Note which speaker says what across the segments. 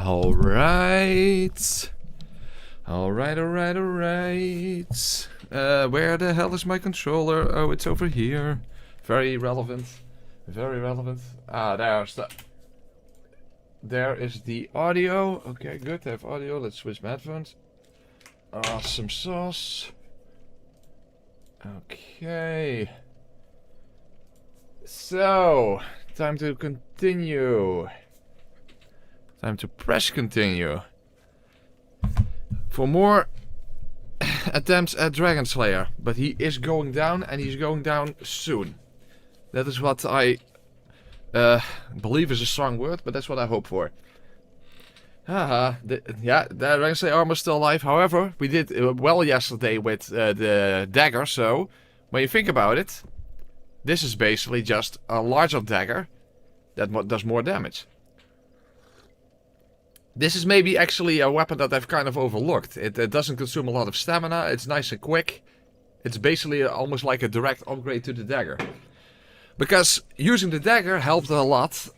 Speaker 1: Alright. Alright. Where the hell is my controller? Oh, it's over here. Very relevant. Very relevant. Ah, there is the audio. Okay, good. I have audio. Let's switch my headphones. Awesome sauce. Okay. So, time to continue. Time to press continue. For more attempts at Dragon Slayer. But he is going down, and he's going down soon. That is what I believe is a strong word, but that's what I hope for. The Dragon Slayer armor is still alive. However, we did well yesterday with the dagger, so when you think about it, this is basically just a larger dagger that does more damage. This is maybe actually a weapon that I've kind of overlooked. It doesn't consume a lot of stamina, it's nice and quick. It's basically almost like a direct upgrade to the dagger. Because using the dagger helped a lot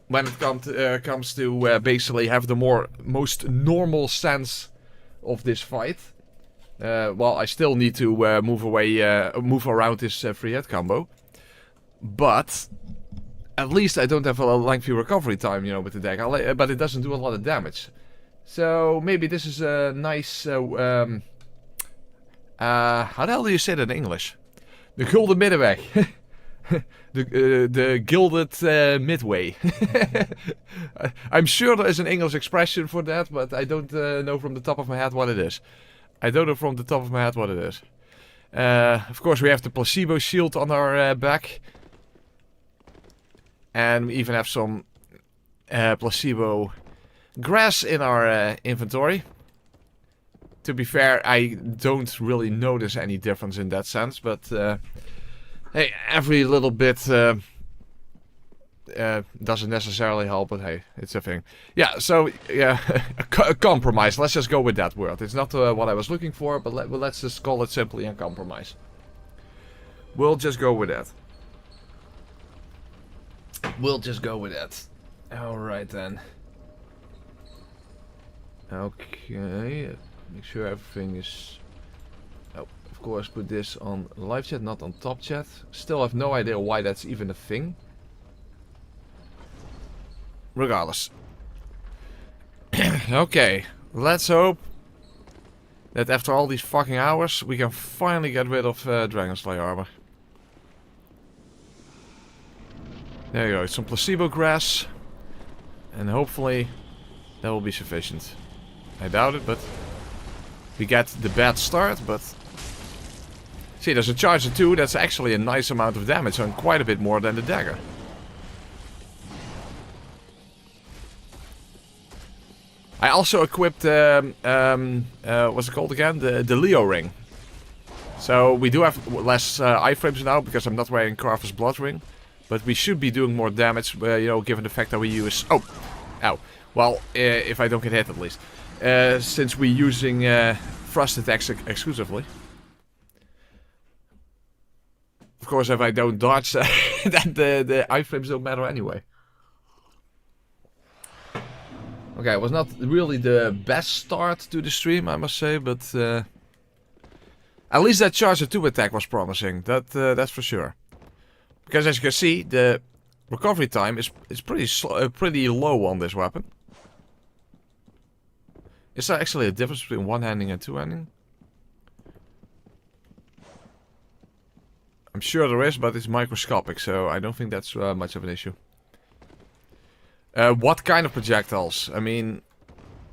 Speaker 1: when it comes to basically have the most normal sense of this fight. Well, I still need to move around this free hit combo. But at least I don't have a lengthy recovery time, you know, with the dagger. But it doesn't do a lot of damage. So maybe this is a nice... how the hell do you say that in English? The golden midway. the gilded midway. I'm sure there is an English expression for that, but I don't know from the top of my head what it is. Of course, we have the placebo shield on our back. And we even have some placebo grass in our inventory. To be fair, I don't really notice any difference in that sense, but hey, every little bit doesn't necessarily help, but hey, it's a thing. Yeah, so yeah, a compromise. Let's just go with that word. It's not what I was looking for, but let's just call it simply a compromise. We'll just go with that. Alright then. Okay. Make sure everything is... Oh, of course, put this on live chat, not on top chat. Still have no idea why that's even a thing. Regardless. Okay. Let's hope that after all these fucking hours, we can finally get rid of Dragon Slayer armor. There you go, some placebo grass. And hopefully that will be sufficient. I doubt it, but we get the bad start, but... See, there's a charger too, that's actually a nice amount of damage, and quite a bit more than the dagger. I also equipped, what's it called again? The Leo ring. So we do have less iframes now, because I'm not wearing Carver's Blood ring. But we should be doing more damage, you know, given the fact that we use... Oh! Ow. Well, if I don't get hit at least. Since we're using thrust attacks exclusively. Of course, if I don't dodge, then the iframes don't matter anyway. Okay, it was not really the best start to the stream, I must say, but... at least that Charger 2 attack was promising, that's for sure. Because as you can see, the recovery time is pretty low on this weapon. Is there actually a difference between one-handing and two-handing? I'm sure there is, but it's microscopic, so I don't think that's much of an issue. What kind of projectiles? I mean,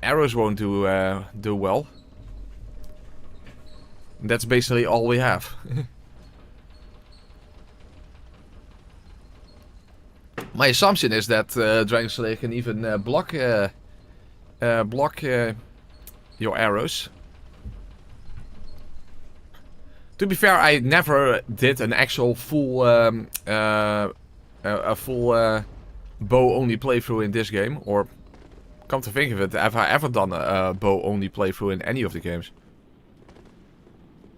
Speaker 1: arrows won't do well. That's basically all we have. My assumption is that Dragon Slayer can even block your arrows. To be fair, I never did an actual full bow only playthrough in this game, or come to think of it, have I ever done a bow only playthrough in any of the games?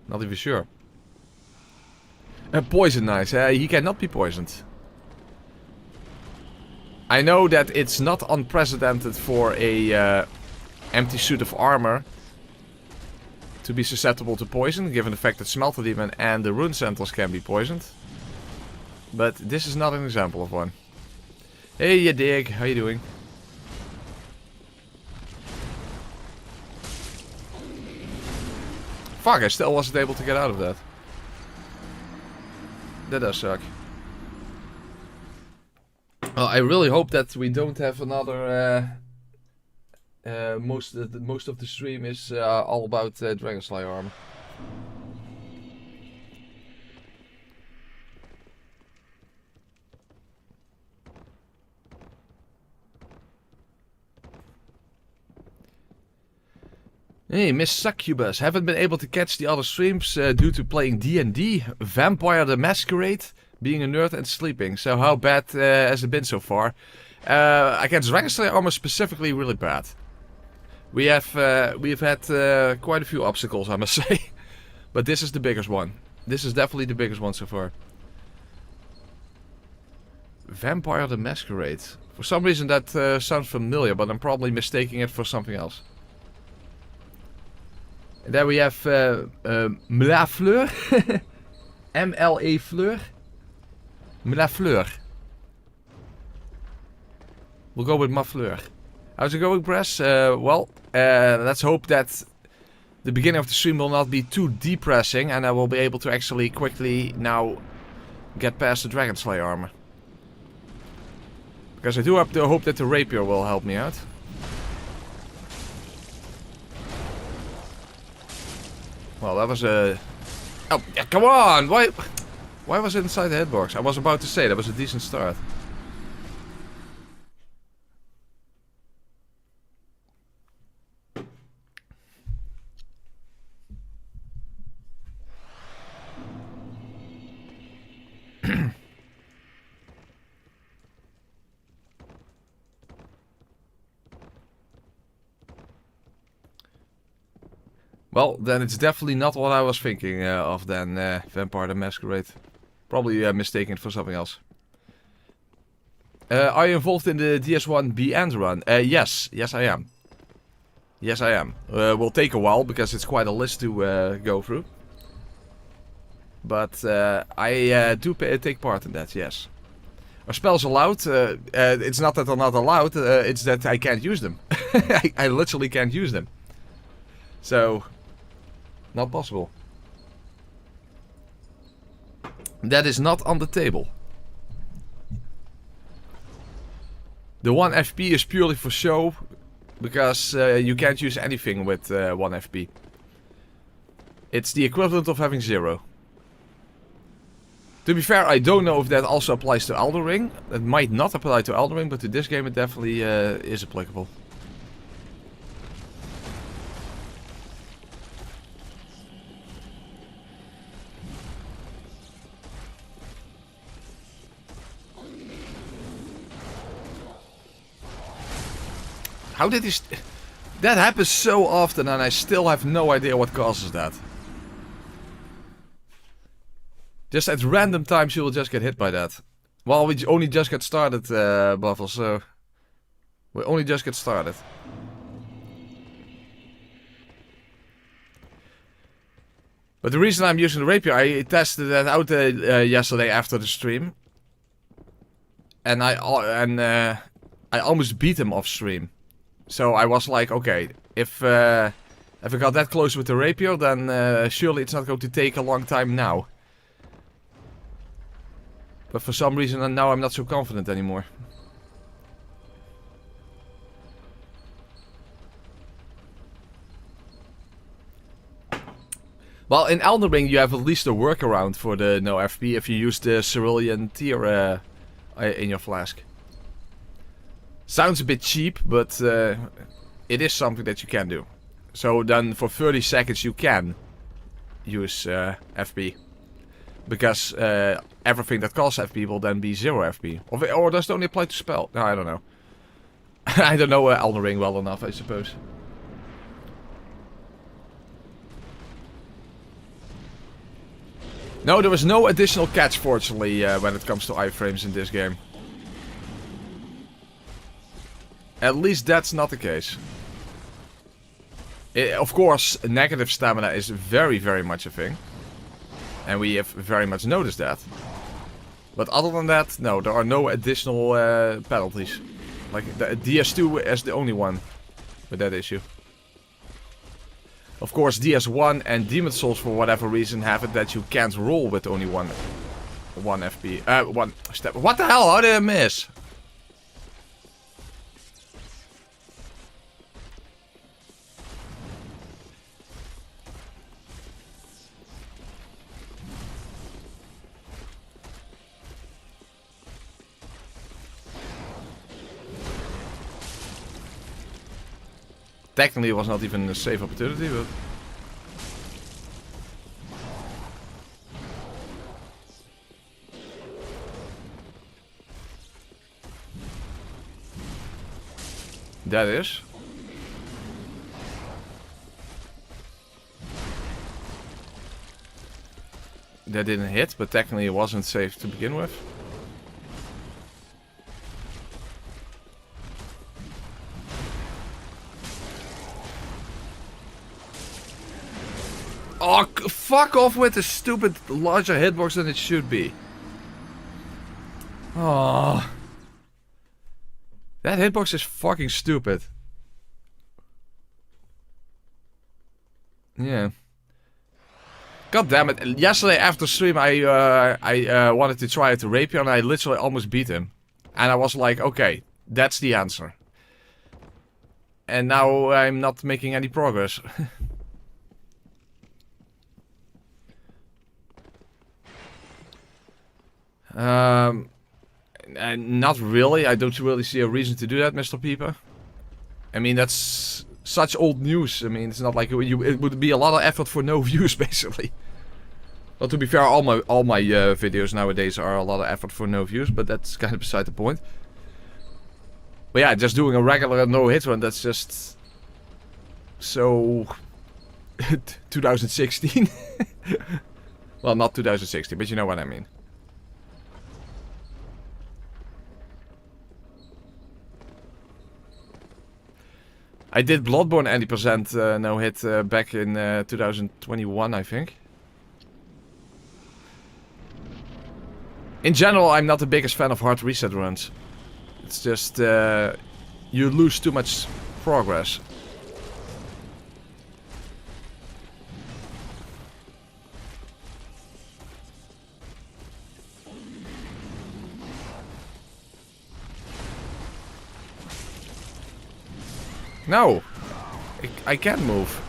Speaker 1: Not even sure. Poison knives, he cannot be poisoned. I know that it's not unprecedented for a empty suit of armor to be susceptible to poison, given the fact that Smelter Demon and the Rune Sentinels can be poisoned. But this is not an example of one. Hey, you dig, how you doing? Fuck, I still wasn't able to get out of that. That does suck. Well, I really hope that we don't have another... most of the stream is all about Dragon Slayer armor. Hey, Miss Succubus. Haven't been able to catch the other streams due to playing D&D, Vampire the Masquerade, being a nerd and sleeping. So how bad has it been so far? Against Dragon Slayer armor specifically, really bad. We've had quite a few obstacles, I must say. But this is the biggest one. This is definitely the biggest one so far. Vampire the Masquerade. For some reason that sounds familiar, but I'm probably mistaking it for something else. And then we have Mlafleur. M-L-A Fleur. Mlafleur. We'll go with Mafleur. How's it going, Press? Well, let's hope that the beginning of the stream will not be too depressing and I will be able to actually quickly now get past the Dragon Slayer armor. Because I do have the hope that the rapier will help me out. Well, that was a... Oh, yeah, come on! Why was it inside the hitbox? I was about to say, that was a decent start. Well, then it's definitely not what I was thinking of then, Vampire the Masquerade. Probably mistaken it for something else. Are you involved in the DS1 end run? Yes. Yes, I am. Yes, I am. Will take a while because it's quite a list to go through. But I do take part in that, yes. Are spells allowed? It's not that they're not allowed, it's that I can't use them. I literally can't use them. So... not possible. That is not on the table. The 1 FP is purely for show, because you can't use anything with 1 FP. It's the equivalent of having 0. To be fair, I don't know if that also applies to Elden Ring. It might not apply to Elden Ring, but to this game it definitely is applicable. How did he... That happens so often and I still have no idea what causes that. Just at random times you will just get hit by that. Well, we only just got started, Buffalo, so... we only just get started. But the reason I'm using the rapier, I tested that out yesterday after the stream. And I almost beat him off stream. So I was like, okay, if I got that close with the rapier, then surely it's not going to take a long time now. But for some reason now I'm not so confident anymore. Well, in Elden Ring you have at least a workaround for the no FP if you use the cerulean tear in your flask. Sounds a bit cheap, but it is something that you can do. So then for 30 seconds you can use FP. Because everything that costs FP will then be 0 FP. Or does it only apply to spell? No, I don't know. I don't know Elden Ring well enough, I suppose. No, there was no additional catch, fortunately, when it comes to iframes in this game. At least that's not the case. Of course, negative stamina is very, very much a thing. And we have very much noticed that. But other than that, no, there are no additional penalties. Like, the DS2 is the only one with that issue. Of course, DS1 and Demon Souls, for whatever reason, have it that you can't roll with only one FP. One step. What the hell? How did I miss? Technically, it was not even a safe opportunity, but... That is. That didn't hit, but technically it wasn't safe to begin with. Oh, fuck off with the stupid larger hitbox than it should be. Oh. That hitbox is fucking stupid. Yeah. God damn it. Yesterday after stream I wanted to try it to rapier and I literally almost beat him. And I was like, okay, that's the answer. And now I'm not making any progress. Not really. I don't really see a reason to do that, Mr. Pieper. I mean, that's such old news. I mean, it's not like it would be a lot of effort for no views, basically. Well, to be fair, all my videos nowadays are a lot of effort for no views, but that's kind of beside the point. But yeah, just doing a regular no-hit run, that's just so 2016. Well, not 2016, but you know what I mean. I did Bloodborne 80% no-hit back in 2021, I think. In general, I'm not the biggest fan of hard reset runs. It's just, you lose too much progress. No! I can't move.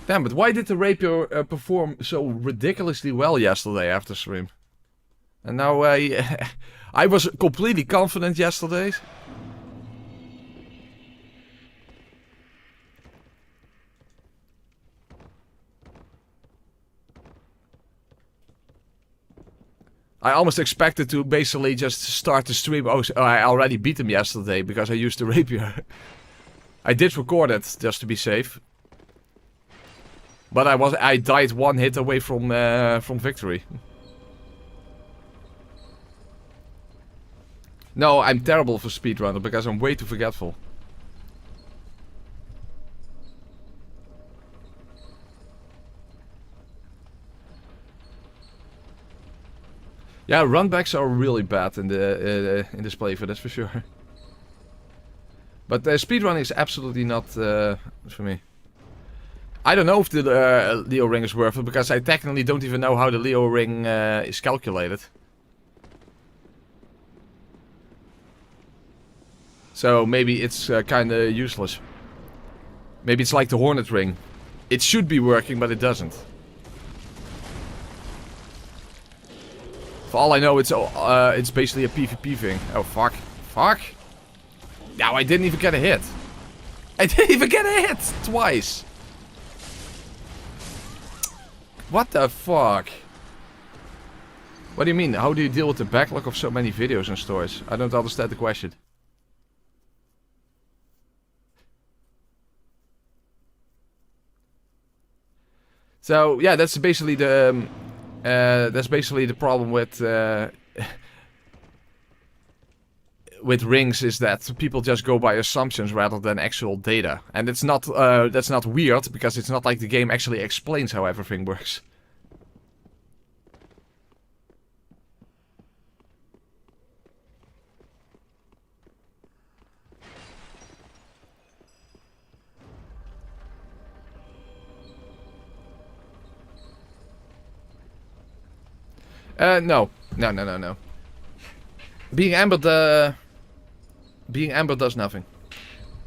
Speaker 1: Damn, but why did the rapier perform so ridiculously well yesterday after stream? And now I was completely confident yesterday. I almost expected to basically just start the stream. Oh, I already beat him yesterday because I used the rapier. I did record it just to be safe. But I died one hit away from victory. No, I'm terrible for speedrunner because I'm way too forgetful. Yeah, runbacks are really bad in this playthrough, that's for sure. But speedrunning is absolutely not for me. I don't know if the Leo ring is worth it because I technically don't even know how the Leo ring is calculated. So maybe it's kinda useless. Maybe it's like the Hornet ring. It should be working, but it doesn't. For all I know, it's basically a PvP thing. Oh, fuck. Fuck. Now I didn't even get a hit. I didn't even get a hit twice. What the fuck? What do you mean? How do you deal with the backlog of so many videos and stories? I don't understand the question. So yeah, that's basically the problem with with rings is that people just go by assumptions rather than actual data. And it's not that's not weird, because it's not like the game actually explains how everything works. No. No. Being ambered, does nothing.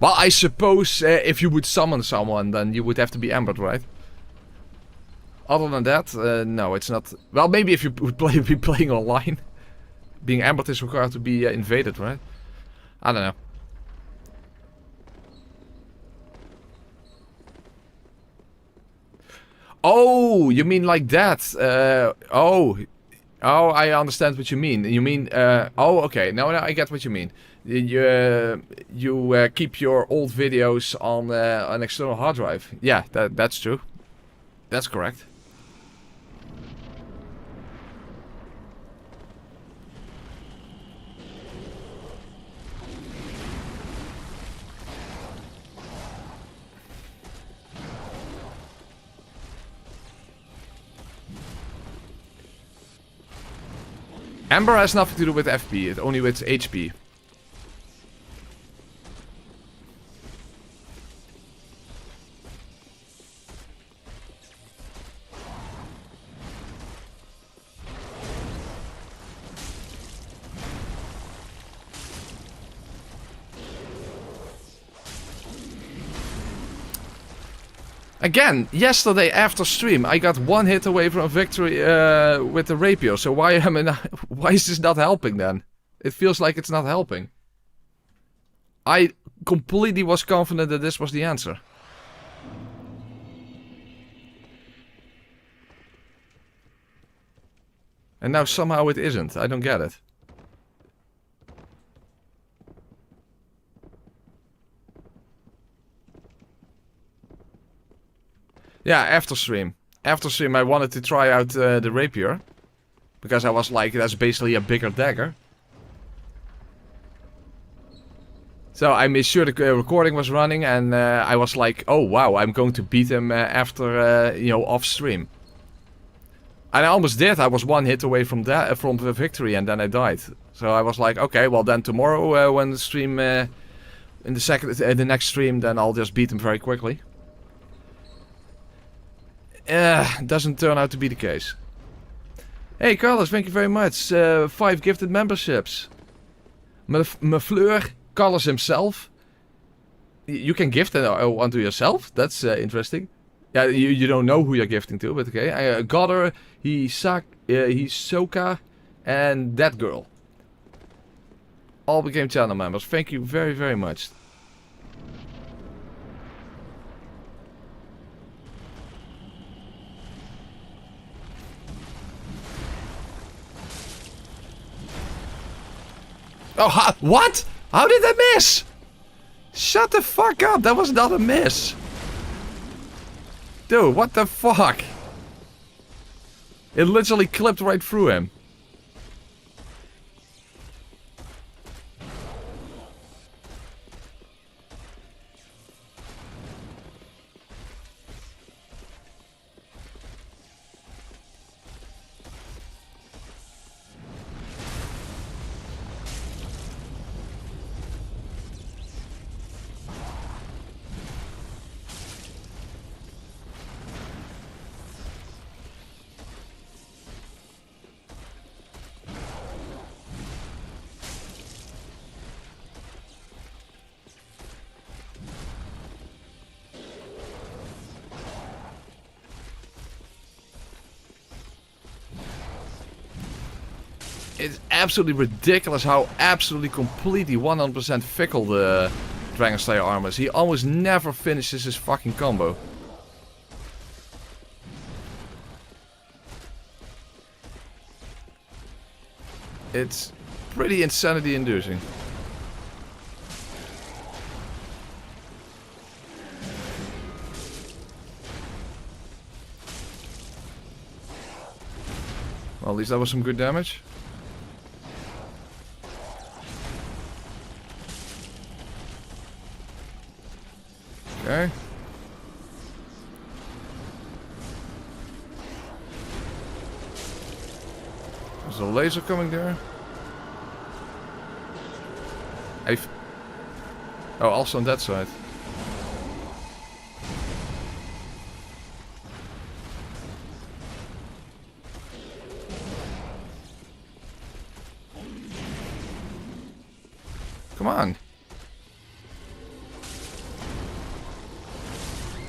Speaker 1: Well, I suppose if you would summon someone, then you would have to be ambered, right? Other than that, no, it's not. Well, maybe if you would be playing online. Being ambered is required to be invaded, right? I don't know. Oh, you mean like that? Oh, I understand what you mean. You mean, oh, okay. No, I get what you mean. You keep your old videos on an external hard drive. Yeah, that's true. That's correct. Amber has nothing to do with FP, it only with HP. Again, yesterday after stream, I got one hit away from a victory with the rapier. So why is this not helping then? It feels like it's not helping. I completely was confident that this was the answer. And now somehow it isn't. I don't get it. Yeah, after stream. After stream I wanted to try out the rapier. Because I was like, that's basically a bigger dagger. So I made sure the recording was running, and I was like, oh wow, I'm going to beat him after, you know, off stream. And I almost did. I was one hit away from that, from the victory, and then I died. So I was like, okay, well then tomorrow when the stream, in the next stream, then I'll just beat him very quickly. Doesn't turn out to be the case. Hey Carlos, thank you very much. 5 gifted memberships. Mefleur, Carlos himself. You can gift one to yourself. That's interesting. Yeah, you don't know who you're gifting to, but okay. Godder, Hisoka, and that girl. All became channel members. Thank you very, very much. Oh, what? How did I miss? Shut the fuck up. That was not a miss. Dude, what the fuck? It literally clipped right through him. It's absolutely ridiculous how absolutely completely 100% fickle the Dragon Slayer armor is. He almost never finishes his fucking combo. It's pretty insanity inducing. Well, at least that was some good damage. Okay. There's a laser coming there. Oh, also on that side. Come on.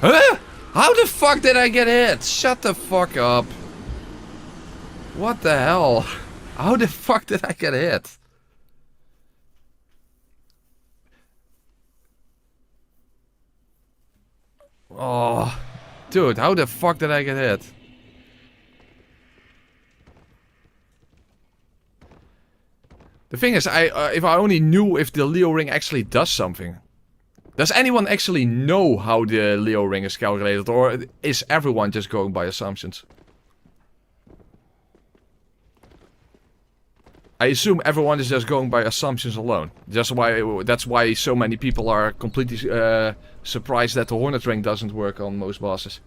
Speaker 1: Huh? How the fuck did I get hit? Shut the fuck up. What the hell? How the fuck did I get hit? Oh, dude, how the fuck did I get hit? The thing is, if I only knew if the Leo ring actually does something. Does anyone actually know how the Leo ring is calculated, or is everyone just going by assumptions? I assume everyone is just going by assumptions alone. That's why so many people are completely surprised that the Hornet ring doesn't work on most bosses.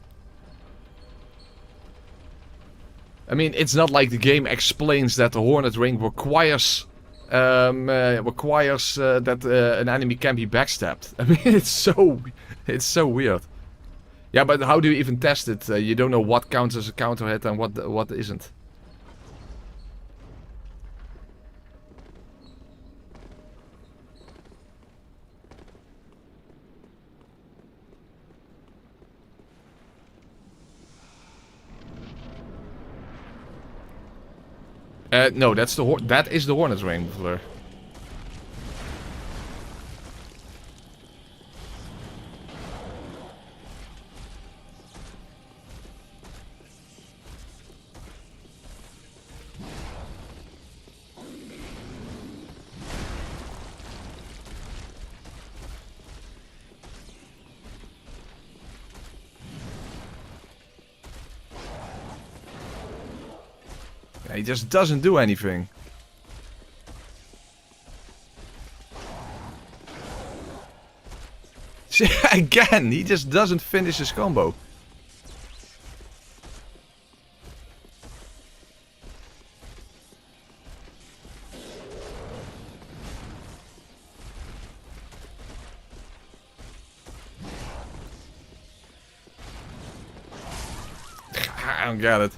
Speaker 1: I mean, it's not like the game explains that the Hornet ring requires that an enemy can be backstabbed. I mean, it's so weird. Yeah, but how do you even test it? You don't know what counts as a counter hit and what isn't. No, that is the Hornet ring, Fleur. He just doesn't do anything. Again, he just doesn't finish his combo. I don't get it.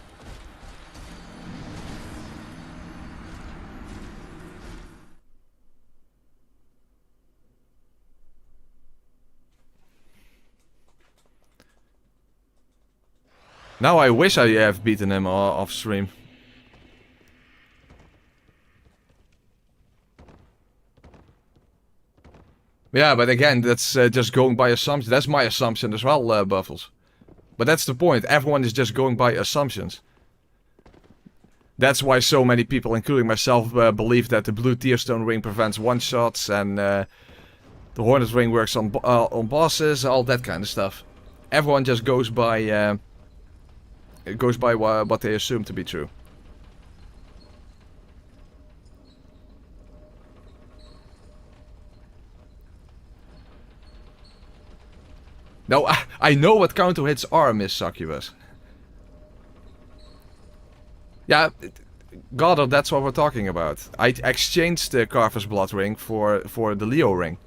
Speaker 1: Now I wish I have beaten him off stream. Yeah, but again, that's just going by assumptions. That's my assumption as well, Buffles. But that's the point. Everyone is just going by assumptions. That's why so many people, including myself, believe that the blue Tearstone ring prevents one-shots and the Hornet ring works on bosses, all that kind of stuff. Everyone just goes by what they assume to be true. No, I know what counter hits are, Miss Succubus. Yeah, Goddard, that's what we're talking about. I exchanged the Carver's Blood ring for the Leo ring.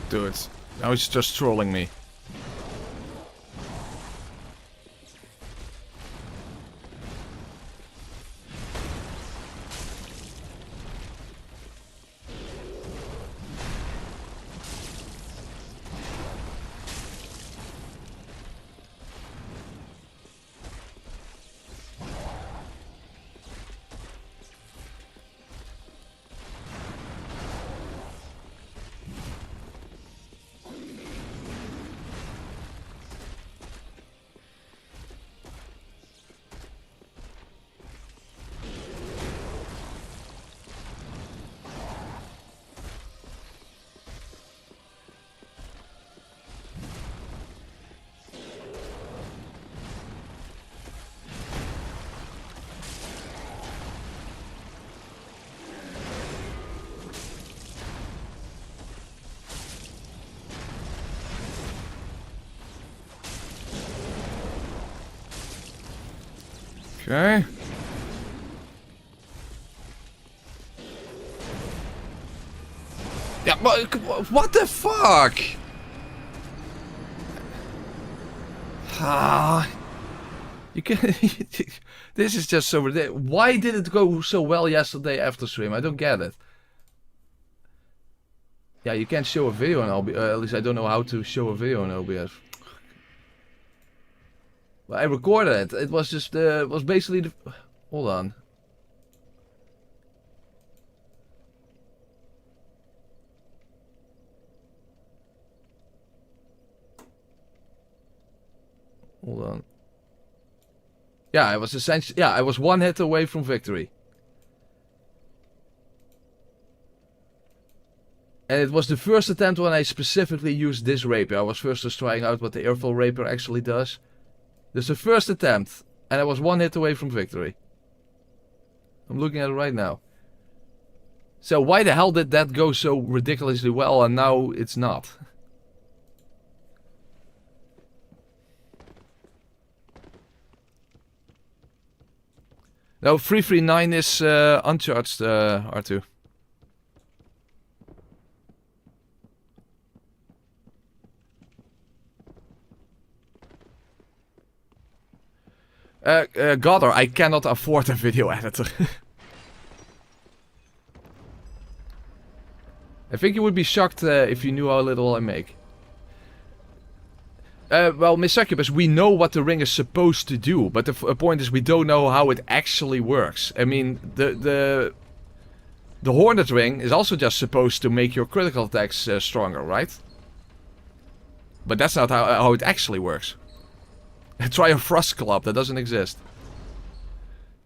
Speaker 1: Dude, now he's just trolling me. Okay. Yeah, but what the fuck? Ah, you can. This is just so ridiculous. Why did it go so well yesterday after stream? I don't get it. Yeah, you can't show a video in OBS. At least I don't know how to show a video in OBS. Well, I recorded it. It was just was basically the. Hold on. Hold on. Yeah, I was essentially. Yeah, I was one hit away from victory. And it was the first attempt when I specifically used this rapier. I was first just trying out what the airflow rapier actually does. This is the first attempt, and I was one hit away from victory. I'm looking at it right now. So why the hell did that go so ridiculously well and now it's not? No, 339 is uncharged, R2. Godder, I cannot afford a video editor. I think you would be shocked if you knew how little I make. Well, Miss Succubus, we know what the ring is supposed to do, but the point is we don't know how it actually works. I mean, the Hornet ring is also just supposed to make your critical attacks stronger, right? But that's not how it actually works. Try a Frost Club, that doesn't exist.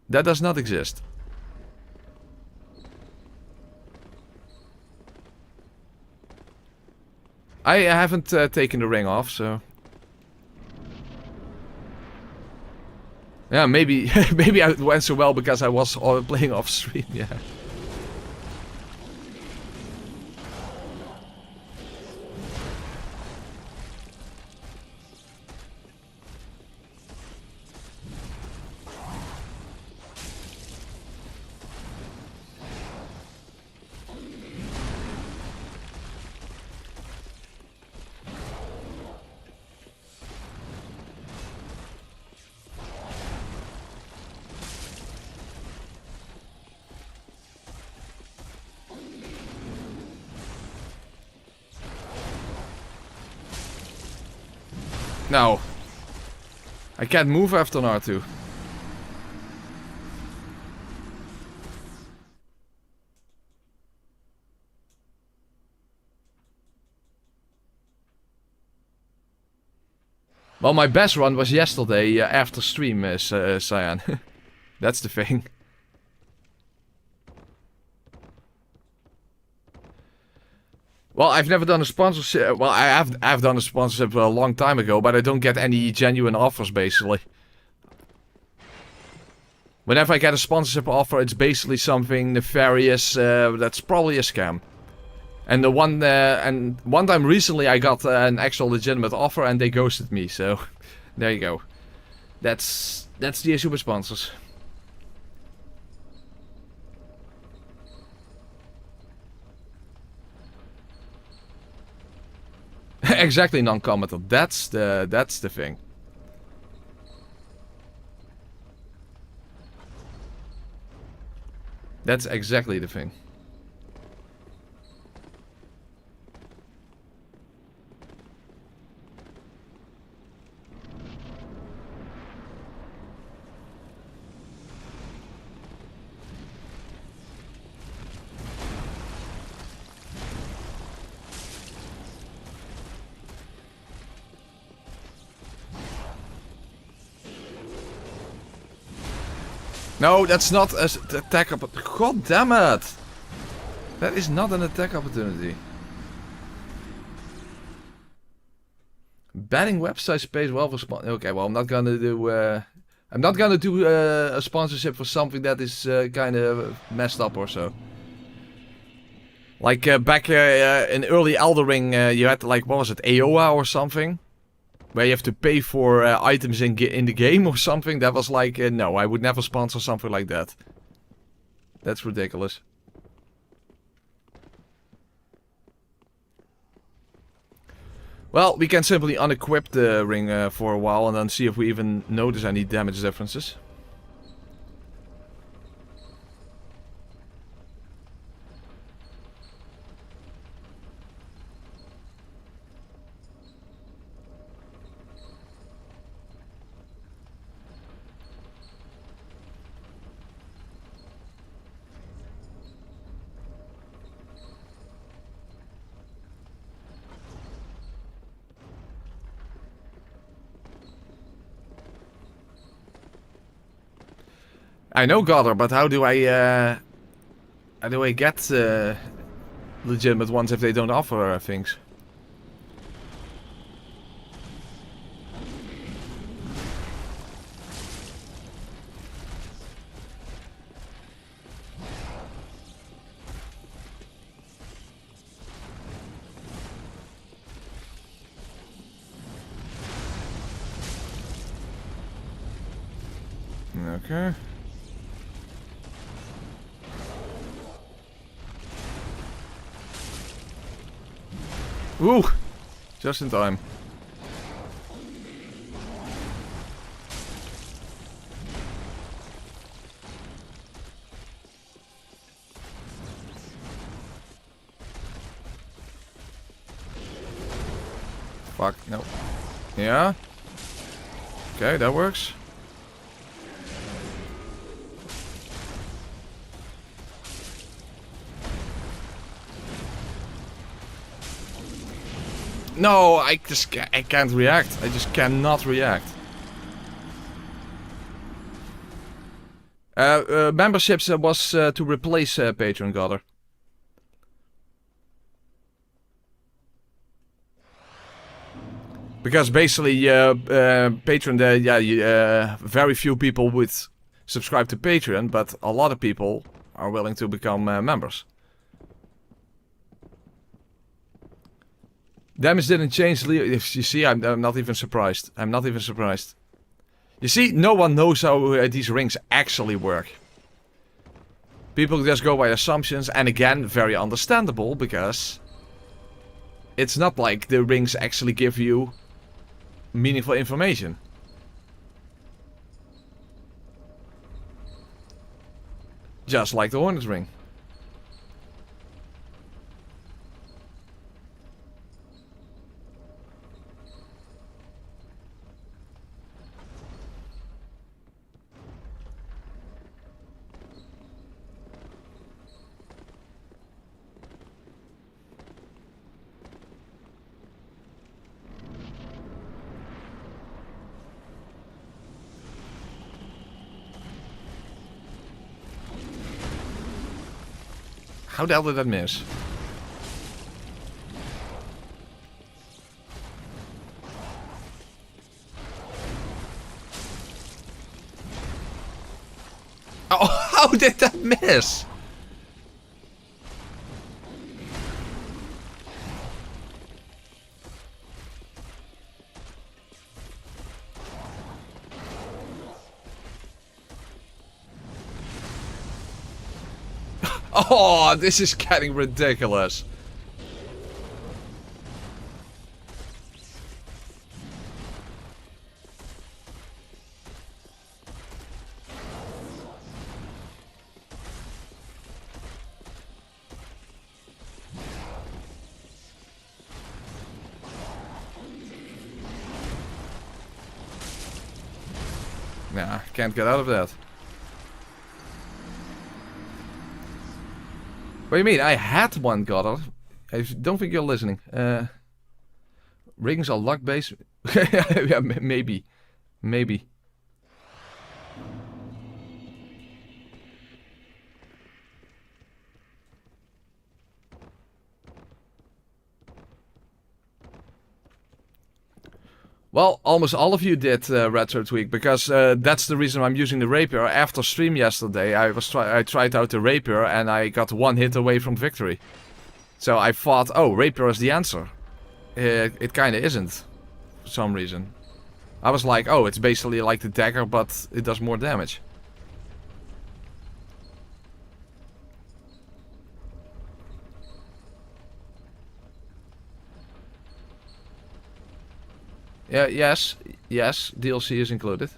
Speaker 1: That does not exist. I haven't taken the ring off, so... Yeah, maybe maybe it went so well because I was playing off stream, yeah. No. I can't move after an R2. Well, my best run was yesterday after stream, Cyan. That's the thing. Well, I've never done a sponsorship. Well, I've done a sponsorship a long time ago, but I don't get any genuine offers, basically. Whenever I get a sponsorship offer, it's basically something nefarious that's probably a scam. And one time recently I got an actual legitimate offer and they ghosted me, so there you go. That's the issue with sponsors. Exactly, non-combatant. That's the thing. That's exactly the thing. No, that's not an attack opportunity. God damn it! That is not an attack opportunity. Banning website space well for okay, well I'm not gonna do a sponsorship for something that is kind of messed up or so. Like back in early Elder Ring, you had like what was it, AOA or something? where you have to pay for items in the game or something. That was like, no, I would never sponsor something like that. That's ridiculous. Well, we can simply unequip the ring for a while and then see if we even notice any damage differences. I know Godder, but how do I get legitimate ones if they don't offer things? Okay. Ooh! Just in time. Fuck, no. Yeah? Okay, that works. No, I can't react. I just cannot react. Memberships was to replace Patreon Godder. Because basically, Patreon, very few people would subscribe to Patreon, but a lot of people are willing to become members. Damage didn't change. If you see, I'm not even surprised. I'm not even surprised. You see, no one knows how these rings actually work. People just go by assumptions, and again, very understandable, because it's not like the rings actually give you meaningful information. Just like the Hornet ring. How the hell did that miss? Oh, how did that miss? Oh, this is getting ridiculous. Nah, can't get out of that. What do you mean? I had one, Godder. I don't think you're listening. Rings are luck based. Yeah, maybe. Maybe. Well, almost all of you did Retro Tweak, because that's the reason I'm using the rapier. After stream yesterday, I tried out the rapier and I got one hit away from victory. So I thought, oh, rapier is the answer. It kinda isn't. for some reason. I was like, oh, it's basically like the dagger, but it does more damage. Yeah, yes, DLC is included.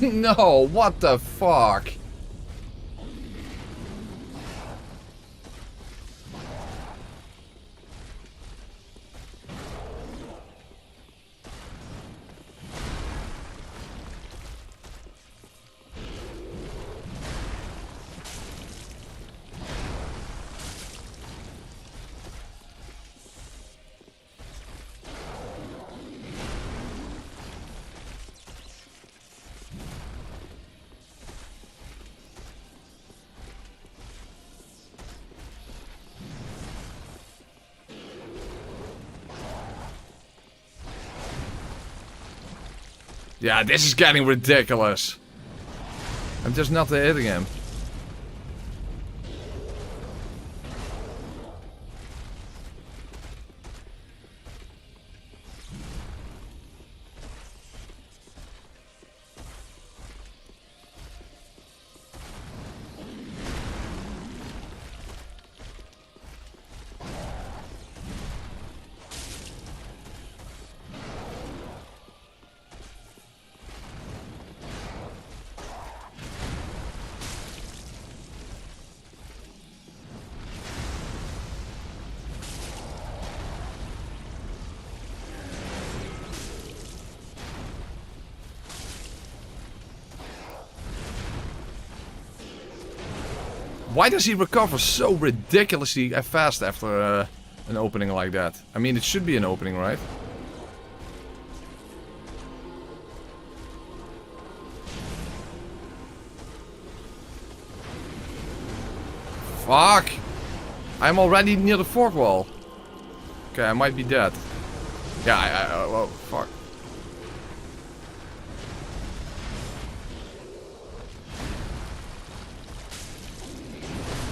Speaker 1: No, what the fuck? Yeah, this is getting ridiculous. I'm just not hitting him. Why does he recover so ridiculously fast after an opening like that? I mean, it should be an opening, right? Fuck! I'm already near the fork wall. Okay, I might be dead. Yeah, oh, fuck.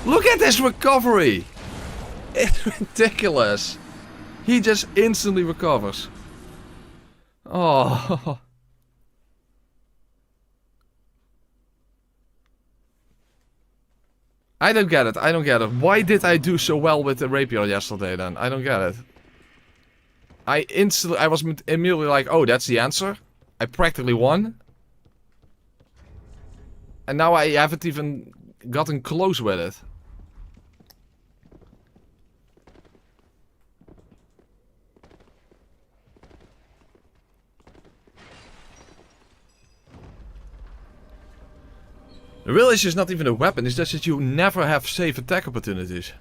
Speaker 1: Look at this recovery! It's ridiculous. He just instantly recovers. Oh. I don't get it. I don't get it. Why did I do so well with the rapier yesterday then? I don't get it. I was immediately like, oh, that's the answer. I practically won. And now I haven't even gotten close with it. The real issue is not even a weapon, it's just that you never have safe attack opportunities.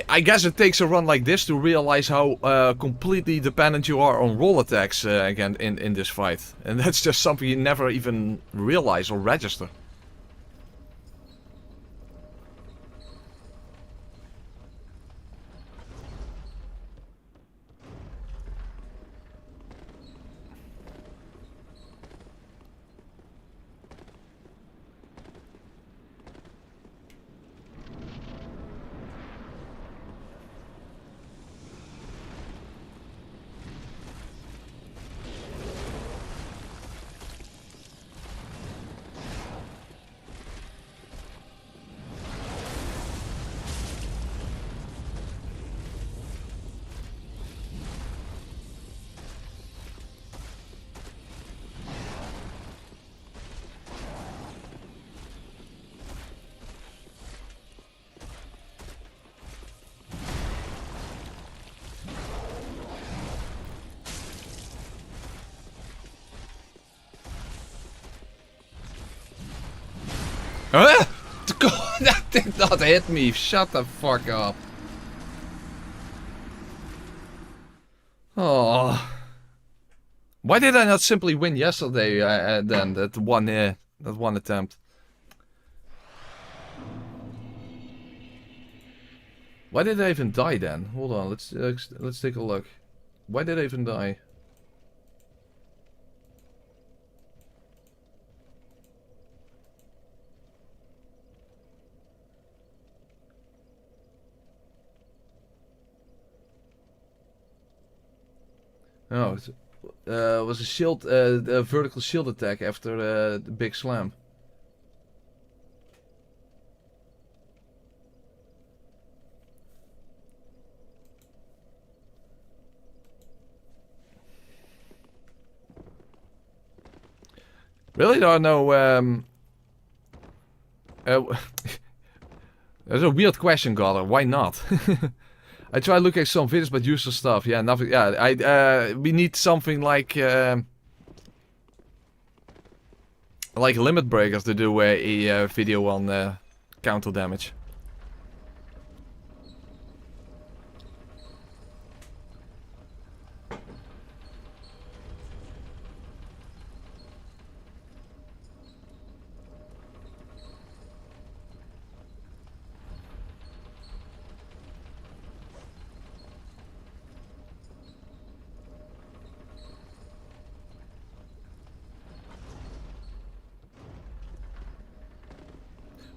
Speaker 1: I guess it takes a run like this to realize how completely dependent you are on roll attacks again in this fight. And that's just something you never even realize or register. Huh? That did not hit me. Shut the fuck up. Oh. Why did I not simply win yesterday then, that one attempt? Why did I even die then? Hold on, let's take a look. Why did I even die? Oh, it was a shield, a vertical shield attack after the big slam. Really don't know. That's a weird question, Goddard. Why not? I try looking at some videos, but useless stuff. Yeah, nothing. Yeah, we need something like limit breakers to do a video on counter damage.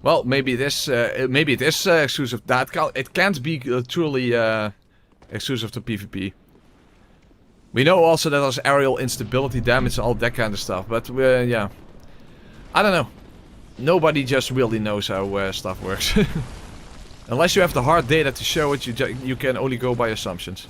Speaker 1: Well, maybe it is exclusive. It can't be truly exclusive to PvP. We know also that there's aerial instability damage and all that kind of stuff, but yeah, I don't know. Nobody just really knows how stuff works. Unless you have the hard data to show it, you can only go by assumptions.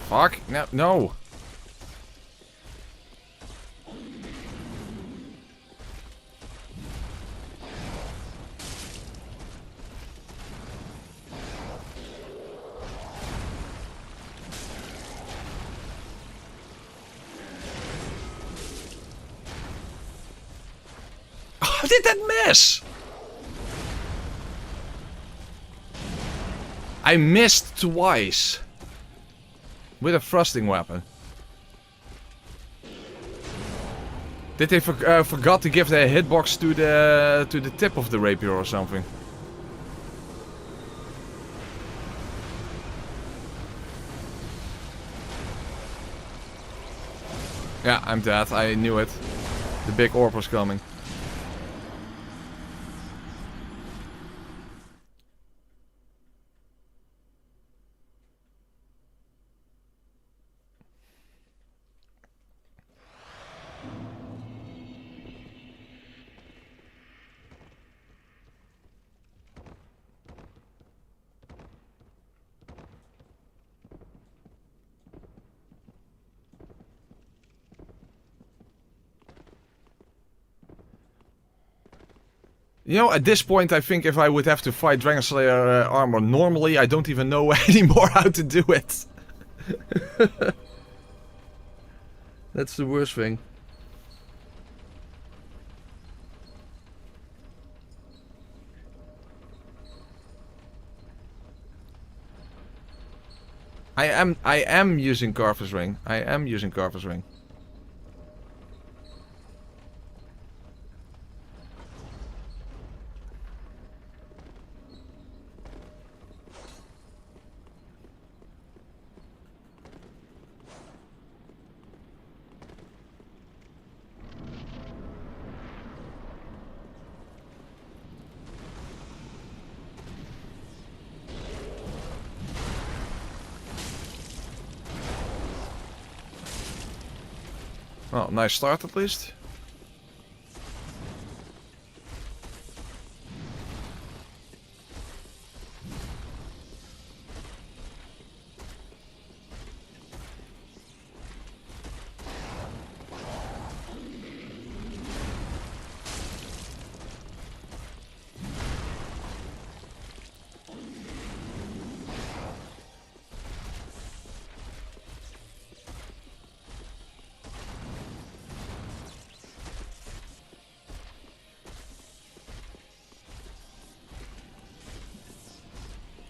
Speaker 1: Fuck, no. How did that miss? I missed twice. With a thrusting weapon. Did they forgot to give the hitbox to the tip of the rapier or something? Yeah, I'm dead. I knew it. The big orb was coming. You know, at this point, I think if I would have to fight Dragon Slayer armor normally, I don't even know anymore how to do it. That's the worst thing. I am using Carver's Ring. I am using Carver's Ring. Well, nice start at least.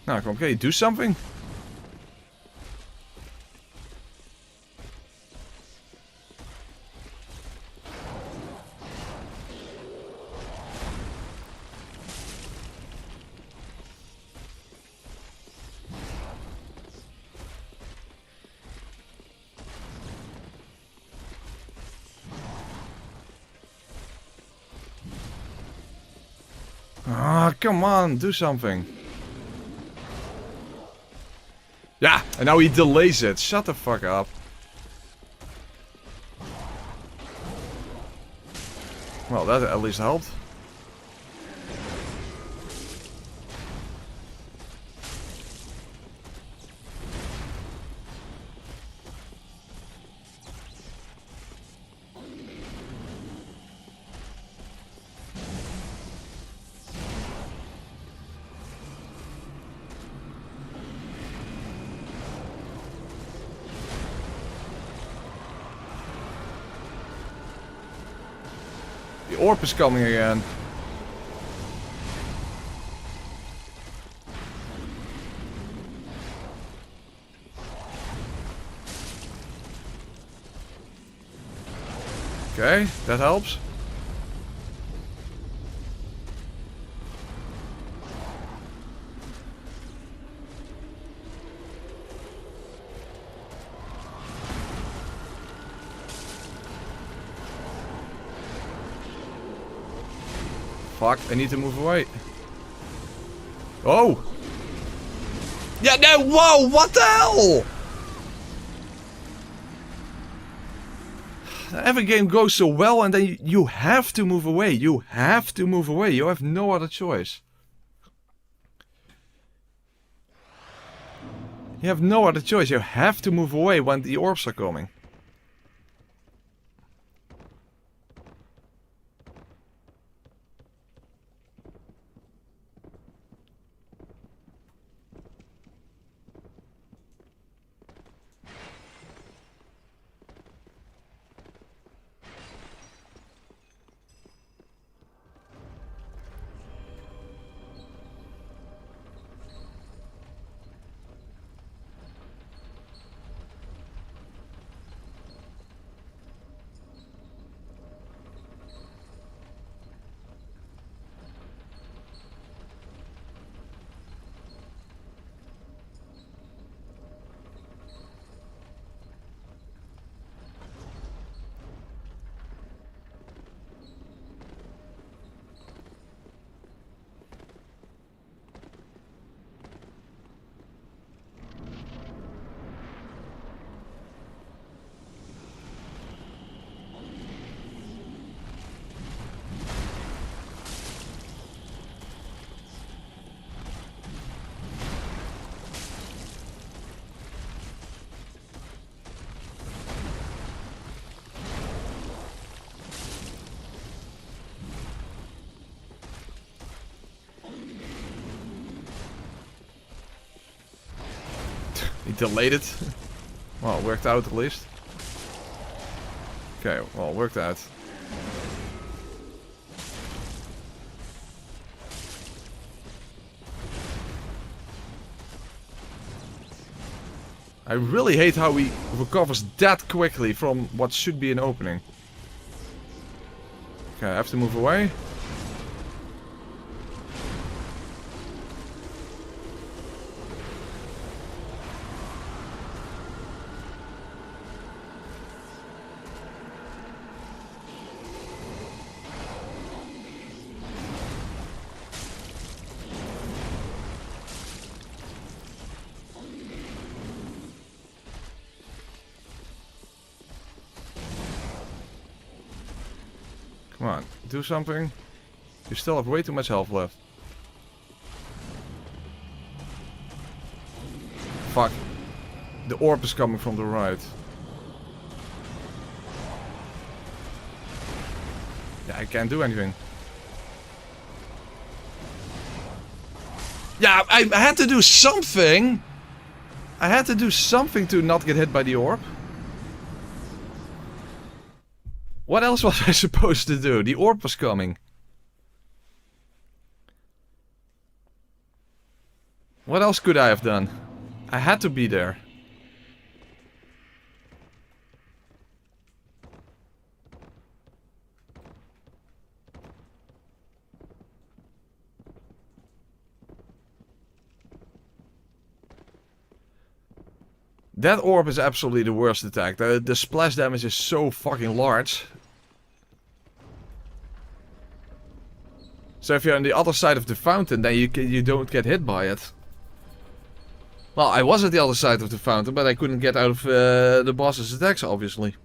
Speaker 1: Nou, okay, do something. Ah, come on, do something. Yeah, and now he delays it. Shut the fuck up. Well, that at least helped. The orb is coming again. Okay, that helps. Fuck, I need to move away. Oh! Yeah, no, whoa, what the hell? Every game goes so well and then you have to move away. You have to move away. You have no other choice. You have no other choice. You have to move away when the orbs are coming. He delayed it. Well, it worked out at least. Okay, well, it worked out. I really hate how he recovers that quickly from what should be an opening. Okay, I have to move away. Come on, do something. You still have way too much health left. Fuck. The orb is coming from the right. Yeah, I can't do anything. Yeah, I had to do something. I had to do something to not get hit by the orb. What else was I supposed to do? The orb was coming. What else could I have done? I had to be there. That orb is absolutely the worst attack. The splash damage is so fucking large. So if you're on the other side of the fountain, then you don't get hit by it. Well, I was at the other side of the fountain, but I couldn't get out of the boss's attacks, obviously.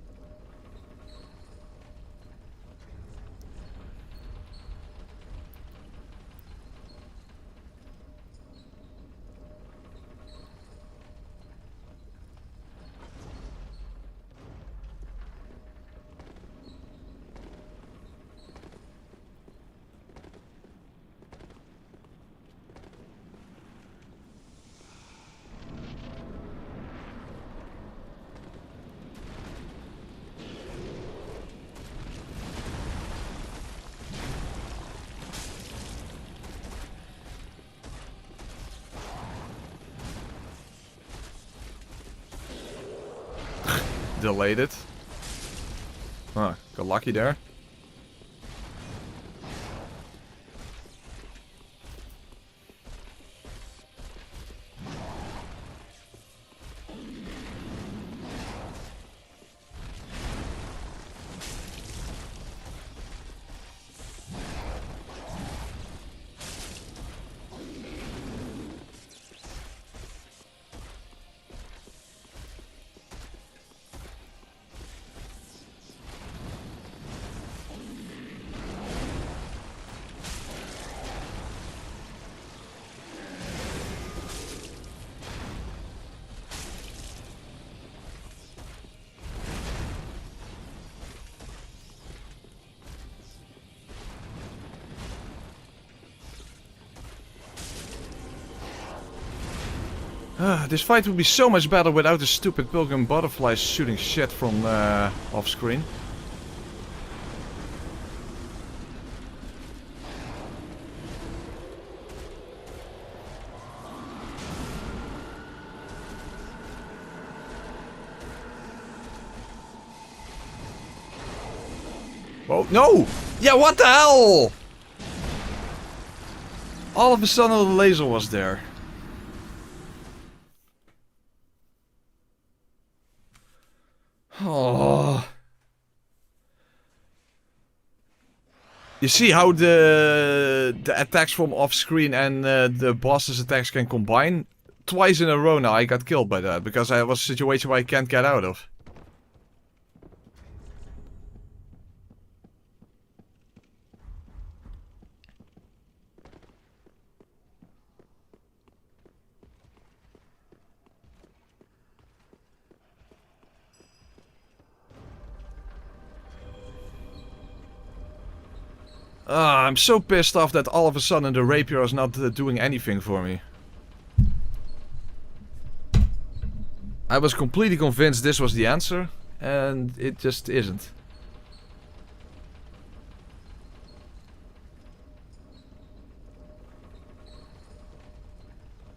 Speaker 1: Delayed it. Oh, got lucky there. This fight would be so much better without the stupid pilgrim butterflies shooting shit from off screen. Oh, no! Yeah, what the hell? All of a sudden the laser was there. Oh. You see how the attacks from off screen and the boss's attacks can combine? Twice in a row now I got killed by that because I was in a situation where I can't get out of. I'm so pissed off that all of a sudden the rapier is not doing anything for me. I was completely convinced this was the answer, and it just isn't.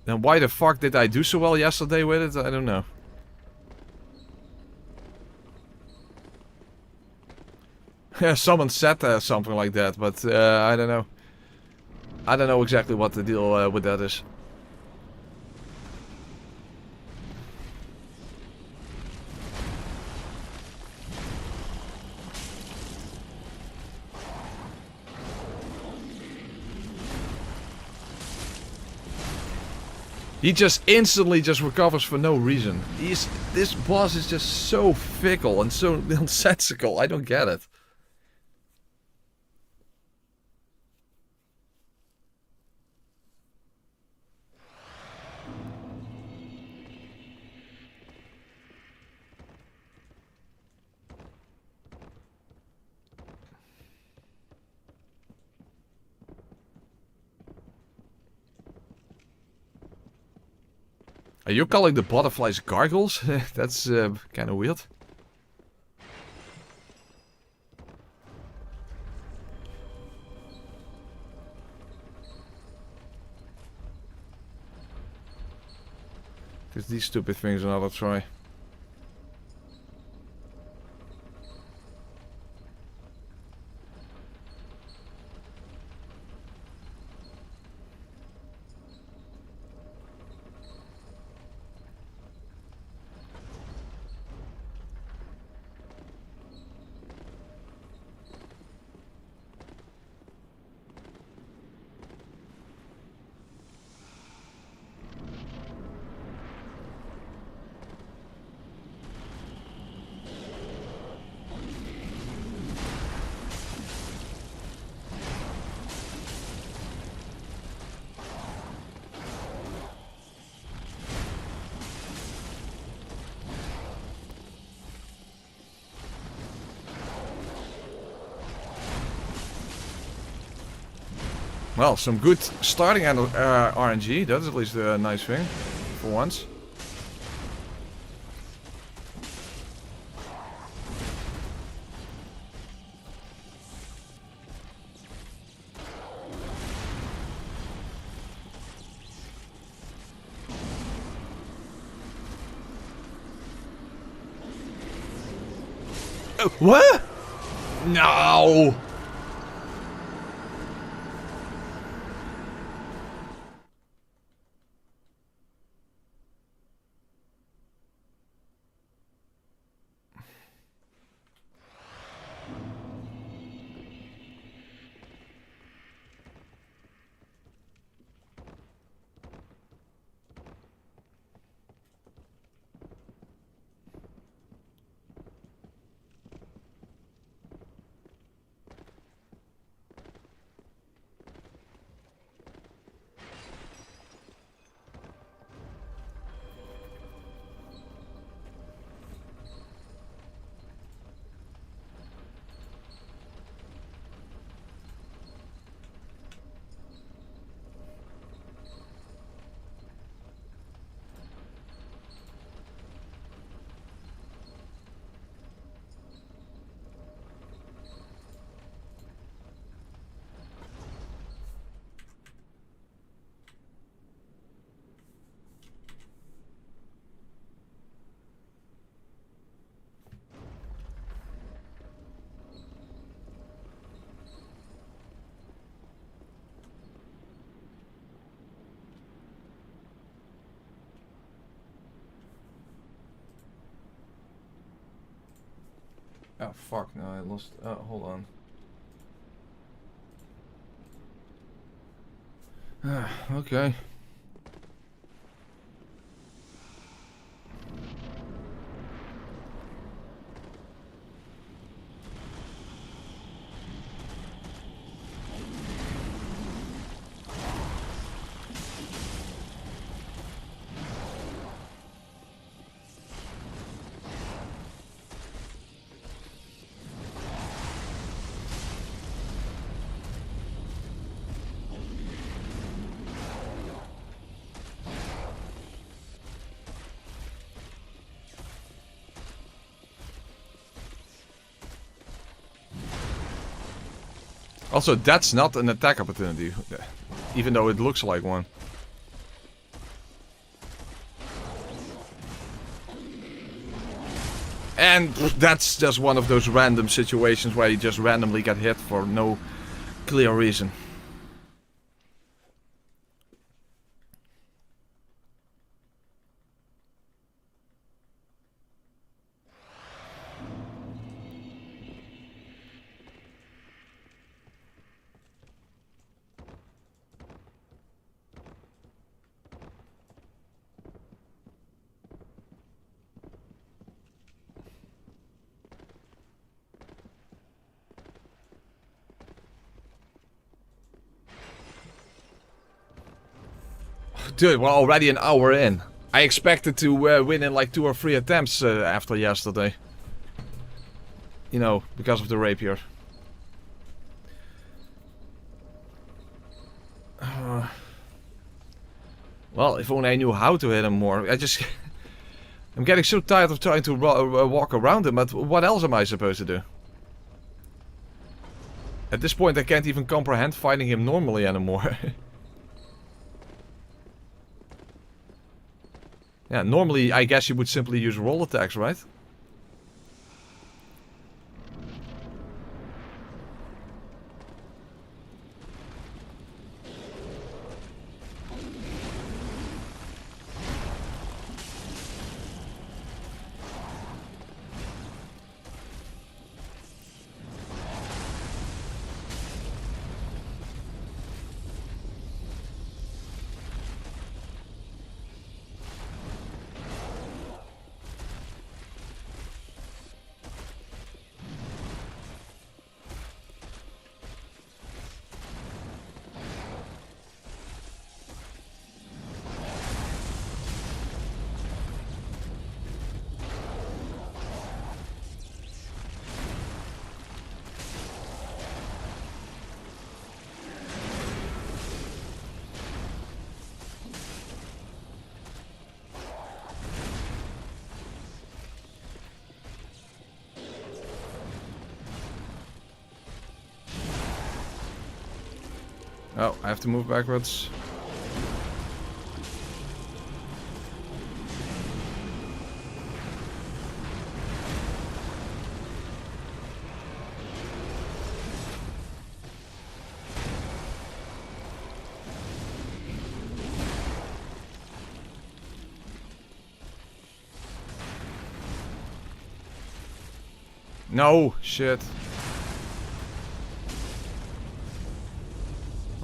Speaker 1: Then why the fuck did I do so well yesterday with it? I don't know. Someone said something like that, but I don't know. I don't know exactly what the deal with that is. He just instantly just recovers for no reason. This boss is just so fickle and so nonsensical. I don't get it. Are you calling the butterflies gargles? That's kind of weird. Give these stupid things another try. Well, some good starting RNG. That is at least a nice thing, for once. What? No! Oh fuck, no, I lost. Oh, hold on. Okay. Also, that's not an attack opportunity, even though it looks like one. And that's just one of those random situations where you just randomly get hit for no clear reason. Dude, we're already an hour in. I expected to win in like 2 or 3 attempts after yesterday. You know, because of the rapier. Well, if only I knew how to hit him more. I'm getting so tired of trying to walk around him, but what else am I supposed to do? At this point I can't even comprehend fighting him normally anymore. Yeah, normally I guess you would simply use roll attacks, right? Oh, I have to move backwards. No, shit.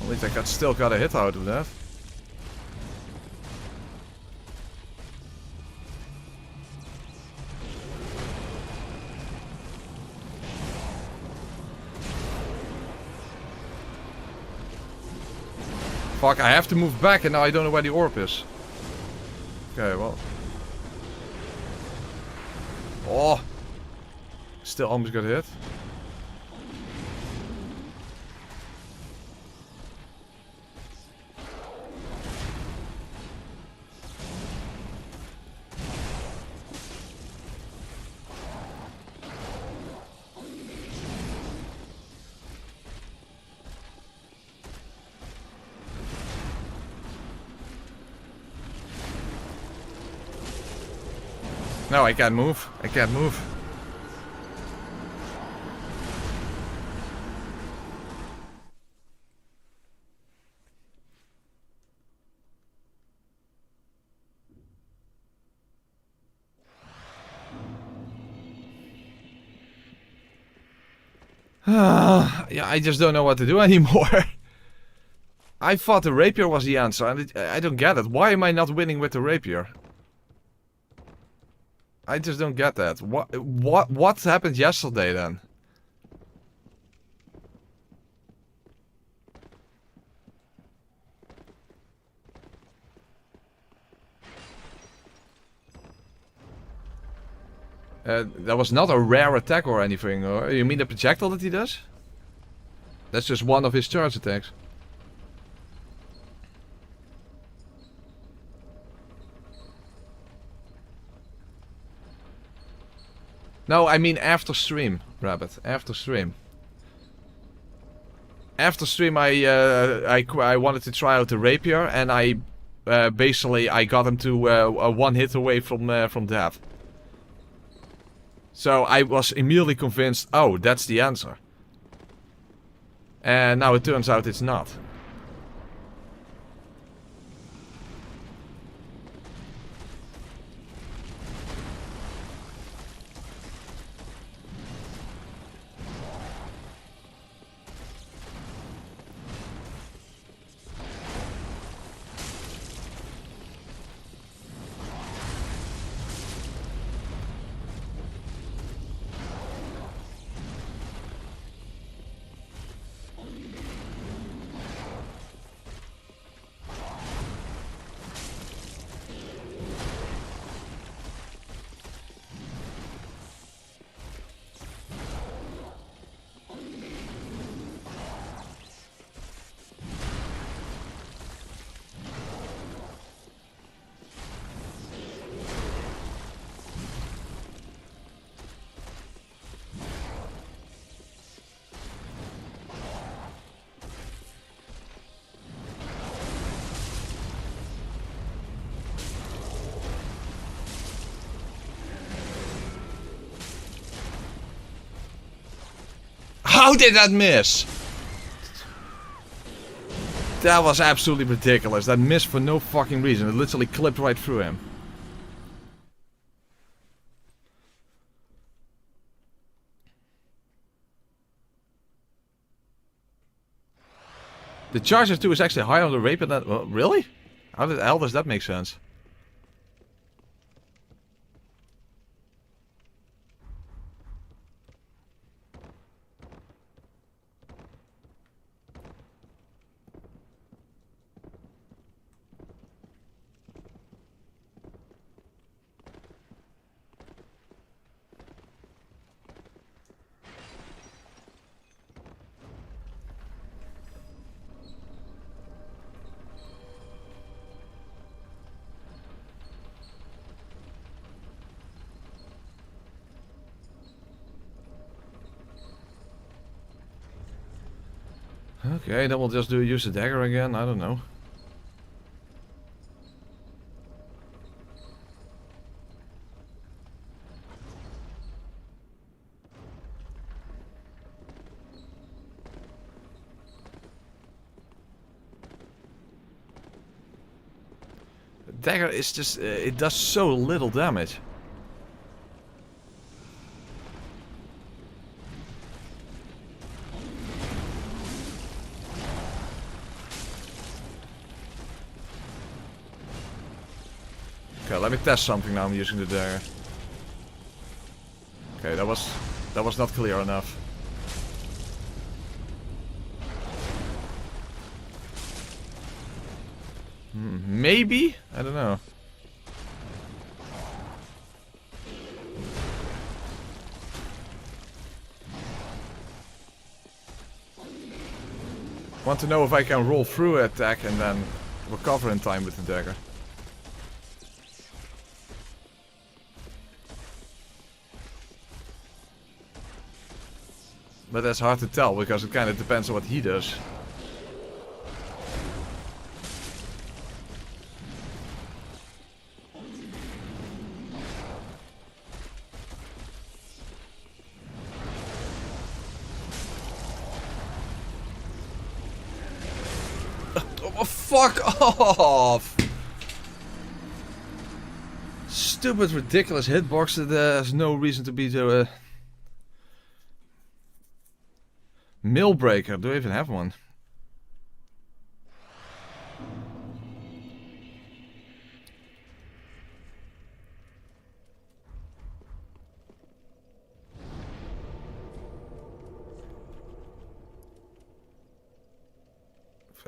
Speaker 1: At least I still got a hit out of that. Fuck, I have to move back and now I don't know where the orb is. Okay, well. Oh! Still almost got hit. No, I can't move. I can't move. Yeah, I just don't know what to do anymore. I thought the rapier was the answer, and I don't get it. Why am I not winning with the rapier? I just don't get that. What happened yesterday then? That was not a rare attack or anything, or you mean the projectile that he does? That's just one of his charge attacks. No, I mean after stream, Rabbit. After stream. After stream, I wanted to try out the rapier, and I basically I got him to one hit away from death. So I was immediately convinced, oh, that's the answer. And now it turns out it's not. How did that miss? That was absolutely ridiculous. That missed for no fucking reason. It literally clipped right through him. The charger 2 is actually higher on the rapier than... Well, really? How the hell does that make sense? Okay, then we'll just use the dagger again, I don't know. The dagger is just, it does so little damage. Okay, let me test something now. I'm using the dagger. Okay, that was not clear enough. Maybe? I don't know. Want to know if I can roll through an attack and then recover in time with the dagger. But that's hard to tell because it kind of depends on what he does. Oh, fuck off! Stupid, ridiculous hitbox that has no reason to be so. Mill breaker, do I even have one?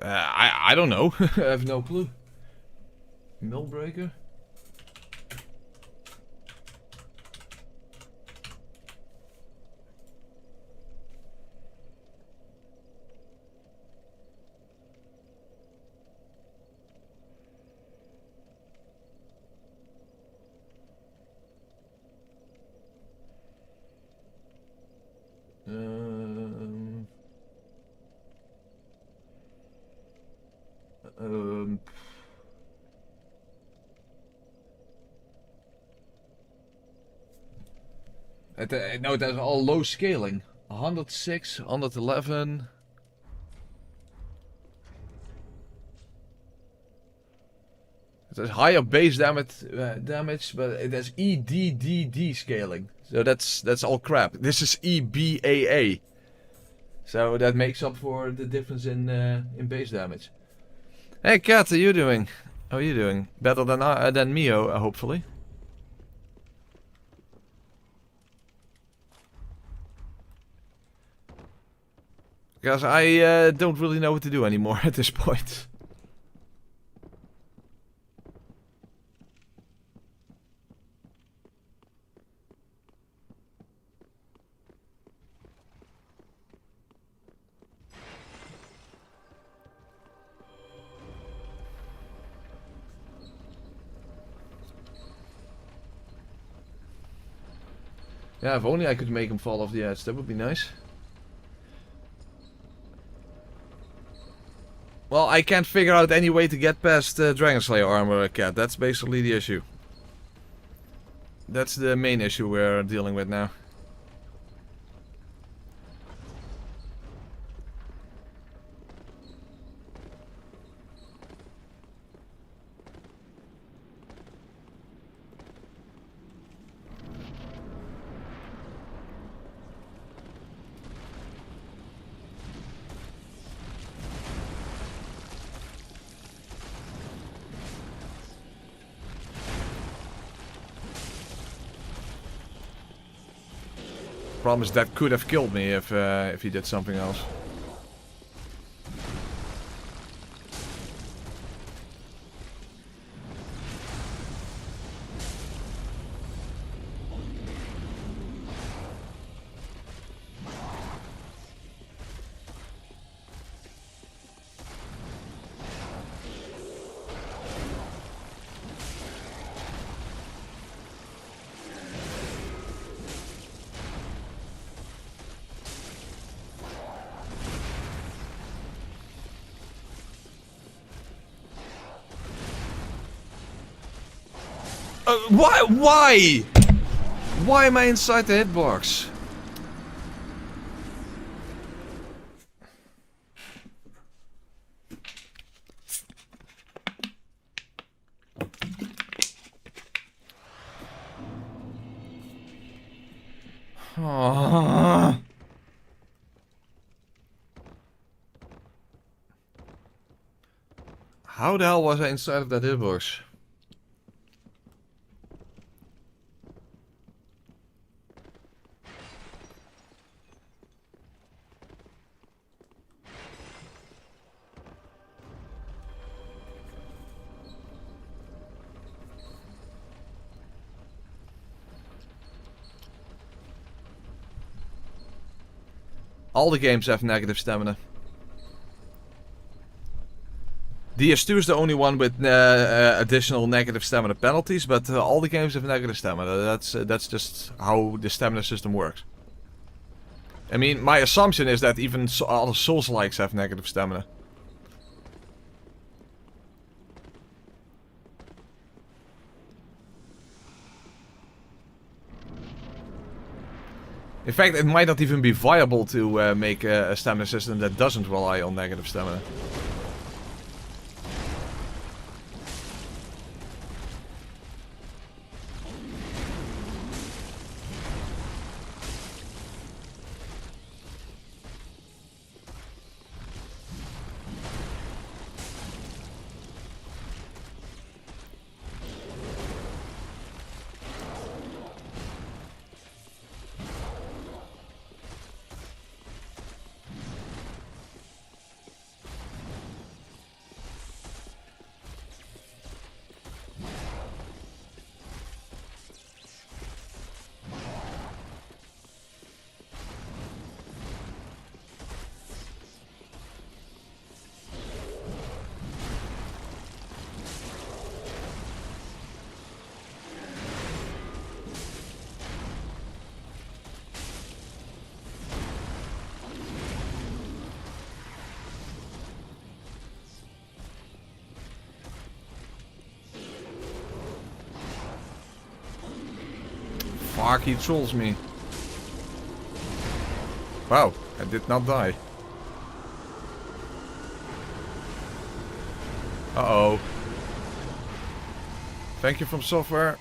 Speaker 1: I don't know. I have no clue. Mill breaker? No, that's all low scaling. 106, 111. It has higher base damage, but it has EDDD scaling. So that's all crap. This is EBAA. So that makes up for the difference in base damage. Hey Kat, how are you doing? How are you doing? Better than Mio, hopefully. Because I don't really know what to do anymore at this point. Yeah, if only I could make him fall off the edge, that would be nice. Well, I can't figure out any way to get past Dragon Slayer armor, Cat. That's basically the issue. That's the main issue we're dealing with now. Problem is that could have killed me if he did something else. Why? Why am I inside the hitbox? Oh. How the hell was I inside of that hitbox? All the games have negative stamina. DS2 is the only one with additional negative stamina penalties, but all the games have negative stamina. That's just how the stamina system works. I mean, my assumption is that even all the Souls-likes have negative stamina. In fact, it might not even be viable to make a stamina system that doesn't rely on negative stamina. Fuck, he trolls me. Wow, I did not die. Uh-oh. Thank you from software.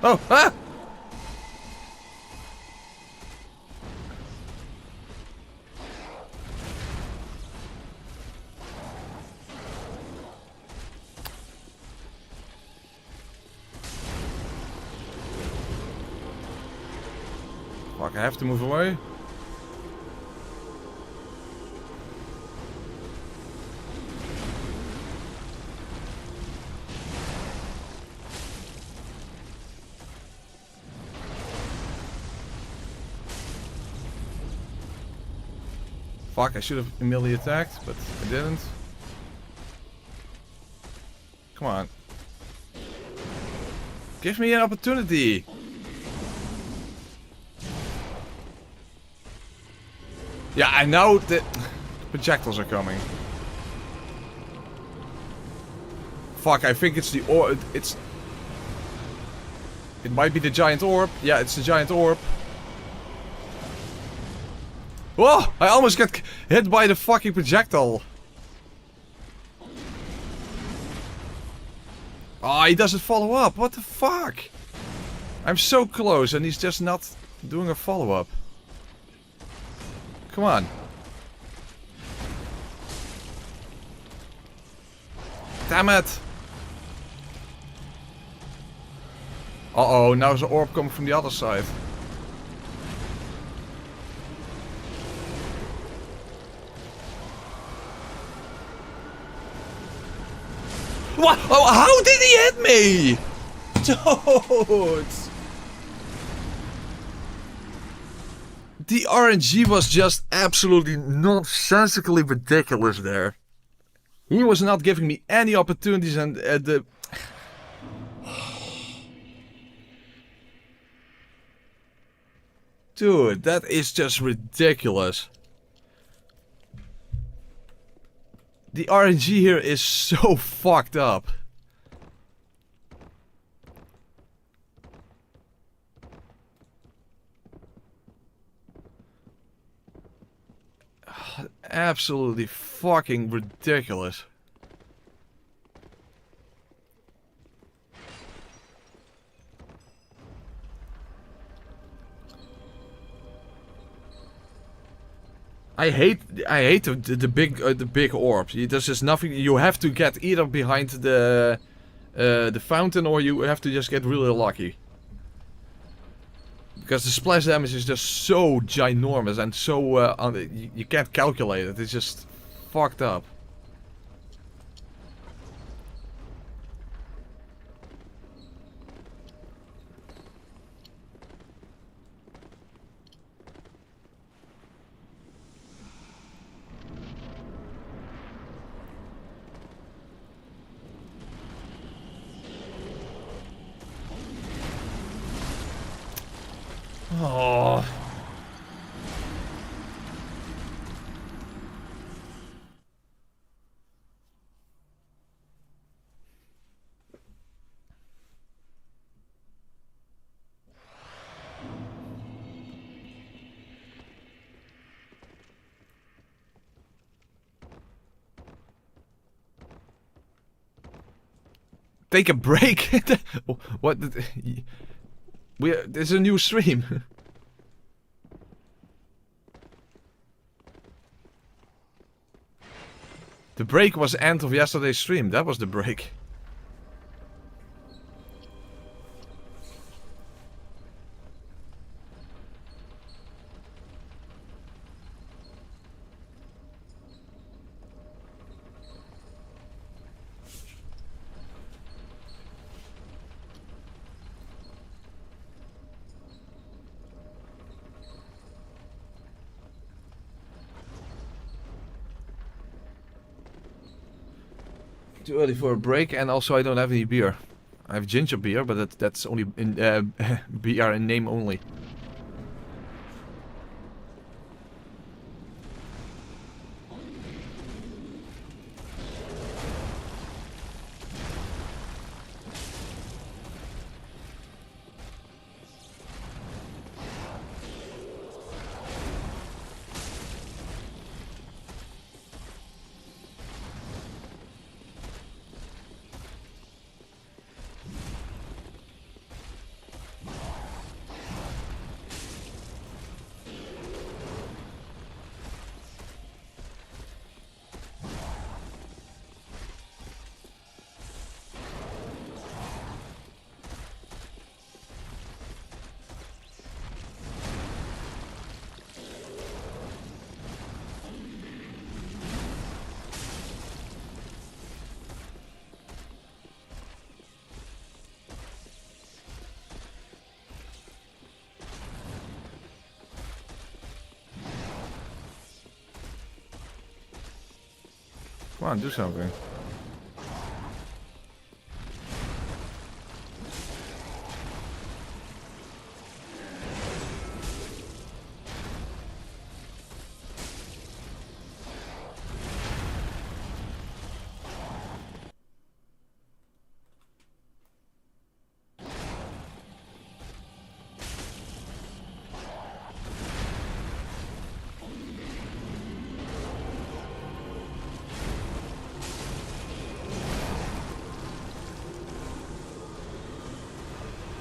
Speaker 1: Oh, ah! Fuck, I have to move away. Fuck, I should have immediately attacked, but I didn't. Come on. Give me an opportunity! Yeah, I know that projectiles are coming. Fuck, I think it's the it's... It might be the giant orb. Yeah, it's the giant orb. Whoa! I almost got hit by the fucking projectile. Oh, he doesn't follow up. What the fuck? I'm so close and he's just not doing a follow-up. Come on. Damn it. Uh-oh, now there's an orb coming from the other side. What? Oh, how did he hit me? Dude! The RNG was just absolutely nonsensically ridiculous there. He was not giving me any opportunities and the... Dude, that is just ridiculous. The RNG here is so fucked up. Absolutely fucking ridiculous. I hate the big orbs. There's just nothing. You have to get either behind the fountain or you have to just get really lucky. Because the splash damage is just so ginormous and so you can't calculate it. It's just fucked up. Oh. Take a break. What? There's a new stream. The break was the end of yesterday's stream. That was the break. Too early for a break, and also I don't have any beer. I have ginger beer, but that's only in beer in name only. Come on, do something.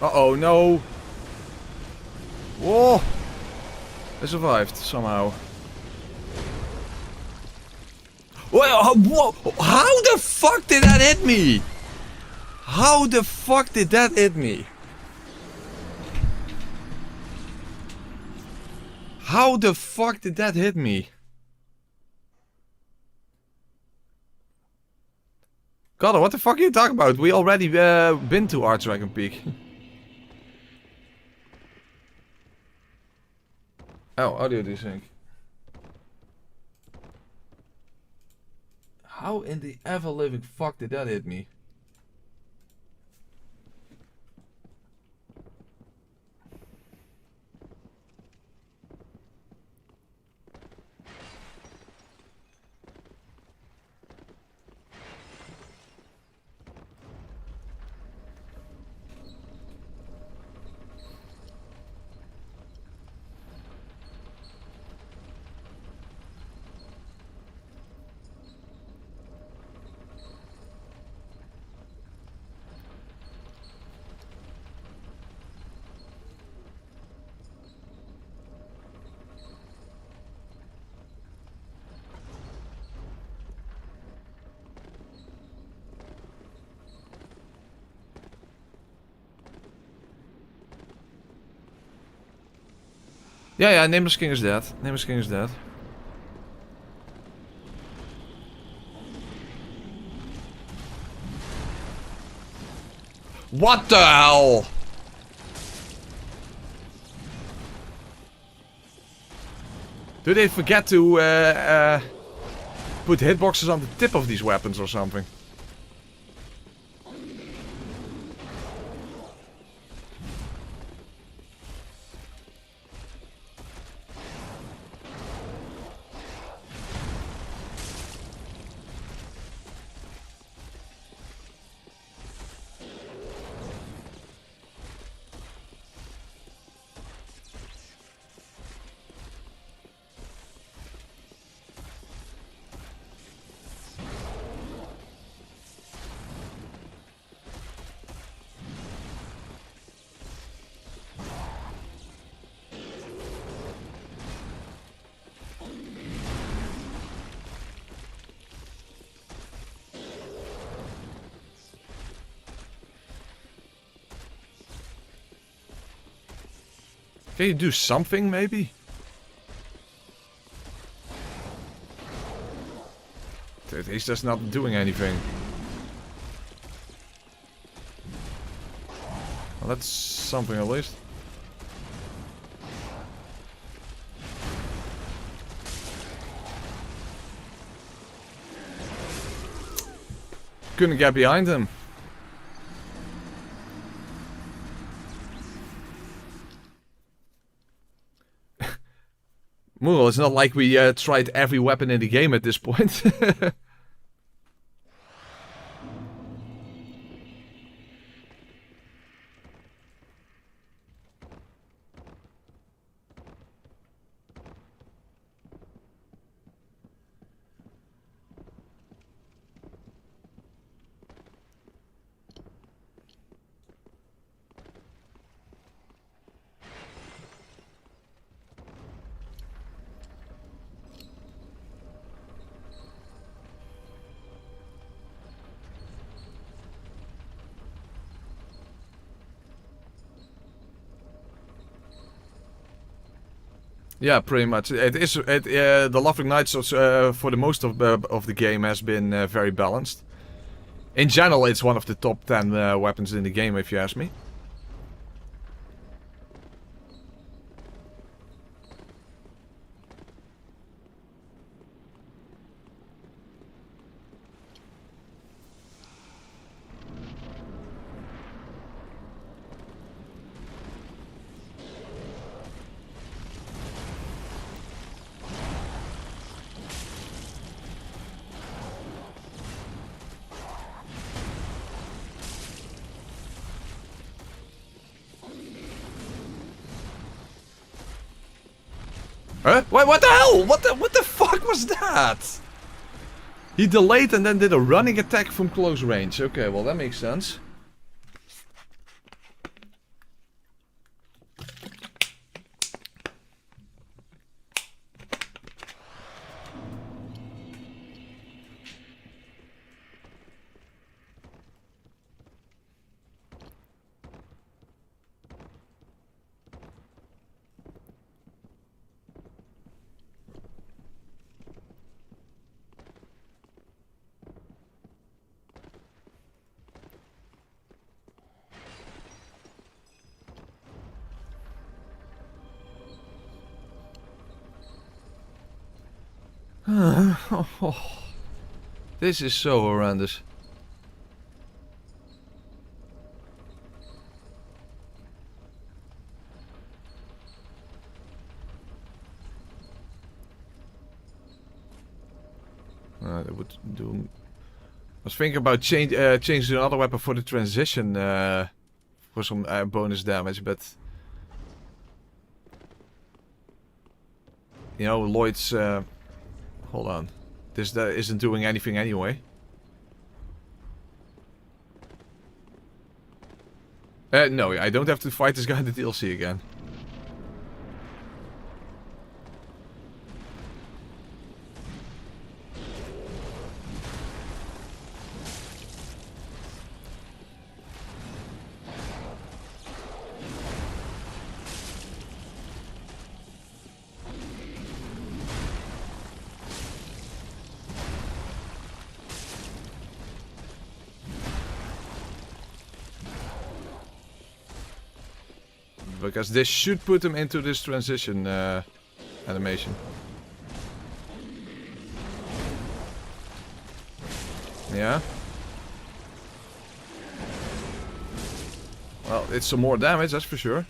Speaker 1: Uh-oh, no. Whoa. I survived, somehow. Whoa, how the fuck did that hit me? How the fuck did that hit me? How the fuck did that hit me? God, what the fuck are you talking about? We already been to Arch Dragon Peak. Oh, audio desync. How in the ever-living fuck did that hit me? Yeah, Nameless King is dead. Nameless King is dead. What the hell? Do they forget to put hitboxes on the tip of these weapons or something? Can you do something, maybe? Dude, he's just not doing anything. Well, that's something at least. Couldn't get behind him. Well, it's not like we tried every weapon in the game at this point. Yeah, pretty much. It is. The Laughing Knights, for the most of the game, has been very balanced. In general, it's one of the top 10 weapons in the game, if you ask me. Huh? What the hell? What the fuck was that? He delayed and then did a running attack from close range. Okay, well that makes sense. This is so horrendous. That would do. I was thinking about changing another weapon for the transition for some bonus damage, but you know, Lloyd's. Hold on, this isn't doing anything anyway. No, I don't have to fight this guy in the DLC again. Because this should put him into this transition animation. Yeah. Well, it's some more damage, that's for sure.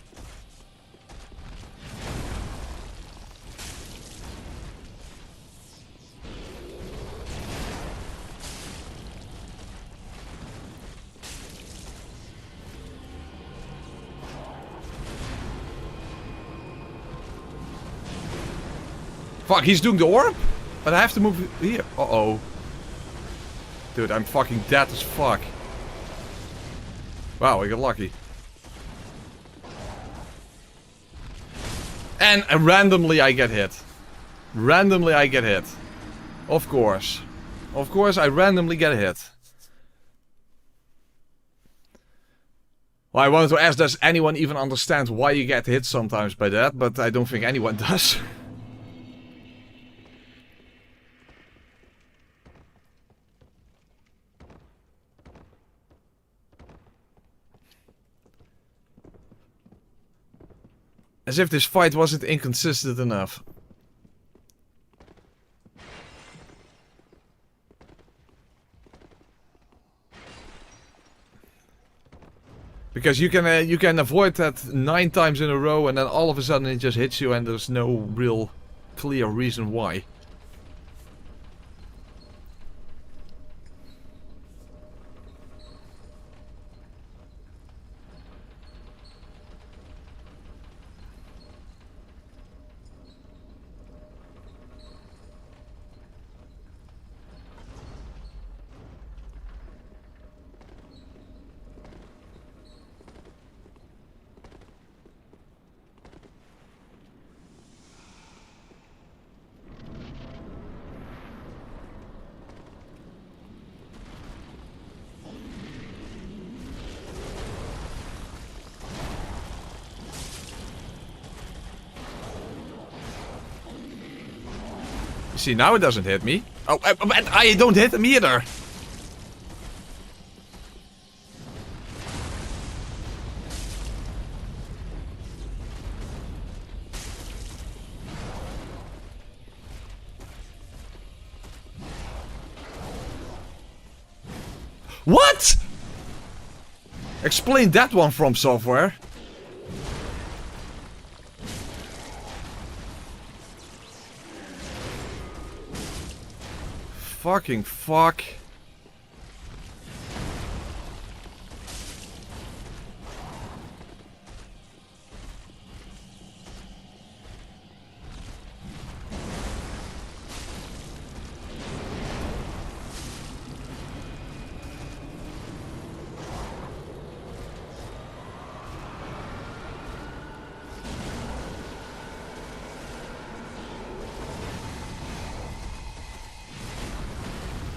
Speaker 1: Fuck, he's doing the orb? But I have to move here. Uh-oh. Dude, I'm fucking dead as fuck. Wow, I got lucky. And randomly I get hit. Randomly I get hit. Of course. Of course I randomly get hit. Well, I wanted to ask, does anyone even understand why you get hit sometimes by that? But I don't think anyone does. As if this fight wasn't inconsistent enough. Because you can avoid that 9 times in a row and then all of a sudden it just hits you and there's no real clear reason why. See, now it doesn't hit me. Oh, I don't hit him either. What? Explain that one from software. Fucking fuck.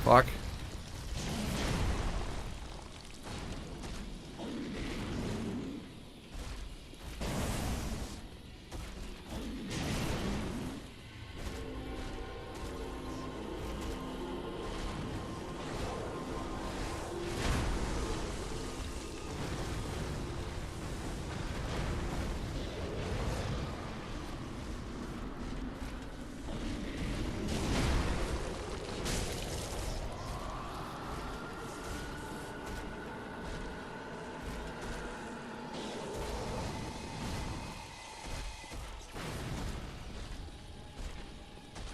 Speaker 1: Fuck.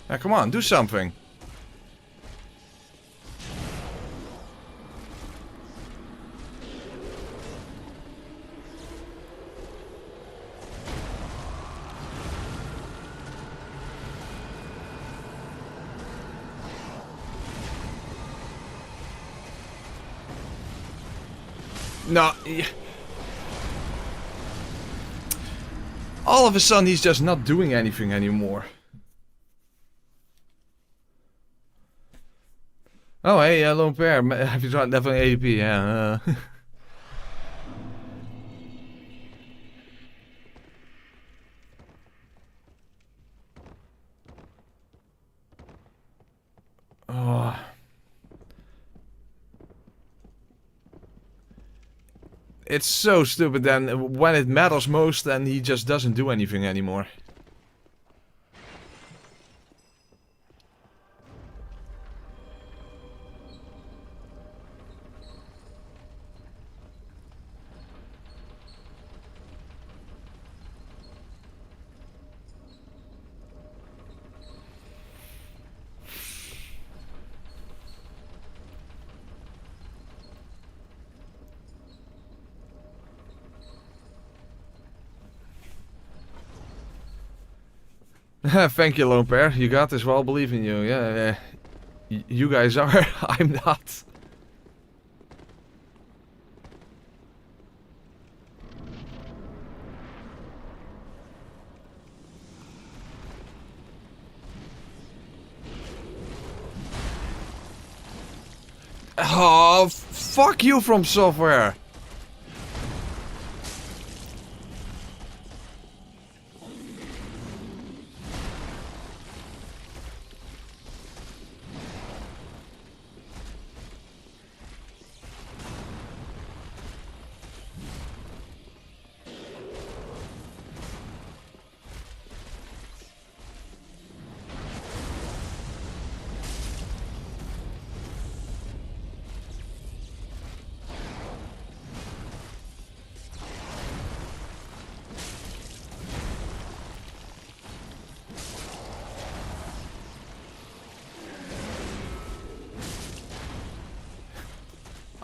Speaker 1: Now, come on, do something. No. All of a sudden, he's just not doing anything anymore. Oh, hey, lone pair. Have you tried definitely ADP? Yeah. Oh. It's so stupid. Then when it matters most, then he just doesn't do anything anymore. Thank you, lone pair. You got this. Well, believe in you. Yeah, you guys are. I'm not. Oh, fuck you from software.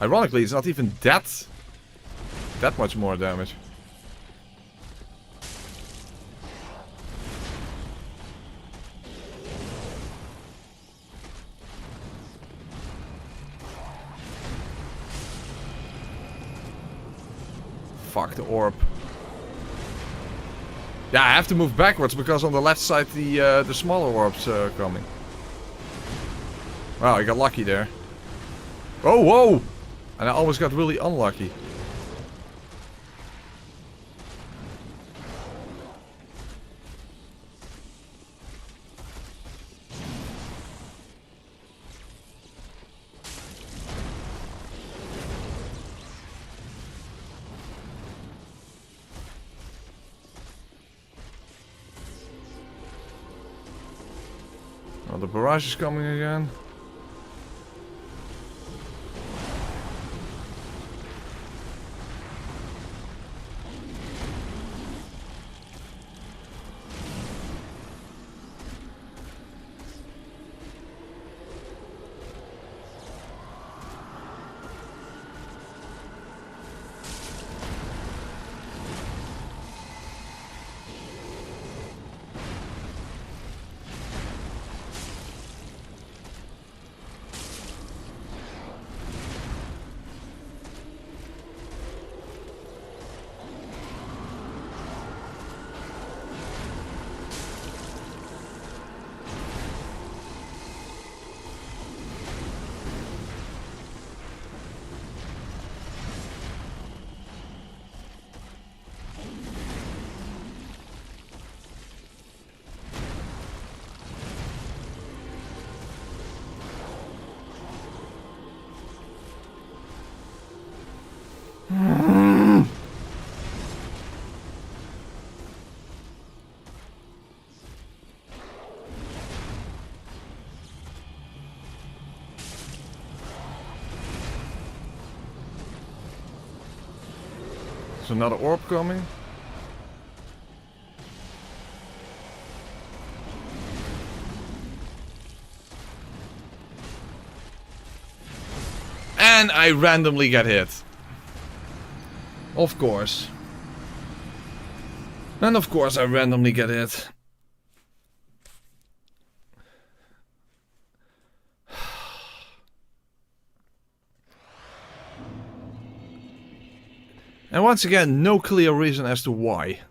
Speaker 1: Ironically, it's not even that much more damage. Fuck the orb. Yeah, I have to move backwards because on the left side the smaller orbs are coming. Wow, I got lucky there. Oh, whoa! And I almost got really unlucky. Oh, the barrage is coming again. There's another orb coming. And I randomly get hit. Of course. And of course I randomly get hit. And once again, no clear reason as to why.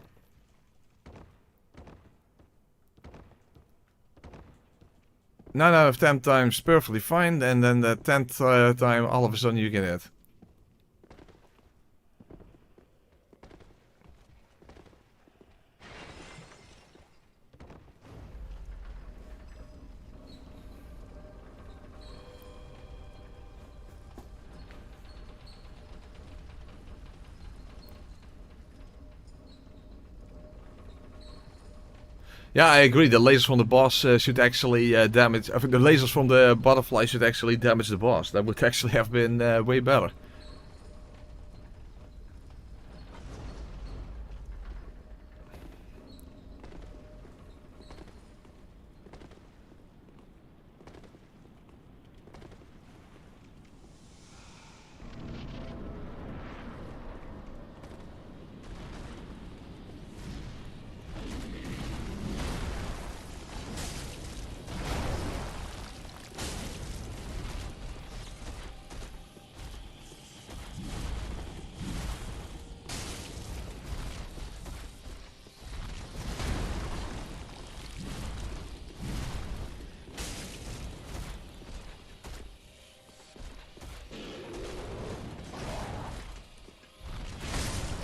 Speaker 1: 9 out of 10 times perfectly fine, and then the 10th time all of a sudden you get hit. Yeah, I agree. The lasers from the boss should actually damage... I think the lasers from the butterfly should actually damage the boss. That would actually have been way better.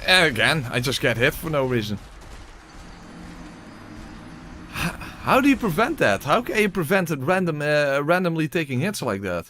Speaker 1: And again, I just get hit for no reason. How do you prevent that? How can you prevent it randomly taking hits like that?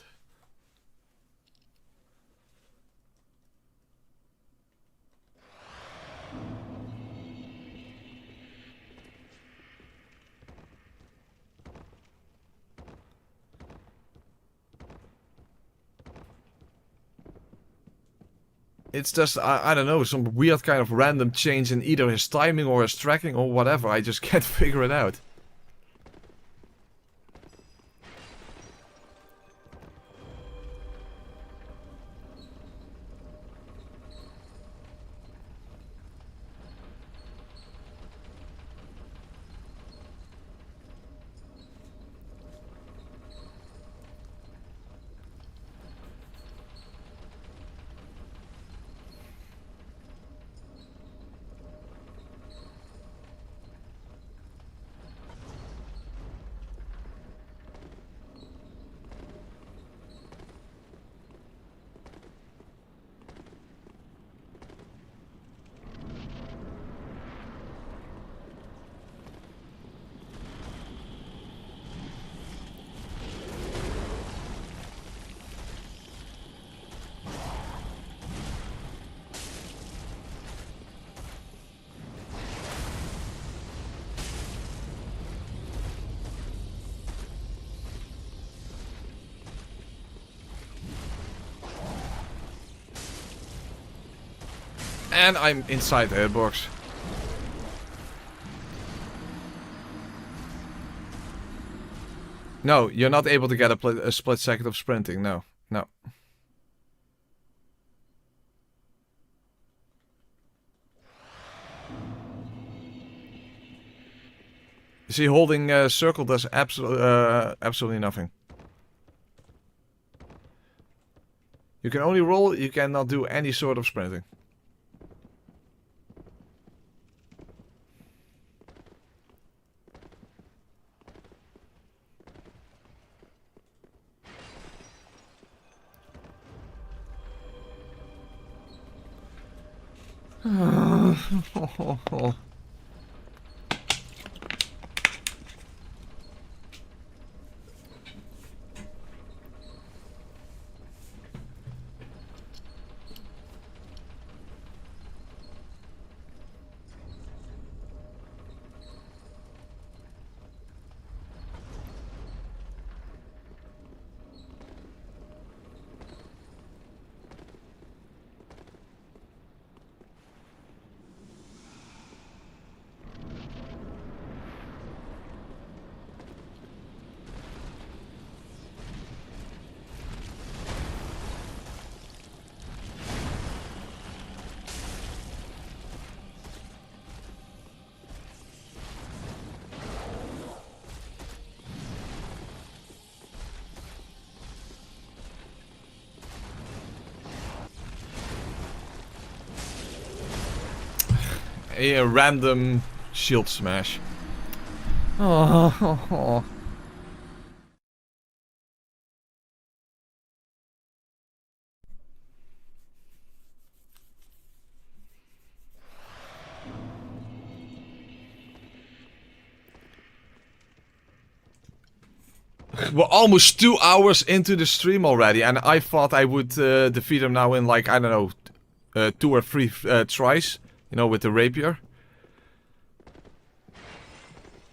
Speaker 1: It's just, I don't know, some weird kind of random change in either his timing or his tracking or whatever. I just can't figure it out. And I'm inside the hitbox. No, you're not able to get a split second of sprinting. No, no. You see, holding circle does absolutely nothing. You can only roll, you cannot do any sort of sprinting. A random shield smash. Oh. We're almost 2 hours into the stream already, and I thought I would defeat him now in like, I don't know, 2 or 3 tries. You know, with the rapier.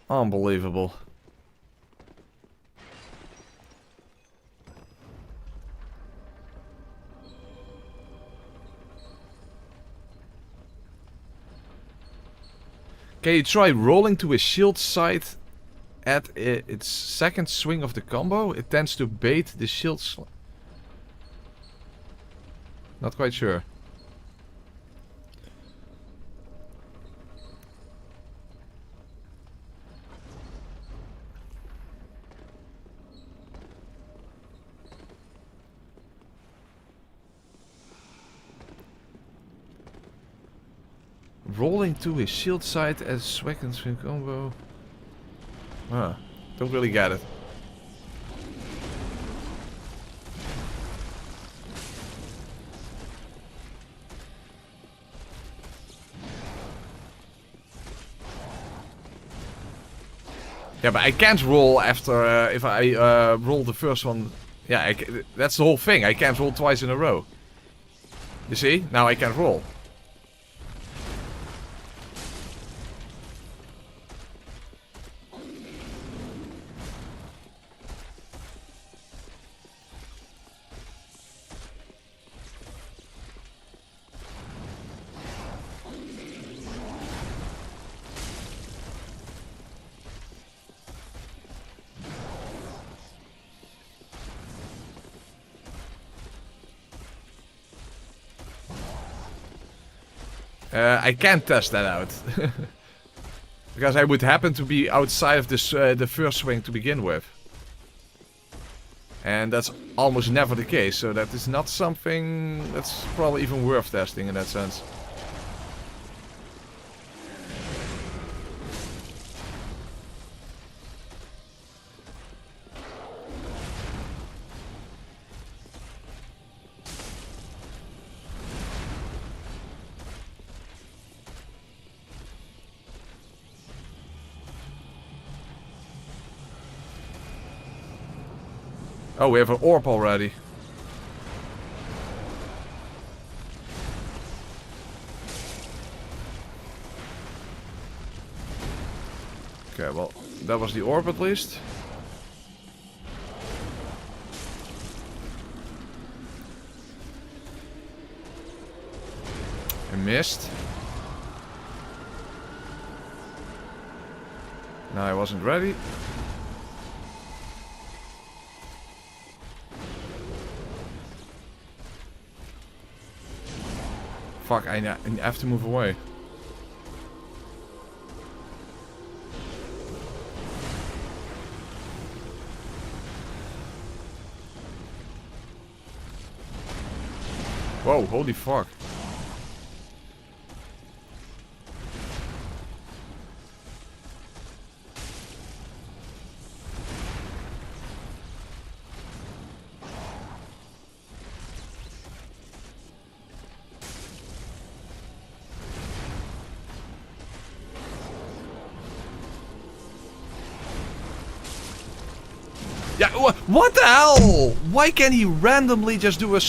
Speaker 1: Unbelievable. Can you try rolling to his shield side at its second swing of the combo? It tends to bait the shield Not quite sure. Rolling to his shield side as second swing combo. Huh. Don't really get it. Yeah, but I can't roll after if I roll the first one. Yeah, that's the whole thing. I can't roll twice in a row. You see? Now I can't roll. I can't test that out. Because I would happen to be outside of this, the first swing to begin with. And that's almost never the case, so that is not something that's probably even worth testing in that sense. Oh, we have an orb already. Okay, well, that was the orb at least. I missed. No, I wasn't ready. Fuck, I have to move away. Whoa, holy fuck. Yeah, what the hell? Why can't he randomly just do a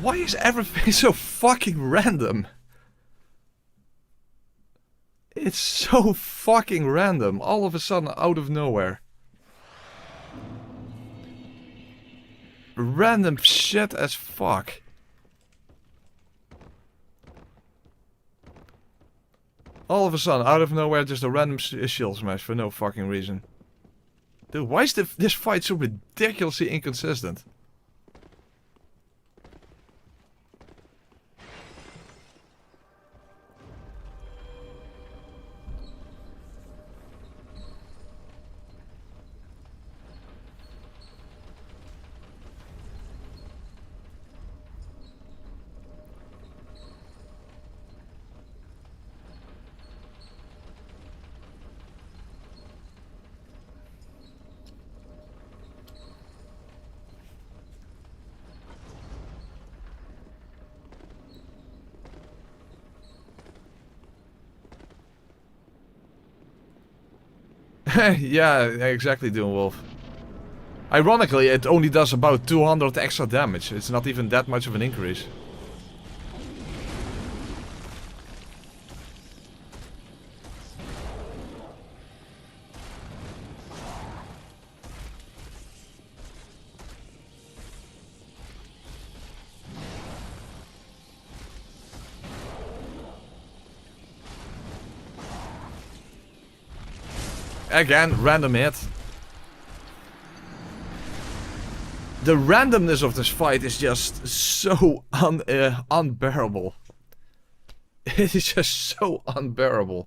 Speaker 1: Why is everything so fucking random? It's so fucking random. All of a sudden, out of nowhere. Random shit as fuck. All of a sudden, out of nowhere, just a random shield smash for no fucking reason. Dude, why is this fight so ridiculously inconsistent? Yeah, exactly, Doom Wolf. Ironically, it only does about 200 extra damage. It's not even that much of an increase. Again, random hit. The randomness of this fight is just so unbearable. It is just so unbearable.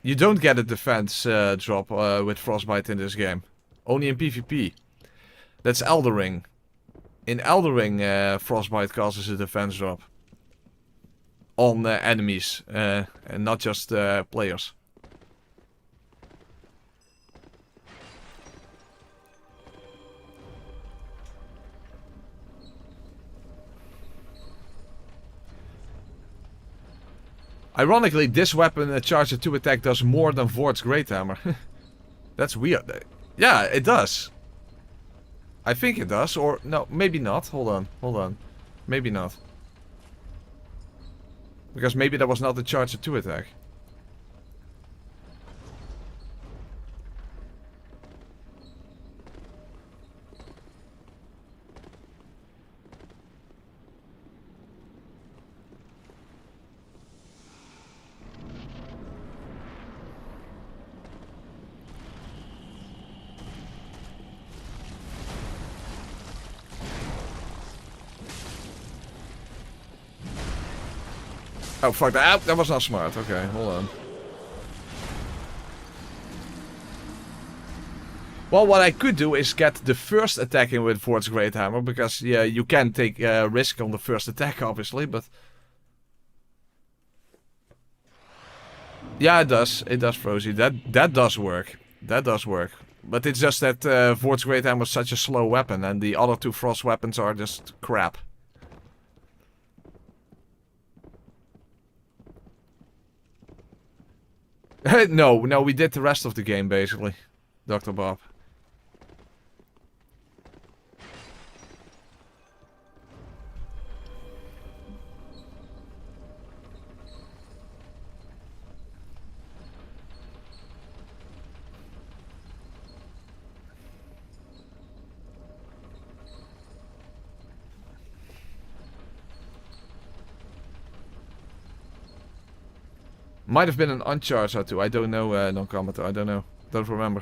Speaker 1: You don't get a defense drop with Frostbite in this game. Only in PvP. That's Elden Ring. In Elden Ring, Frostbite causes a defense drop. On enemies, and not just players. Ironically, this weapon, Charger 2 attack, does more than Vord's Great Hammer. That's weird. Yeah, it does. I think it does, or no, maybe not. Hold on. Maybe not. Because maybe that was not the Charger 2 attack. Oh, fuck that. That was not smart. Okay, hold on. Well, what I could do is get the first attack in with Vord's Great Hammer, because, yeah, you can take risk on the first attack, obviously, but... Yeah, it does. It does, Frozy. That does work. That does work. But it's just that Vord's Great Hammer is such a slow weapon, and the other two Frost weapons are just crap. No, we did the rest of the game, basically. Dr. Bob. Might have been an uncharged R2. I don't know, non-commenter. I don't know. Don't remember.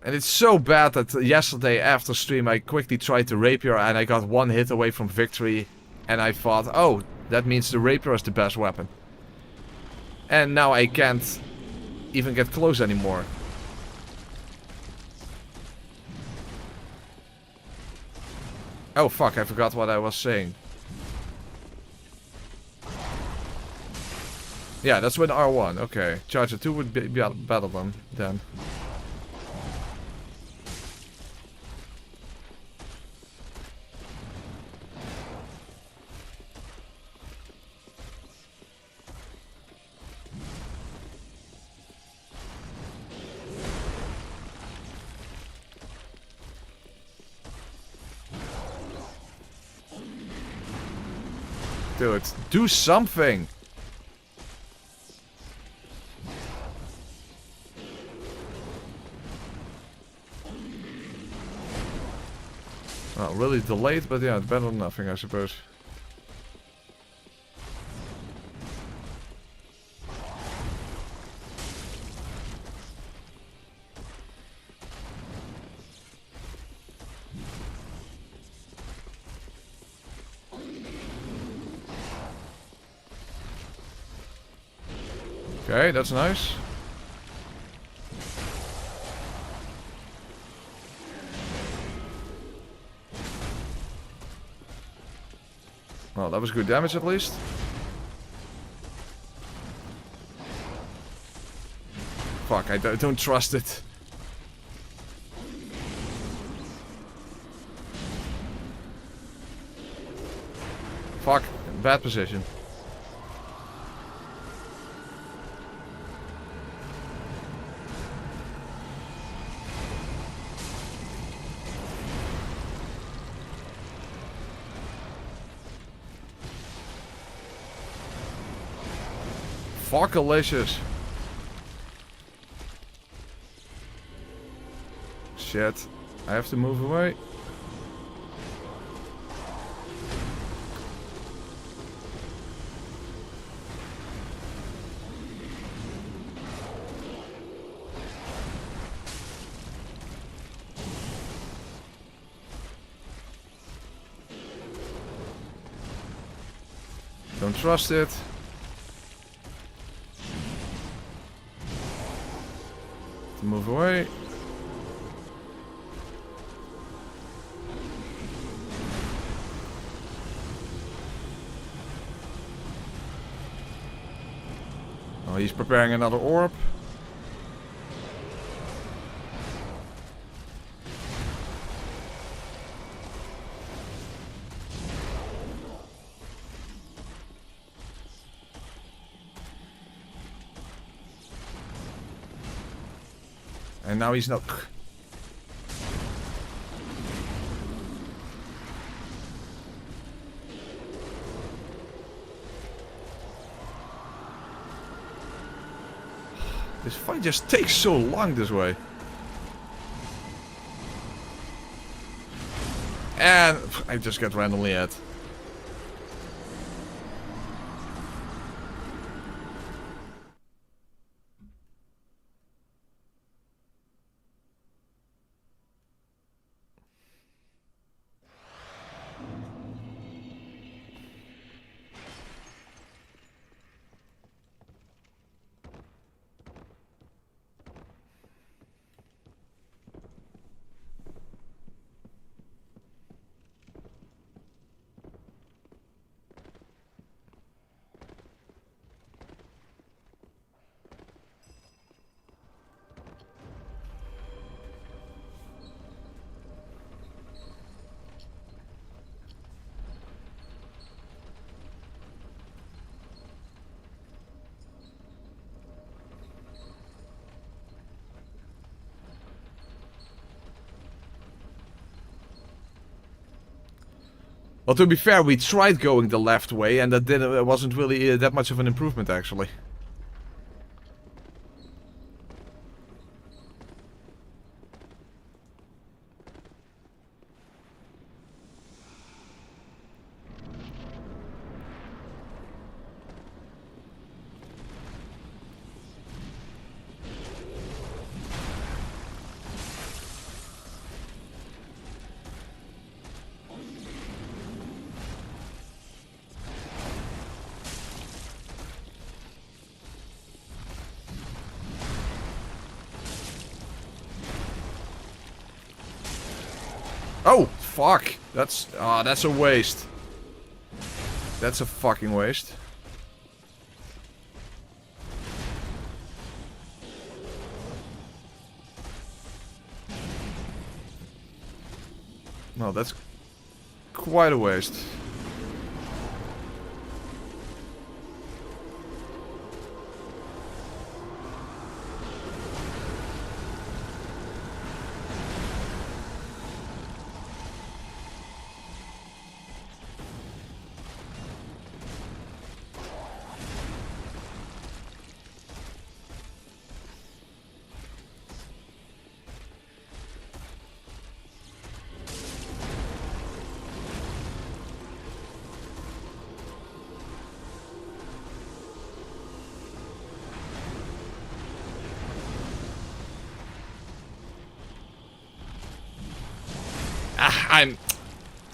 Speaker 1: And it's so bad that yesterday after stream I quickly tried the rapier and I got one hit away from victory. And I thought, oh, that means the rapier is the best weapon. And now I can't even get close anymore. Oh fuck, I forgot what I was saying. Yeah, that's with R1, okay. Charger 2 would be better than then. Dude, do something! Well, really delayed, but yeah, better than nothing, I suppose. Okay, that's nice. Well, that was good damage at least. Fuck, I don't trust it. Fuck. Bad position. Fuckalicious. Shit. I have to move away. Don't trust it. Move away. Oh, he's preparing another orb. And now he's not. This fight just takes so long this way. And I just got randomly hit. Well, to be fair, we tried going the left way, and that didn't. It wasn't really that much of an improvement, actually. Oh, fuck. That's a waste. That's a fucking waste. No, that's quite a waste.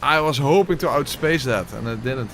Speaker 1: I was hoping to outspace that, and it didn't.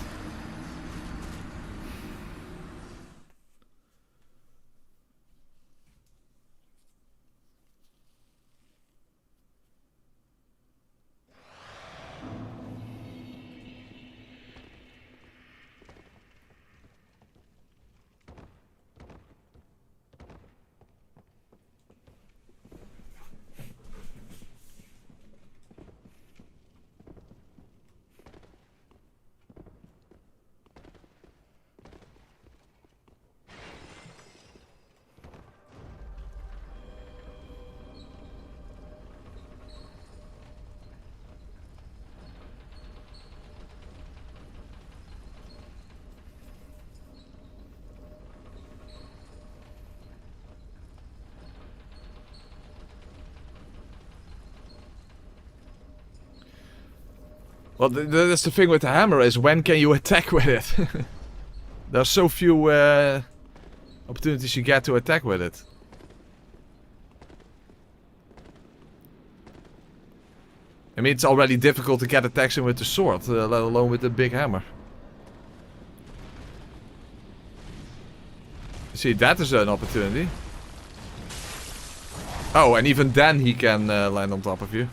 Speaker 1: Well, that's the thing with the hammer, is when can you attack with it? There's so few opportunities you get to attack with it. I mean, it's already difficult to get attacks in with the sword, let alone with the big hammer. See, that is an opportunity. Oh, and even then he can land on top of you.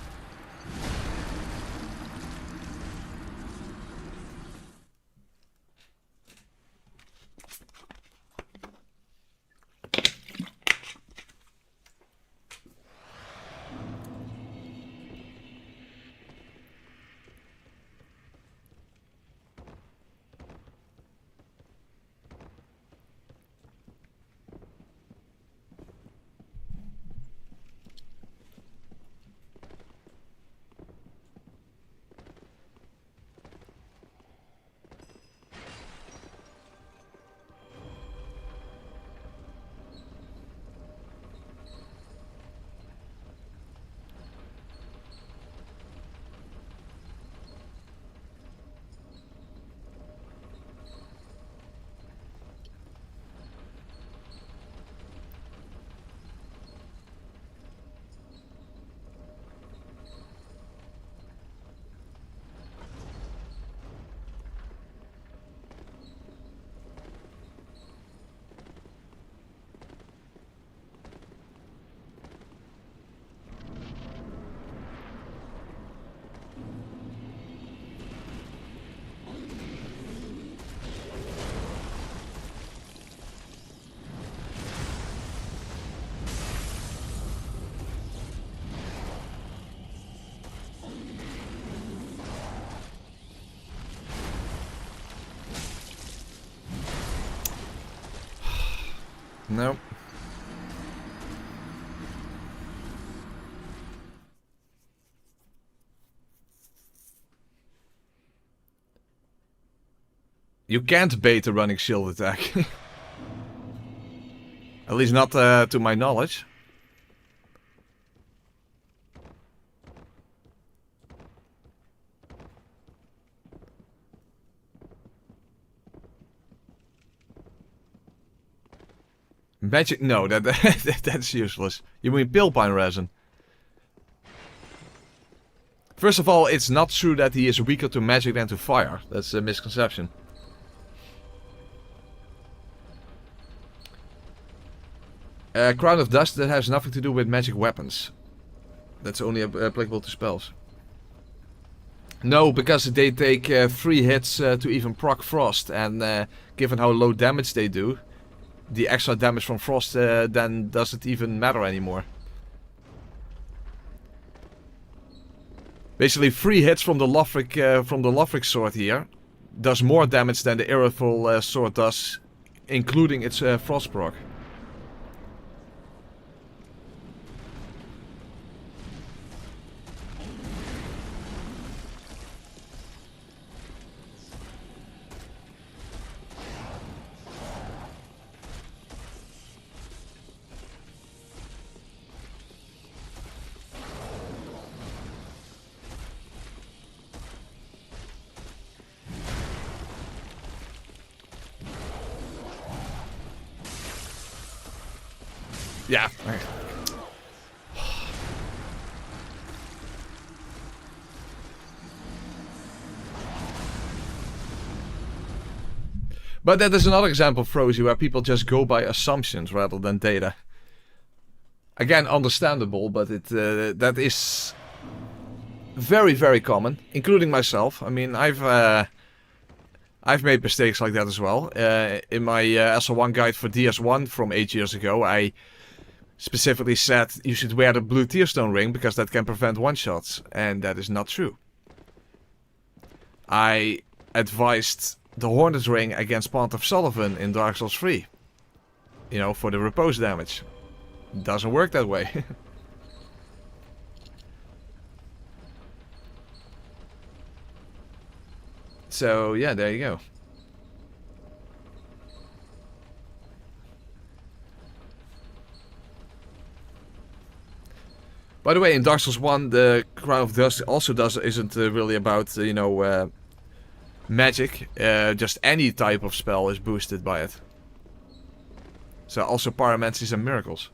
Speaker 1: No. You can't bait a running shield attack. At least not to my knowledge. Magic? No, that's useless. You mean pilpine resin? First of all, it's not true that he is weaker to magic than to fire. That's a misconception. Crown of Dust, that has nothing to do with magic weapons. That's only applicable to spells. No, because they take 3 hits to even proc Frost, and given how low damage they do, the extra damage from Frost then doesn't even matter anymore. Basically, 3 hits from the Lothric sword here does more damage than the Irithel sword does, including its Frost proc. Yeah. But that is another example of Frozy where people just go by assumptions rather than data. Again, understandable, but that is very, very common, including myself. I mean, I've made mistakes like that as well. In my SL1 guide for DS1 from 8 years ago, I specifically said you should wear the blue tearstone ring because that can prevent one-shots, and that is not true. I advised the Hornet ring against Pant of Sullivan in Dark Souls 3. You know, for the repose damage. Doesn't work that way. So, yeah, there you go. By the way, in Dark Souls 1, the Crown of Dust also isn't really about, you know, magic. Just any type of spell is boosted by it. So also pyromancies and miracles.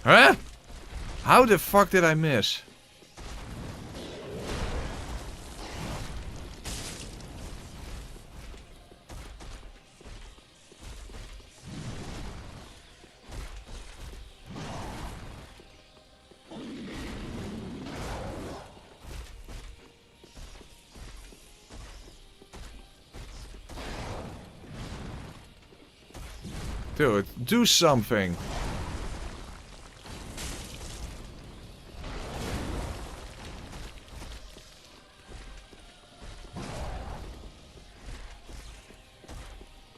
Speaker 1: Huh? How the fuck did I miss? Dude, do something.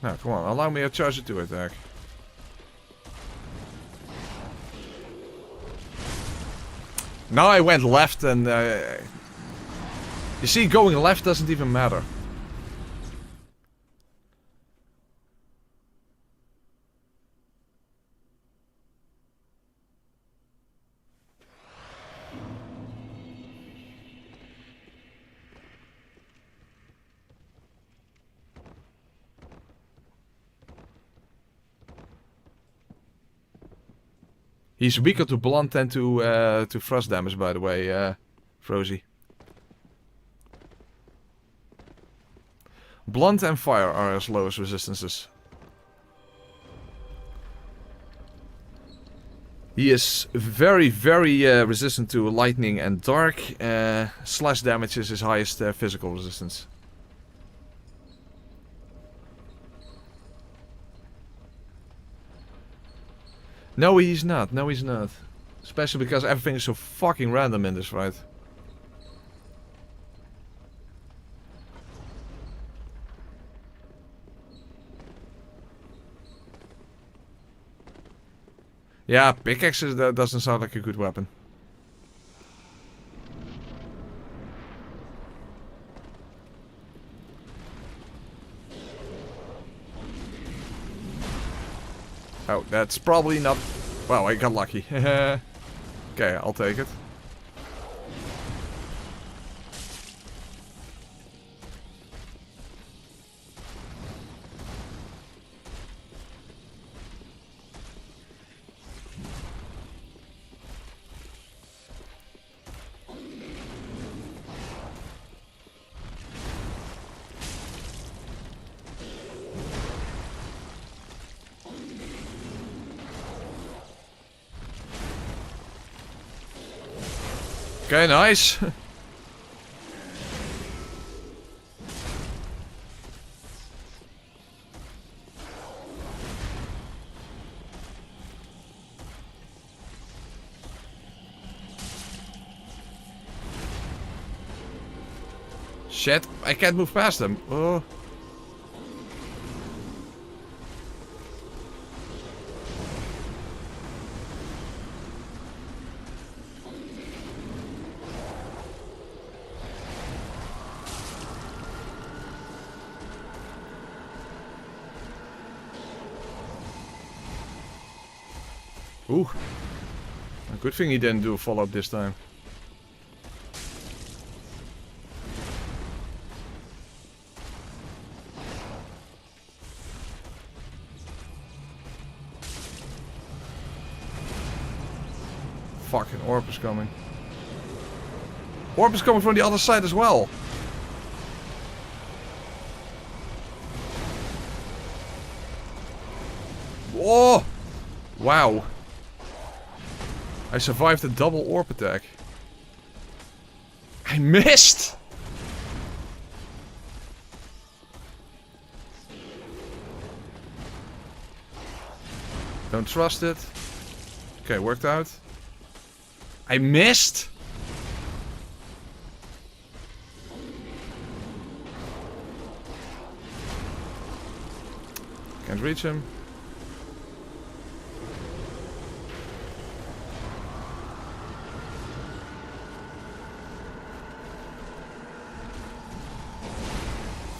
Speaker 1: Now, come on, allow me a charger to attack. Now I went left and... you see, going left doesn't even matter. He's weaker to blunt than to thrust damage, by the way, Frozy. Blunt and fire are his lowest resistances. He is very, very resistant to lightning and dark. Slash damage is his highest physical resistance. No, he's not. No, he's not. Especially because everything is so fucking random in this fight. Yeah, pickaxes, that doesn't sound like a good weapon. Oh, that's probably not... Wow, I got lucky. Okay, I'll take it. Okay, nice. Shit, I can't move past them. Oh. Ooh. A good thing he didn't do a follow-up this time. Fucking orb is coming. Orb is coming from the other side as well. Oh! Wow. I survived a double orb attack. I missed! Don't trust it. Okay, worked out. I missed! Can't reach him.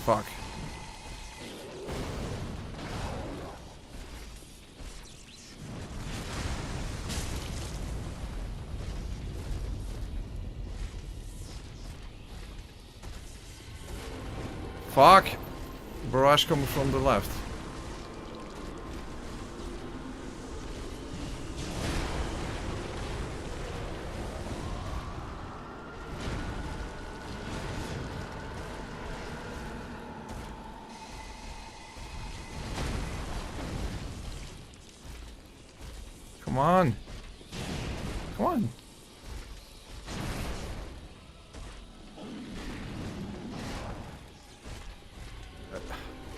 Speaker 1: Fuck. Fuck. Barrage coming from the left. Come on. Come on.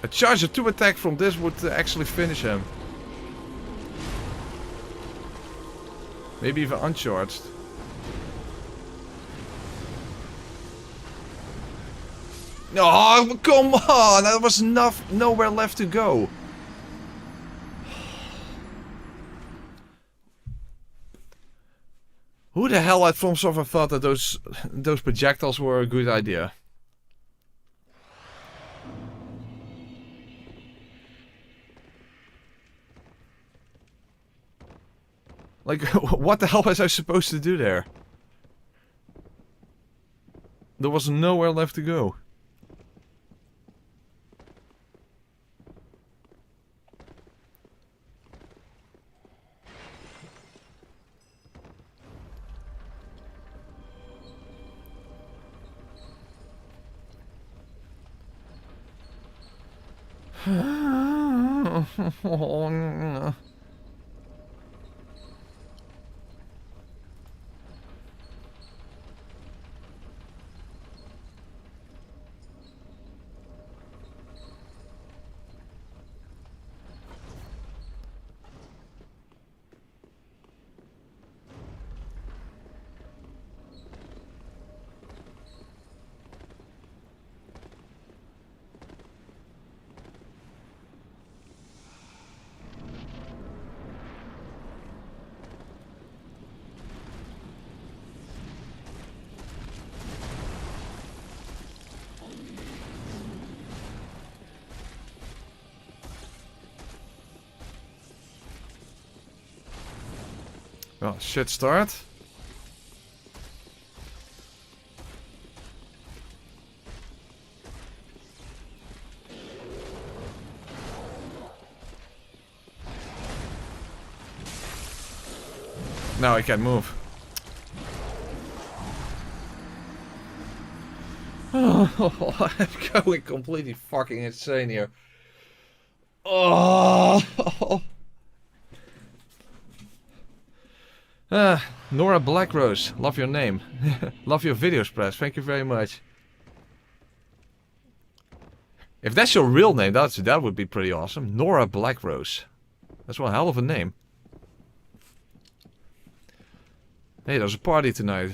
Speaker 1: A charge or 2 attack from this would actually finish him. Maybe even uncharged. Oh, come on! There was nowhere left to go. Who the hell at From Software thought that those projectiles were a good idea? Like, what the hell was I supposed to do there? There was nowhere left to go. Well, shit start. Now I can't move. Oh, I'm going completely fucking insane here. Oh. Nora Blackrose, love your name. Love your videos, Press. Thank you very much. If that's your real name, that would be pretty awesome. Nora Blackrose. That's one hell of a name. Hey, there's a party tonight.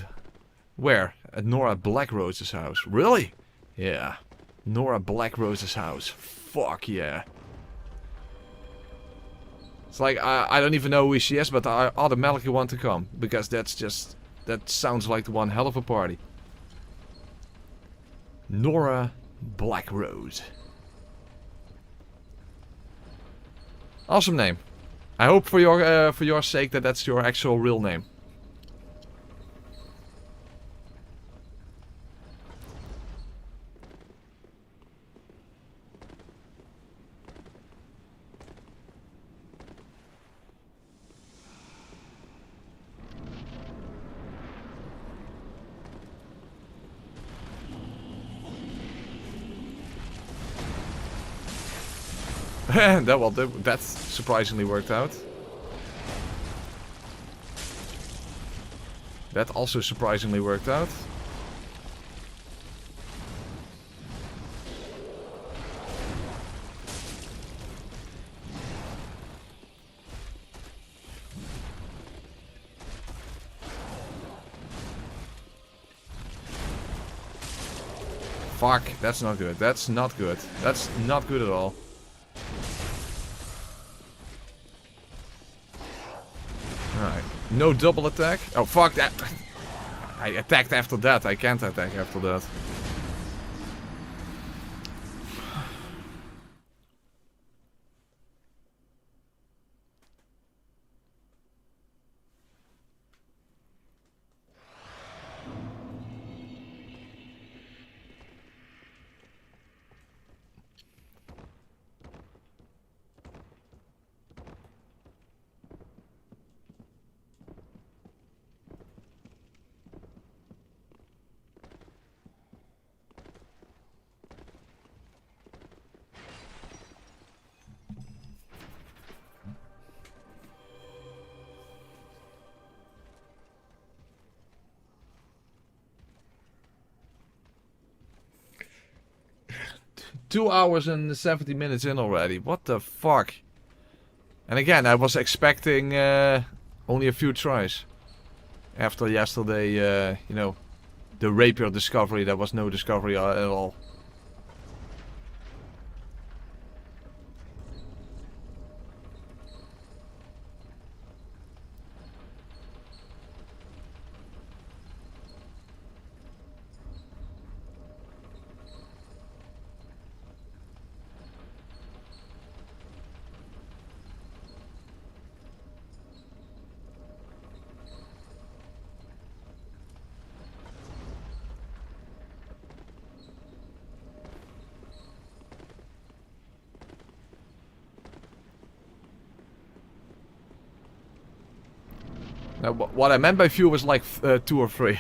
Speaker 1: Where? At Nora Blackrose's house. Really? Yeah. Nora Blackrose's house. Fuck yeah. It's like, I don't even know who she is, but I automatically want to come. Because that's just... that sounds like the one hell of a party. Nora Blackrose. Awesome name. I hope for your sake that that's your actual real name. That surprisingly worked out. That also surprisingly worked out. Fuck, that's not good. That's not good. That's not good at all. Alright. No double attack. Oh, fuck that. I attacked after that. I can't attack after that. Two hours and 70 minutes in already. What the fuck? And again, I was expecting only a few tries. After yesterday, you know, the rapier discovery, there was no discovery at all. Now, what I meant by few was like 2 or 3.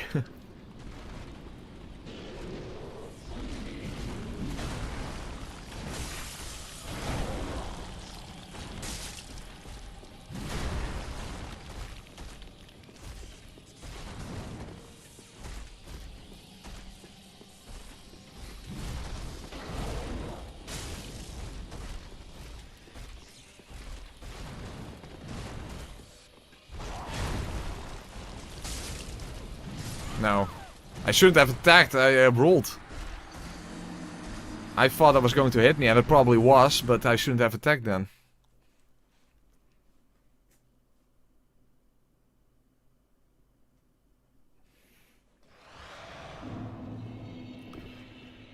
Speaker 1: No. I shouldn't have attacked, I rolled. I thought that was going to hit me, and it probably was, but I shouldn't have attacked then.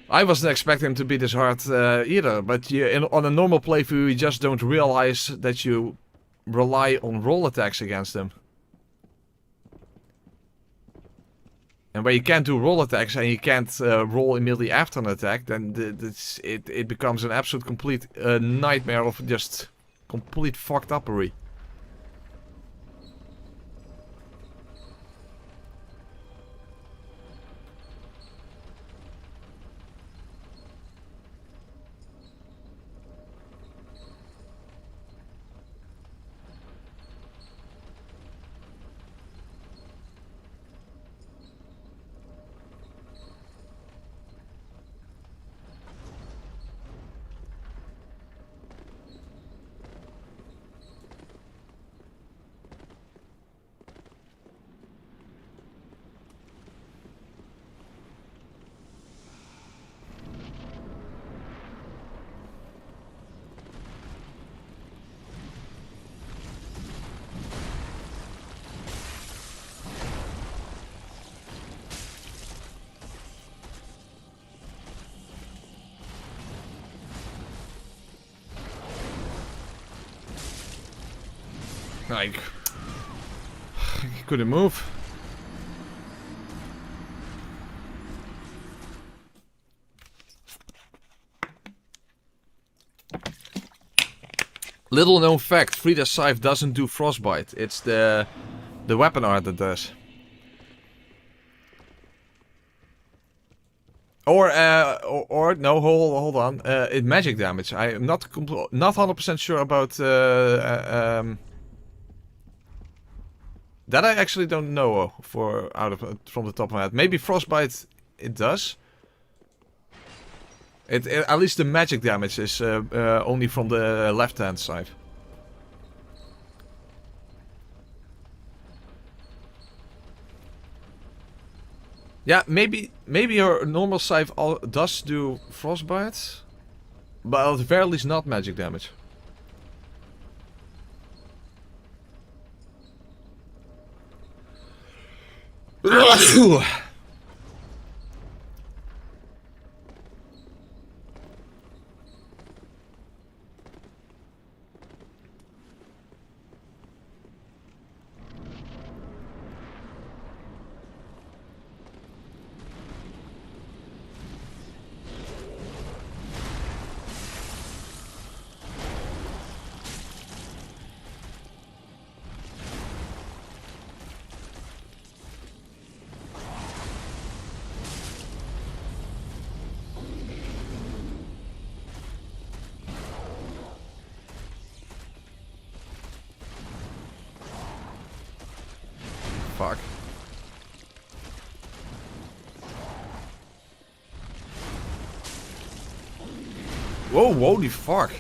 Speaker 1: I wasn't expecting him to be this hard either, but on a normal playthrough you just don't realize that you rely on roll attacks against him. And where you can't do roll attacks and you can't roll immediately after an attack, then it becomes an absolute complete nightmare of just complete fucked uppery. Like, he couldn't move. Little known fact, Frida's scythe doesn't do frostbite. It's the weapon art that does. Or no, hold on. It magic damage. I am not 100% sure about. That I actually don't know from the top of my head. Maybe frostbite it does. At least the magic damage is only from the left-hand side. Yeah, maybe her normal scythe does do frostbite, but at the very least not magic damage. Fuck. Whoa, holy fuck.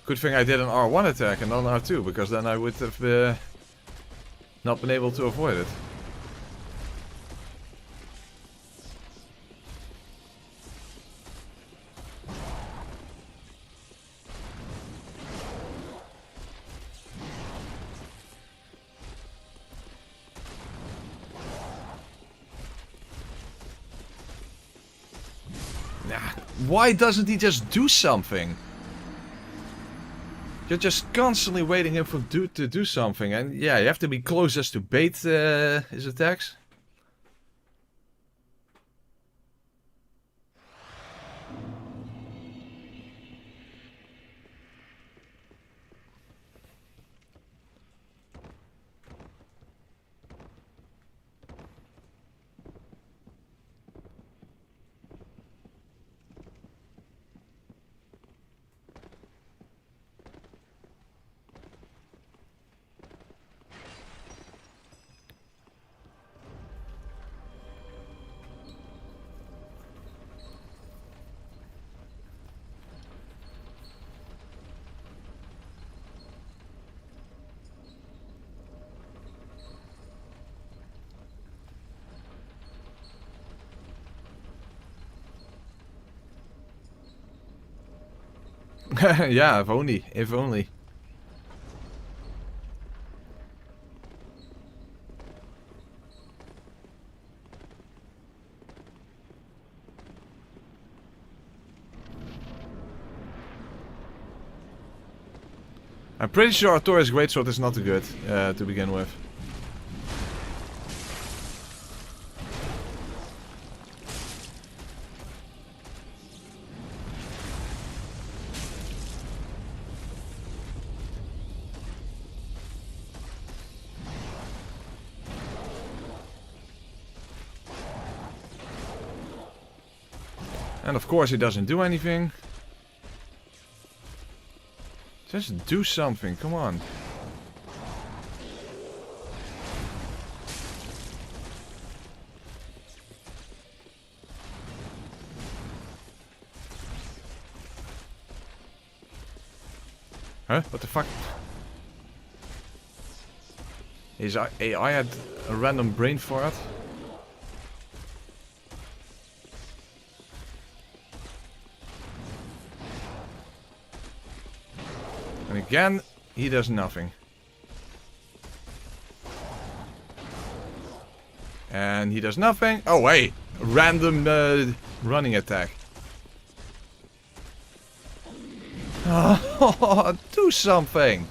Speaker 1: Good thing I did an R1 attack and not an R2, because then I would have not been able to avoid it. Why doesn't he just do something? You're just constantly waiting for dude to do something, and yeah, you have to be closest to bait his attacks. Yeah, if only, if only. I'm pretty sure Artorias Greatsword is not good to begin with. And of course he doesn't do anything. Just do something, come on. Huh? What the fuck? His AI had a random brain fart. And again, he does nothing. And he does nothing. Oh wait, random running attack. Oh, do something.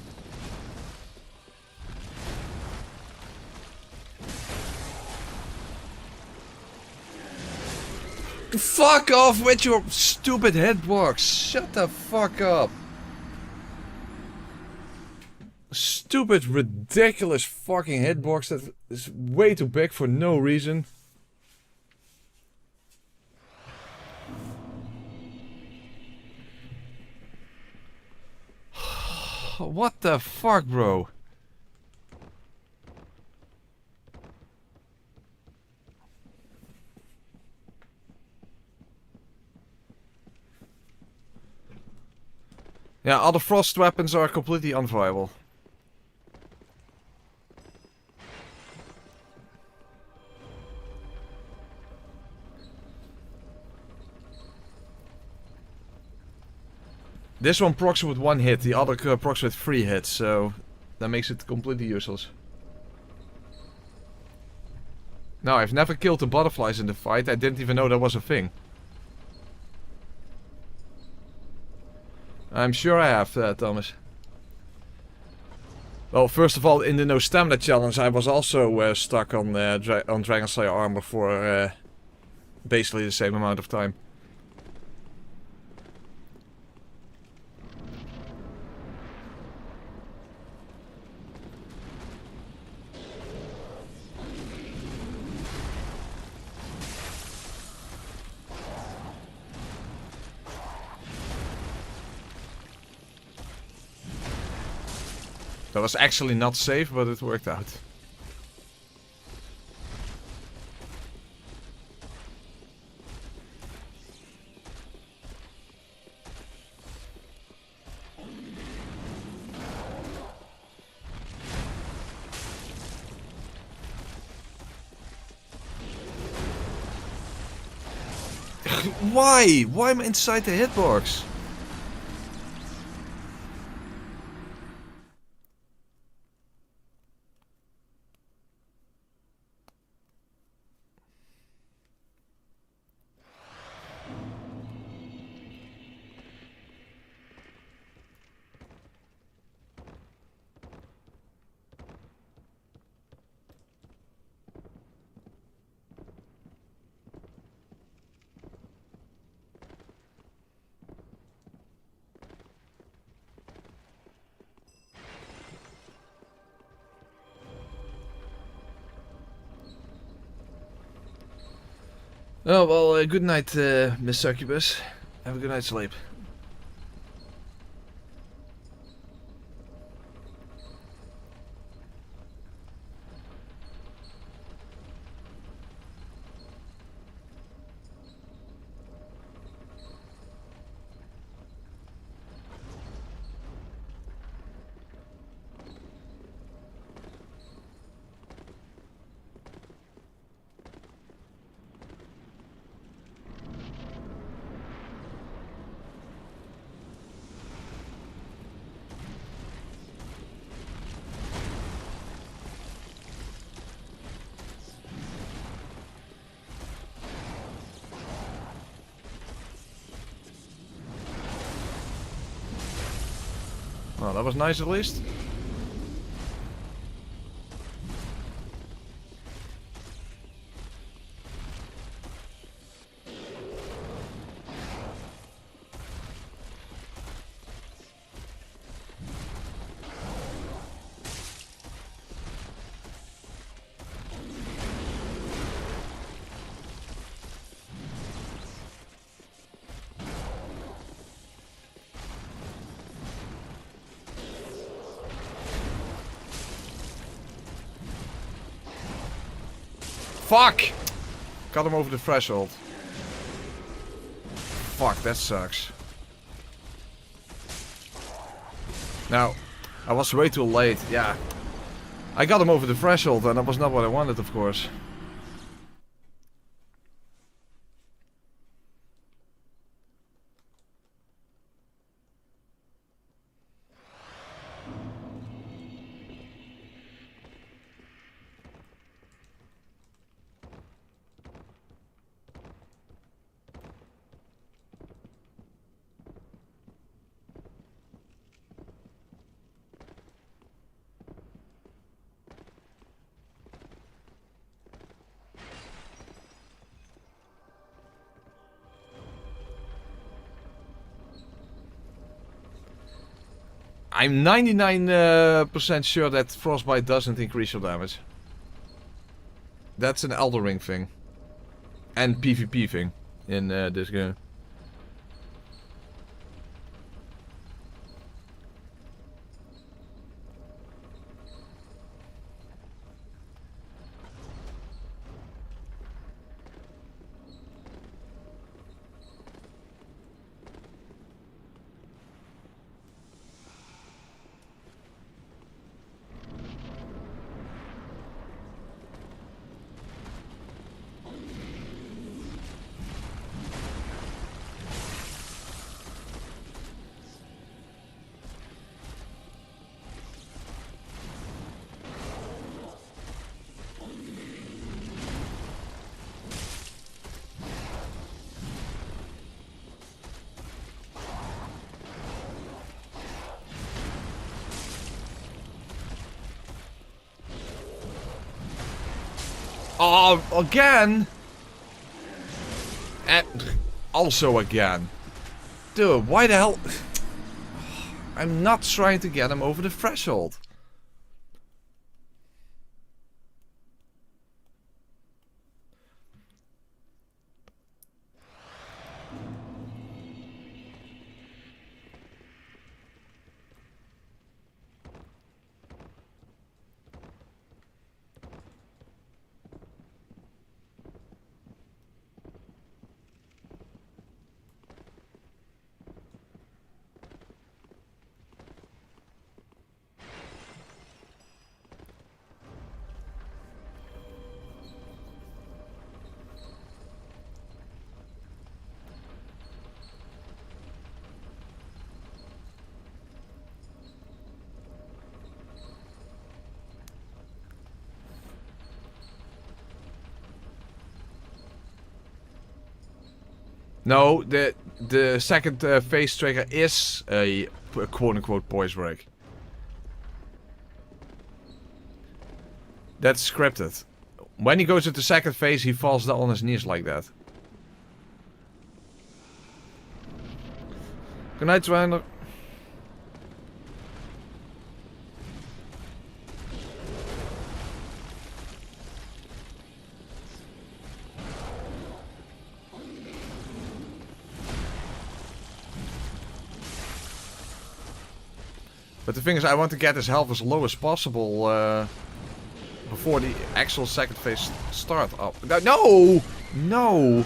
Speaker 1: Fuck off with your stupid hitbox. Shut the fuck up. Stupid, ridiculous fucking hitbox that is way too big for no reason. What the fuck, bro? Yeah, other frost weapons are completely unviable. This one procs with 1 hit, the other procs with 3 hits, so that makes it completely useless. Now, I've never killed the butterflies in the fight, I didn't even know that was a thing. I'm sure I have, Thomas. Well, first of all, in the no stamina challenge, I was also stuck on Dragon Slayer armor for basically the same amount of time. That was actually not safe, but it worked out. Why? Why am I inside the hitbox? Oh, well, good night, Miss Succubus. Have a good night's sleep. Well, that was nice at least. Fuck! Got him over the threshold. Fuck, that sucks. Now, I was way too late, yeah. I got him over the threshold and that was not what I wanted, of course. I'm 99% sure that frostbite doesn't increase your damage. That's an Elder Ring thing. And PvP thing in this game. Oh, again? And also again. Dude, why the hell? I'm not trying to get him over the threshold. No, the second phase trigger is a quote-unquote poise break. That's scripted. When he goes into second phase, he falls down on his knees like that. Good night, Trainer. But the thing is, I want to get his health as low as possible before the actual second phase start. Oh, no! No!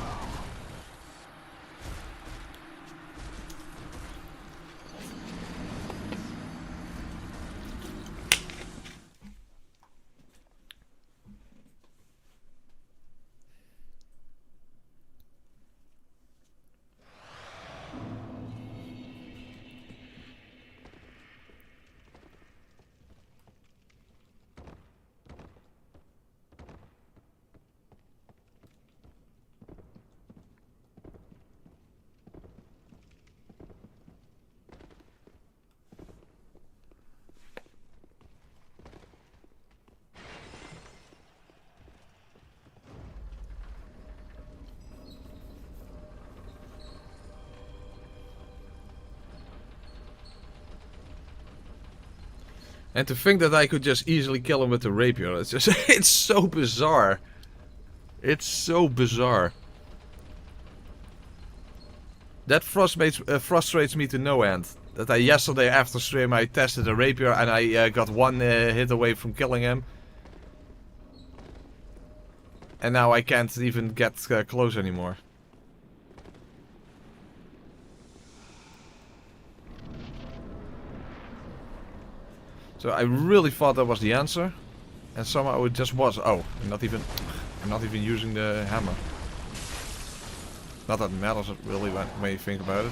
Speaker 1: And to think that I could just easily kill him with the rapier, it's just, it's so bizarre. It's so bizarre. That frustrates me to no end. That yesterday after stream I tested a rapier and I got one hit away from killing him. And now I can't even get close anymore. So I really thought that was the answer, and somehow it just was. Oh, I'm not even using the hammer. Not that it matters really when you think about it.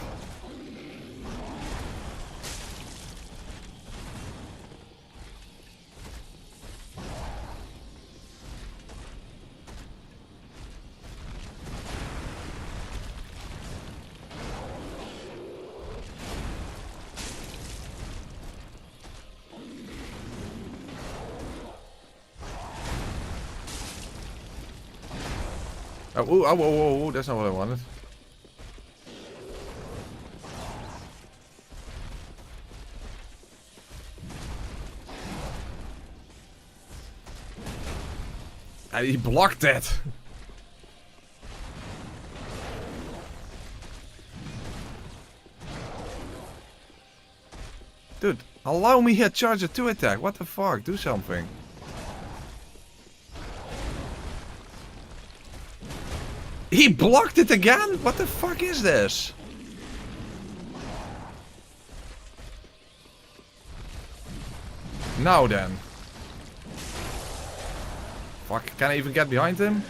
Speaker 1: Oh, that's not what I wanted. And he blocked that. Dude, allow me a charger 2 attack. What the fuck? Do something. He blocked it again? What the fuck is this? Now then. Fuck, can I even get behind him?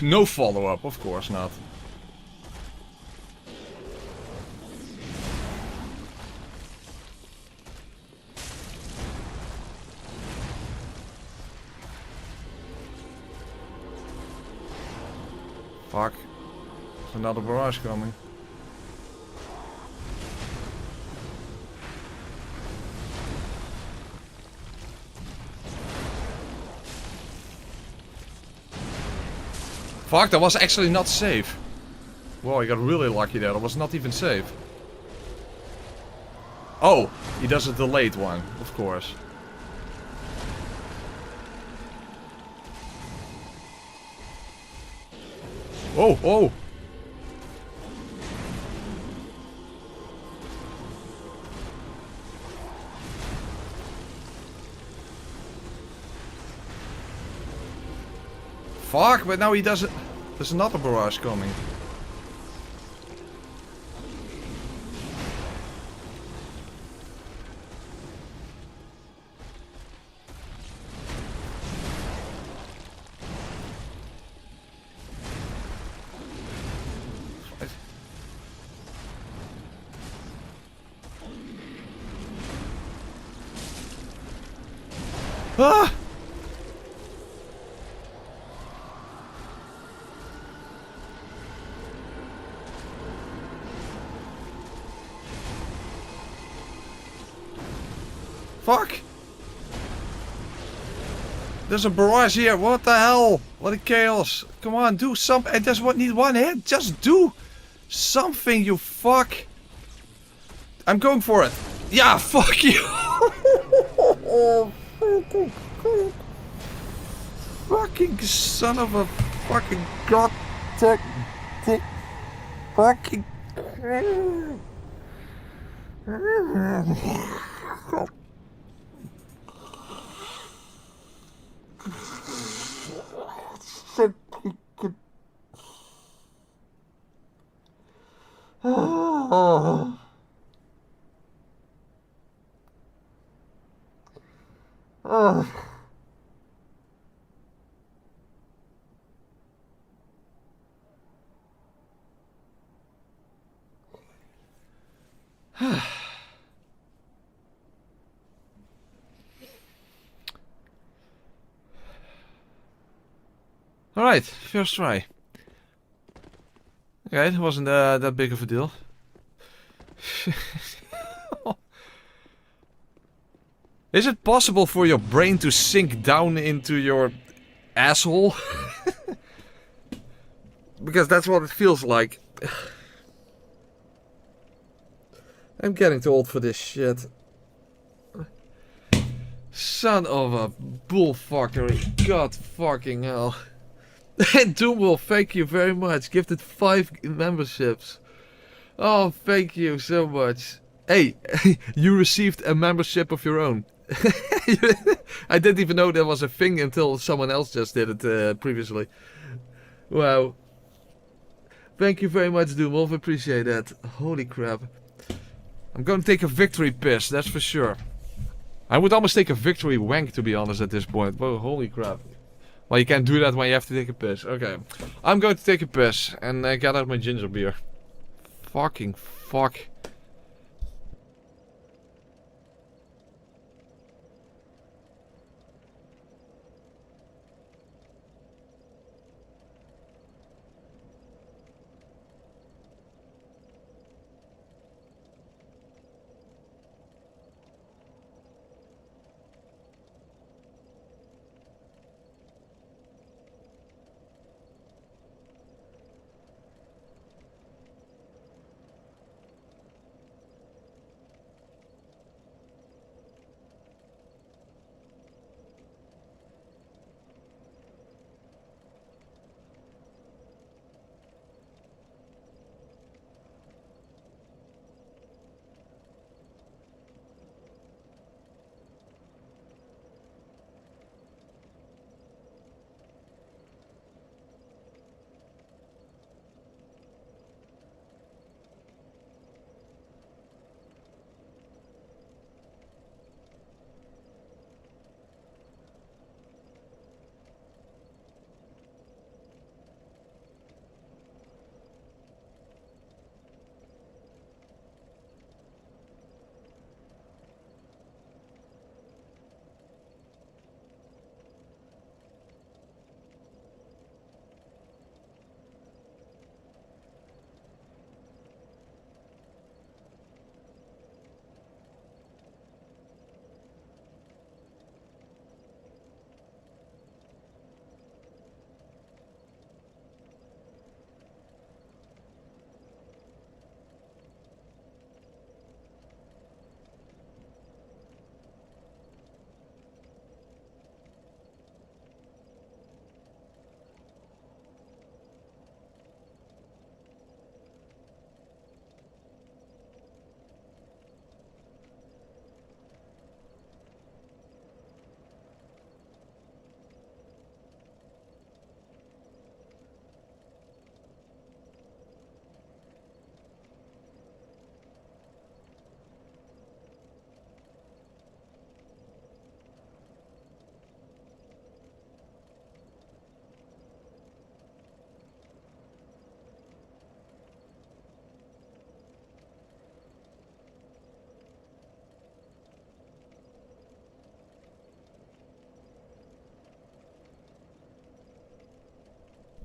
Speaker 1: No follow-up, of course not. Fuck. There's another barrage coming. Fuck, that was actually not safe. Whoa, I got really lucky there. That was not even safe. Oh, he does a delayed one, of course. Oh, oh! Fuck, but now he doesn't... There's another barrage coming. Ah! Fuck! There's a barrage here, what the hell? What a chaos. Come on, do something. I just need one hit. Just do something, you fuck. I'm going for it. Yeah, fuck you. Fucking son of a fucking god. Fucking. Alright, first try. Okay, it wasn't that big of a deal. Is it possible for your brain to sink down into your asshole? Because that's what it feels like. I'm getting too old for this shit. Son of a bullfuckery. God fucking hell. And Doomwolf, thank you very much. Gifted 5 memberships. Oh, thank you so much. Hey, you received a membership of your own. I didn't even know there was a thing until someone else just did it previously. Wow. Thank you very much, Doomwolf. Appreciate that. Holy crap. I'm going to take a victory piss, that's for sure. I would almost take a victory wank, to be honest, at this point. Whoa, holy crap. Well, you can't do that when you have to take a piss. Okay. I'm going to take a piss and get out my ginger beer. Fucking fuck.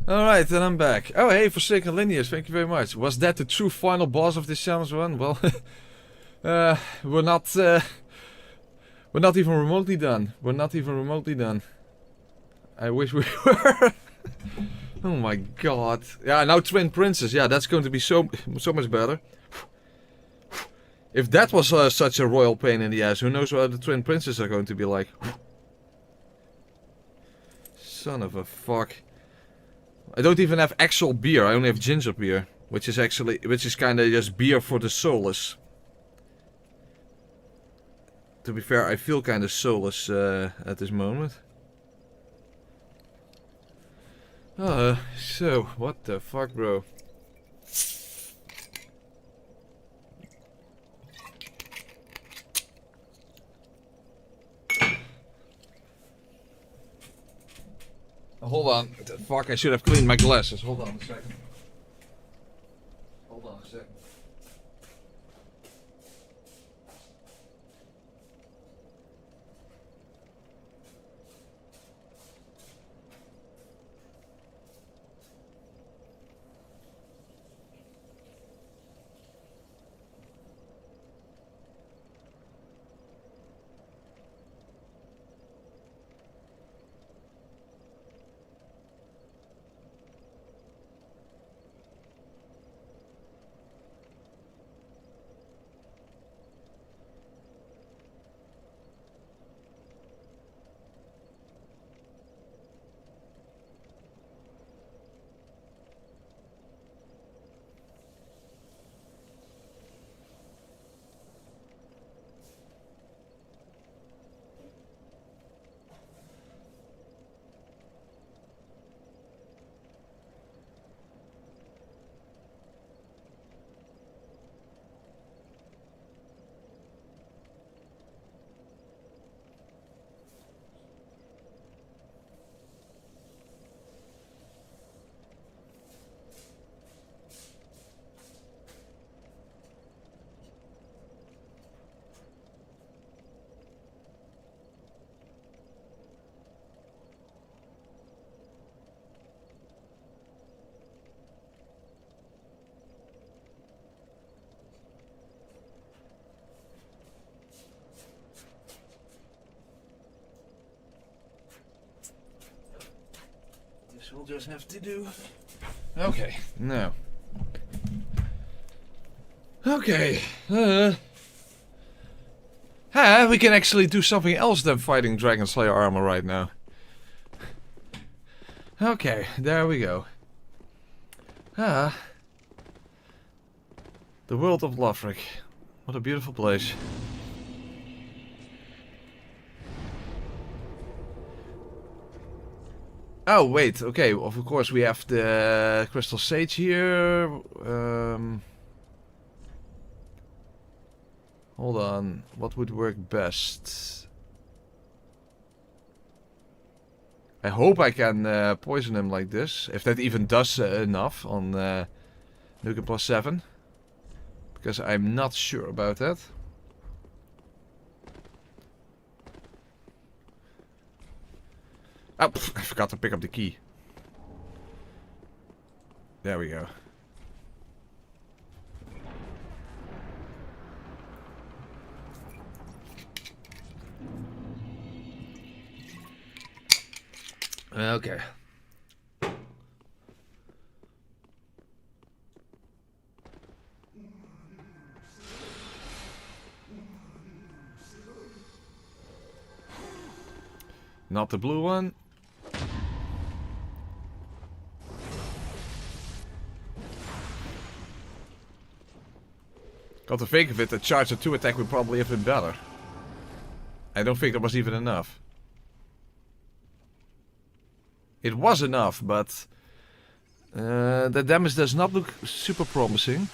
Speaker 1: Alright, then I'm back. Oh, hey, Forsaken Lineage, thank you very much. Was that the true final boss of this challenge run? Well, we're not even remotely done. We're not even remotely done. I wish we were. Oh my god. Yeah, now Twin Princes. Yeah, that's going to be so much better. If that was such a royal pain in the ass, who knows what the Twin Princes are going to be like. Son of a fuck. I don't even have actual beer, I only have ginger beer. Which is kinda just beer for the soulless. To be fair, I feel kinda soulless at this moment. So, what the fuck, bro? Hold on. Fuck, I should have cleaned my glasses. Hold on a second. Hold on a second. We'll just have to do. Okay, now. Okay. We can actually do something else than fighting Dragon Slayer armor right now. Okay, there we go. The world of Lothric. What a beautiful place. Oh, wait, okay, of course we have the Crystal Sage here. Hold on, what would work best? I hope I can poison him like this, if that even does enough on NG+7. Because I'm not sure about that. Oh, I forgot to pick up the key. There we go. Okay. Not the blue one. Got to think of it, the charge of 2 attack would probably have been better. I don't think that was even enough. It was enough, but the damage does not look super promising.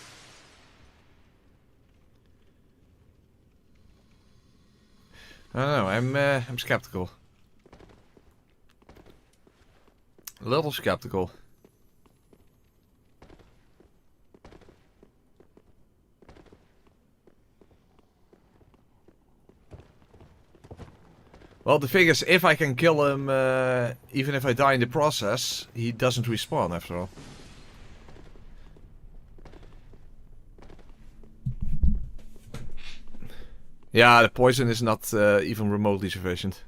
Speaker 1: I don't know, I'm skeptical. A little skeptical. Well, the thing is, if I can kill him, even if I die in the process, he doesn't respawn after all. Yeah, the poison is not even remotely sufficient.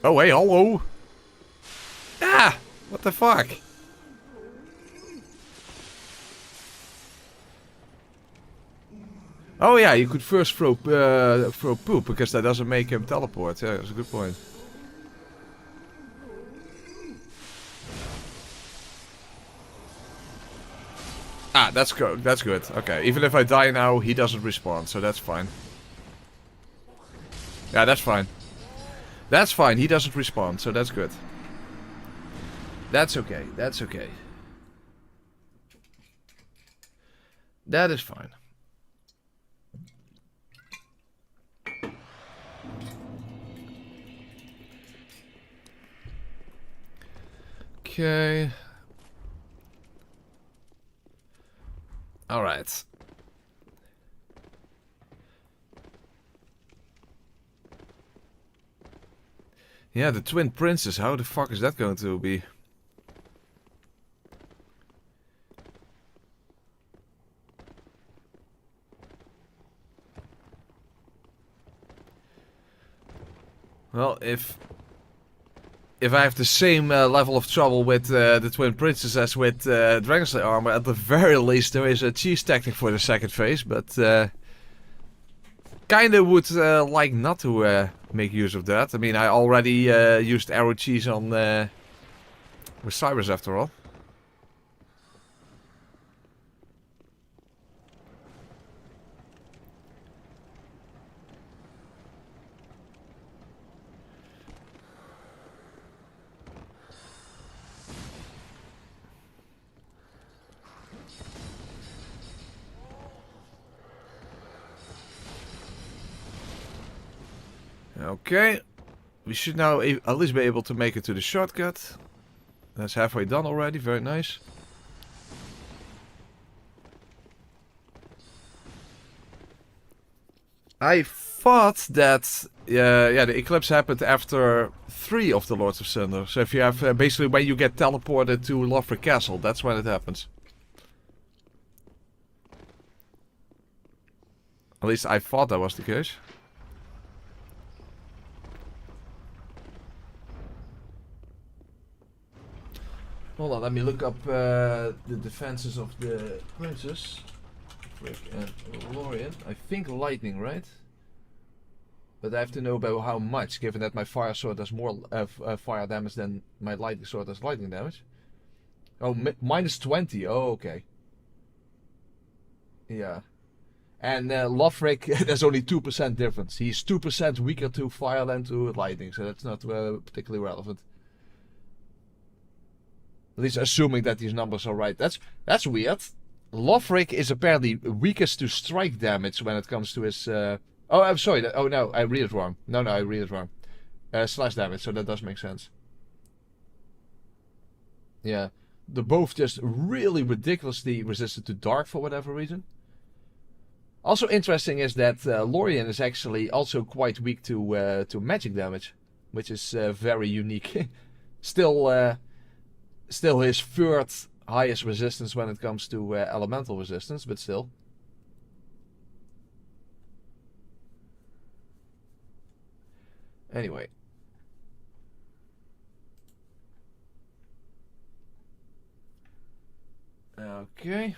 Speaker 1: Oh, hey, hello! Ah! What the fuck? Oh yeah, you could first throw poop, because that doesn't make him teleport. Yeah, that's a good point. Ah, that's good. That's good. Okay, even if I die now, he doesn't respawn, so that's fine. Yeah, that's fine. That's fine. He doesn't respawn, so that's good. That's okay. That's okay. That is fine. Okay. Alright. Yeah, the twin princes. How the fuck is that going to be? Well, if I have the same level of trouble with the twin princes as with Dragon Slayer armor, at the very least there is a cheese tactic for the second phase, but kinda would like not to make use of that. I mean, I already used arrow cheese on with Cyrus after all. Okay, we should now at least be able to make it to the shortcut. That's halfway done already, very nice. I thought that yeah, the eclipse happened after 3 of the Lords of Cinder. So if you have basically when you get teleported to Lothric Castle, that's when it happens. At least I thought that was the case. Hold on, let me look up the defenses of the princes. Frick and Lorien. I think lightning, right? But I have to know about how much, given that my fire sword does more fire damage than my lightning sword does lightning damage. Oh, minus 20. Oh, okay. Yeah. And Lothric, there's only 2% difference. He's 2% weaker to fire than to lightning, so that's not particularly relevant. At least assuming that these numbers are right. That's weird. Lothric is apparently weakest to strike damage when it comes to his... oh, I'm sorry. Oh, no, I read it wrong. No, I read it wrong. Slash damage, so that does make sense. Yeah. They're both just really ridiculously resistant to dark for whatever reason. Also interesting is that Lorien is actually also quite weak to magic damage, which is very unique. Still his third highest resistance when it comes to elemental resistance, but still. Anyway. Okay.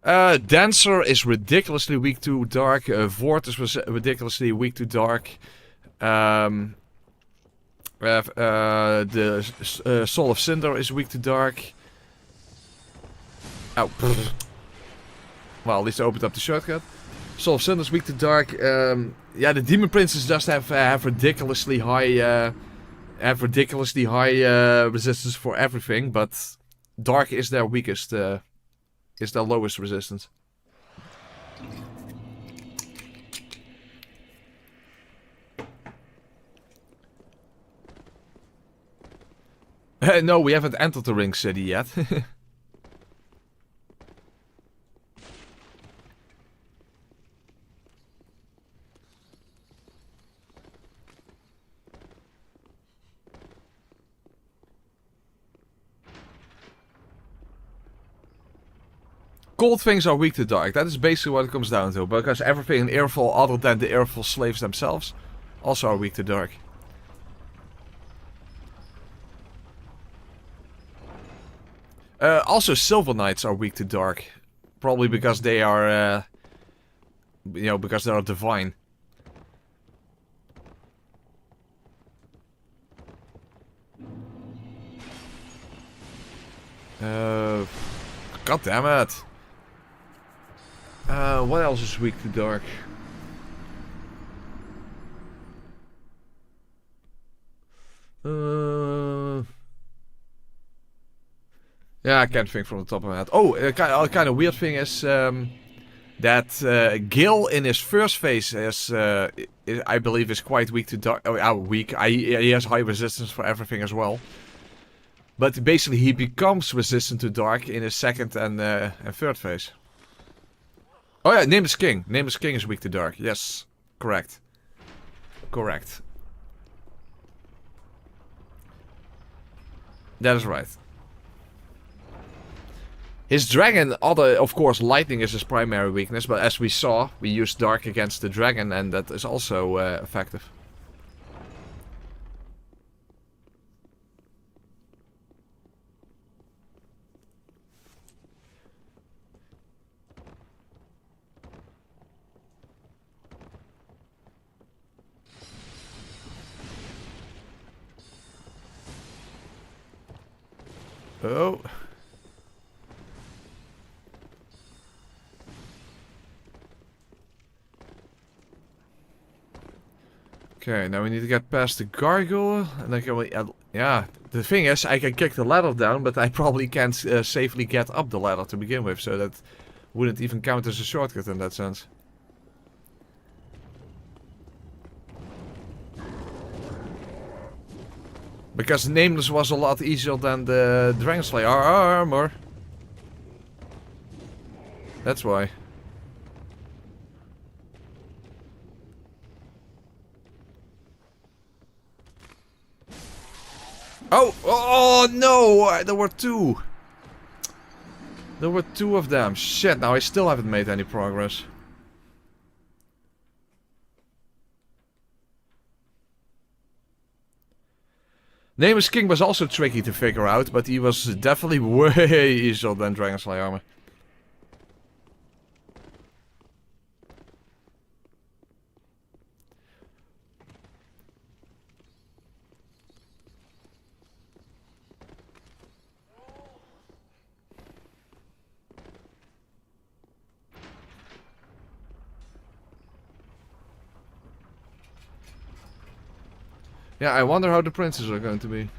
Speaker 1: Dancer is ridiculously weak to dark. Vortex was ridiculously weak to dark. The Soul of Cinder is weak to dark. Oh, well, at least I opened up the shortcut. Soul of Cinder is weak to dark. Yeah, the Demon Princes just have ridiculously high resistance for everything, but dark is their weakest, is their lowest resistance. No, we haven't entered the ring city yet. Cold things are weak to dark. That is basically what it comes down to. Because everything in Earful other than the Earful slaves themselves also are weak to dark. Also, Silver Knights are weak to dark. Probably because they are, you know, because they are divine. God damn it. What else is weak to dark? Yeah, I can't think from the top of my head. Oh, a kind of weird thing is that Gil in his first phase is, I believe, is quite weak to dark. Oh, weak. He has high resistance for everything as well. But basically, he becomes resistant to dark in his second and third phase. Oh yeah, Nameless King. Nameless King is weak to dark. Yes, correct. Correct. That is right. His dragon, of course, lightning is his primary weakness, but as we saw, we used dark against the dragon, and that is also effective. Oh. Okay, now we need to get past the gargoyle, and then can we... yeah, the thing is, I can kick the ladder down, but I probably can't safely get up the ladder to begin with, so that wouldn't even count as a shortcut in that sense. Because Nameless was a lot easier than the Dragon Slayer armor. That's why. Oh! Oh no! There were two! There were two of them. Shit, now I still haven't made any progress. Nameless King was also tricky to figure out, but he was definitely way easier than Dragon Slayer armor. Yeah, I wonder how the princes are going to be.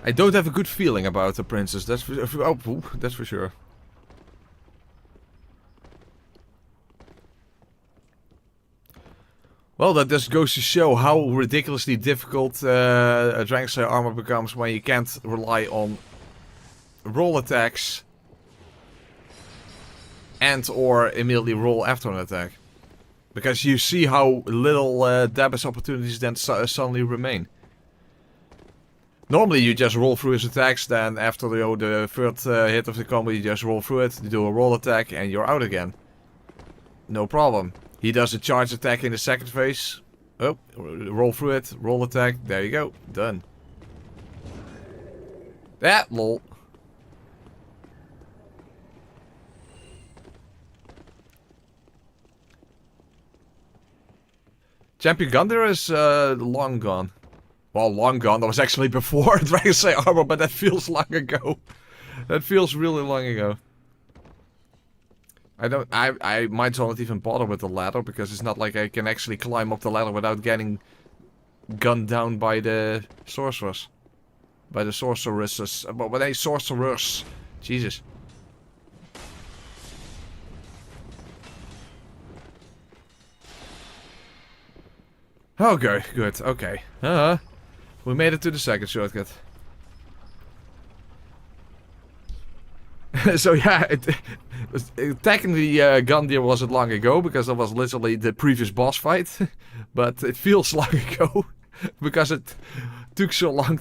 Speaker 1: I don't have a good feeling about the princes, that's for, that's for sure. Well, that just goes to show how ridiculously difficult a Dragon Slayer armor becomes when you can't rely on roll attacks and or immediately roll after an attack. Because you see how little damage opportunities then suddenly remain. Normally you just roll through his attacks, then after the third hit of the combo you just roll through it, you do a roll attack and you're out again. No problem. He does a charge attack in the second phase. Oh, roll through it, roll attack, there you go, done. That lol. Champion Gundira is long gone. Well, long gone. That was actually before Dragon Slayer armor, but that feels long ago. That feels really long ago. I might as well not even bother with the ladder, because it's not like I can actually climb up the ladder without getting gunned down by the sorcerers. By the sorceresses. But they sorcerers. Jesus. Okay, good. Okay. We made it to the second shortcut. So yeah, technically Gandir wasn't long ago because that was literally the previous boss fight, but it feels long ago because it took so long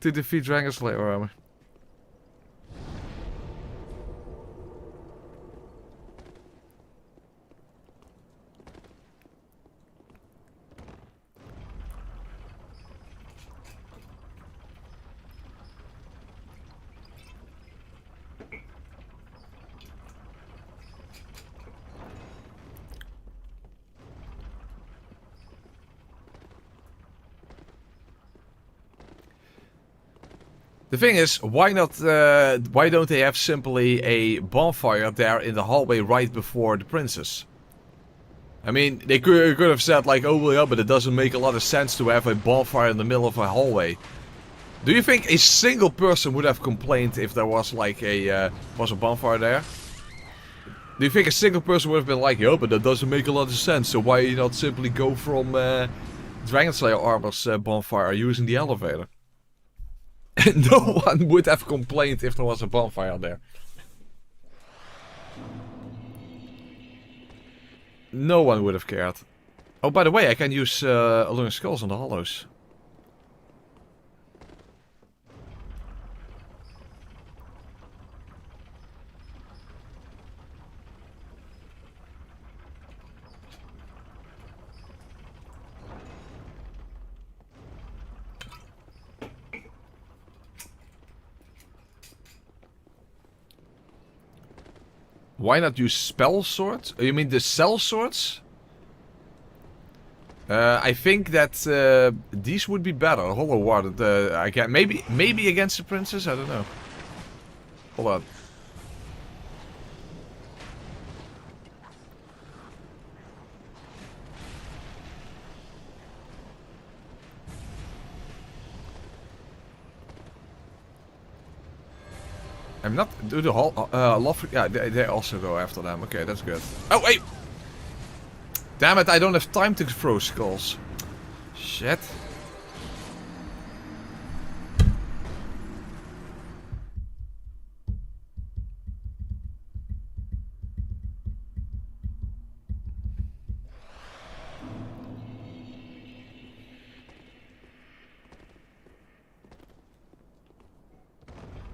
Speaker 1: to defeat Dragon Slayer armor. The thing is, why not? Why don't they have simply a bonfire there in the hallway right before the princess? I mean, they could have said like, oh well, yeah, but it doesn't make a lot of sense to have a bonfire in the middle of a hallway. Do you think a single person would have complained if there was like a bonfire there? Do you think a single person would have been like, yo, but that doesn't make a lot of sense, so why not simply go from Dragon Slayer armor's bonfire using the elevator? No one would have complained if there was a bonfire there. No one would have cared. Oh, by the way, I can use Alluring Skulls on the hollows. Why not use spell swords? You mean the cell swords? I think that these would be better. Hollow warded. I can maybe against the princess. I don't know. Hold on. I'm not... Do the whole... yeah, they also go after them. Okay, that's good. Oh, wait! Damn it, I don't have time to throw skulls. Shit.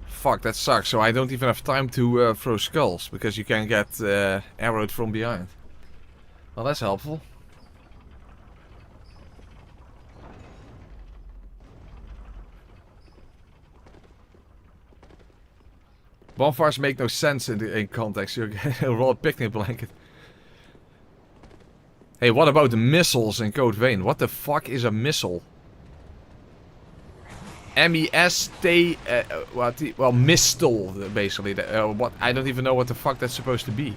Speaker 1: Fuck, that sucks. So I don't even have time to throw skulls, because you can get arrowed from behind. Well, that's helpful. Bonfires make no sense in context. You roll a picnic blanket. Hey, what about the missiles in Code Vein? What the fuck is a missile? M-E-S-T... well, missile, basically. What? I don't even know what the fuck that's supposed to be.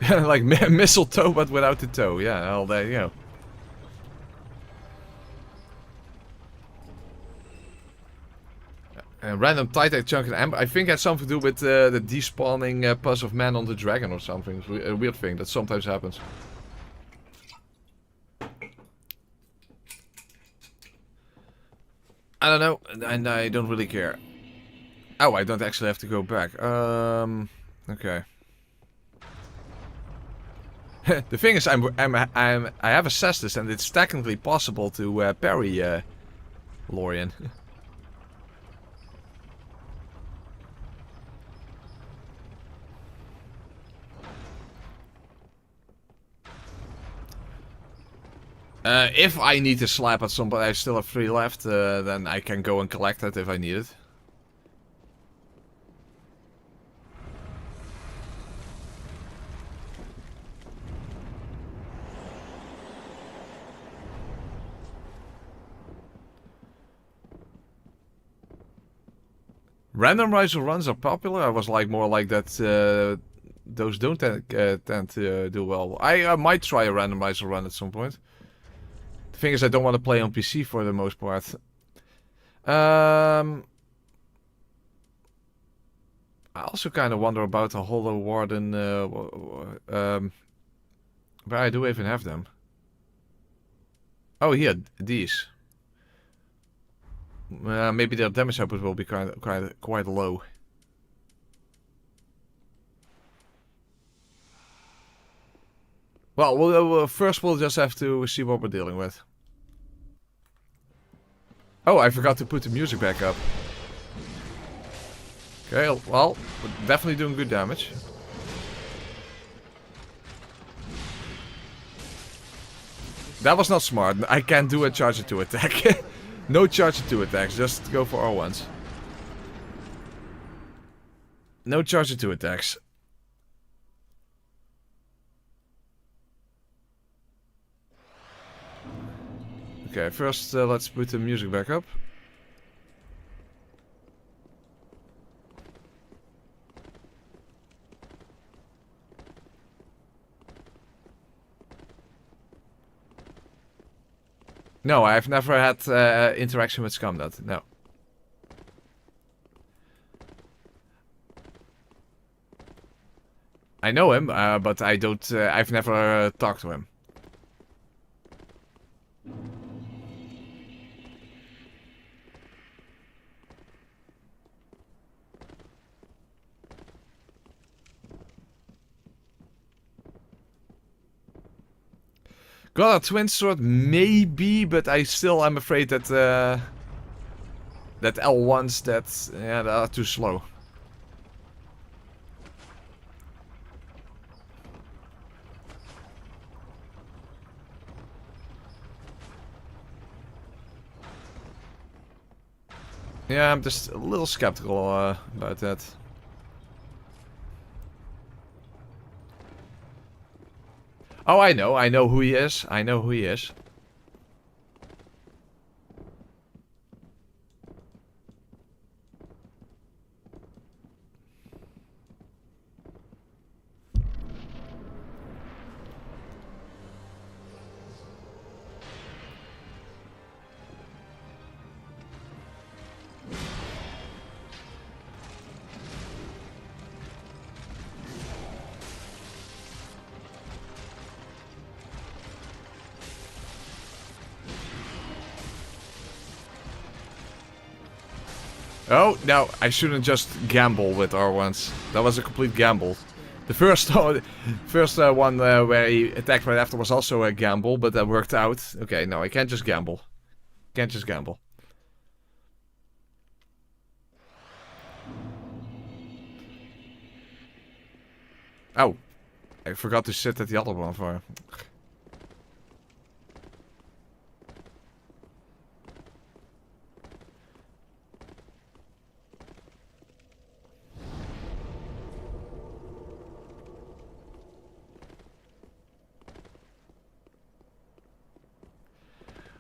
Speaker 1: Like mistletoe, but without the toe. Yeah, well, there you go. Random Titan chunk and amber. I think it has something to do with the despawning pus of man on the dragon or something. A weird thing that sometimes happens. I don't know, and I don't really care. Oh, I don't actually have to go back. Okay. The thing is, I have assessed this, and it's technically possible to parry Lorian. If I need to slap at somebody, I still have 3 left, then I can go and collect it if I need it. Randomizer runs are popular. I was like more like that. Those don't tend to do well. I might try a randomizer run at some point. thing is, I don't want to play on PC for the most part. I also kind of wonder about the Hollow Warden. Where I do even have them. Oh, here, these. Maybe their damage output will be quite low. Well, first we'll just have to see what we're dealing with. Oh, I forgot to put the music back up. Okay, well, we're definitely doing good damage. That was not smart. I can't do a charge 2 attack. No charge 2 attacks, just go for R1s. No charge 2 attacks. Okay, first let's put the music back up. No, I've never had interaction with Scamdad, no. I know him, but I don't. I've never talked to him. Got a twin sword, maybe, but I'm afraid that that L1s that are too slow. Yeah, I'm just a little skeptical about that. Oh, I know who he is. I know who he is. Oh, no, I shouldn't just gamble with R1s. That was a complete gamble. The first one where he attacked right after was also a gamble, but that worked out. Okay, no, I can't just gamble. Can't just gamble. Oh, I forgot to sit at the other one for...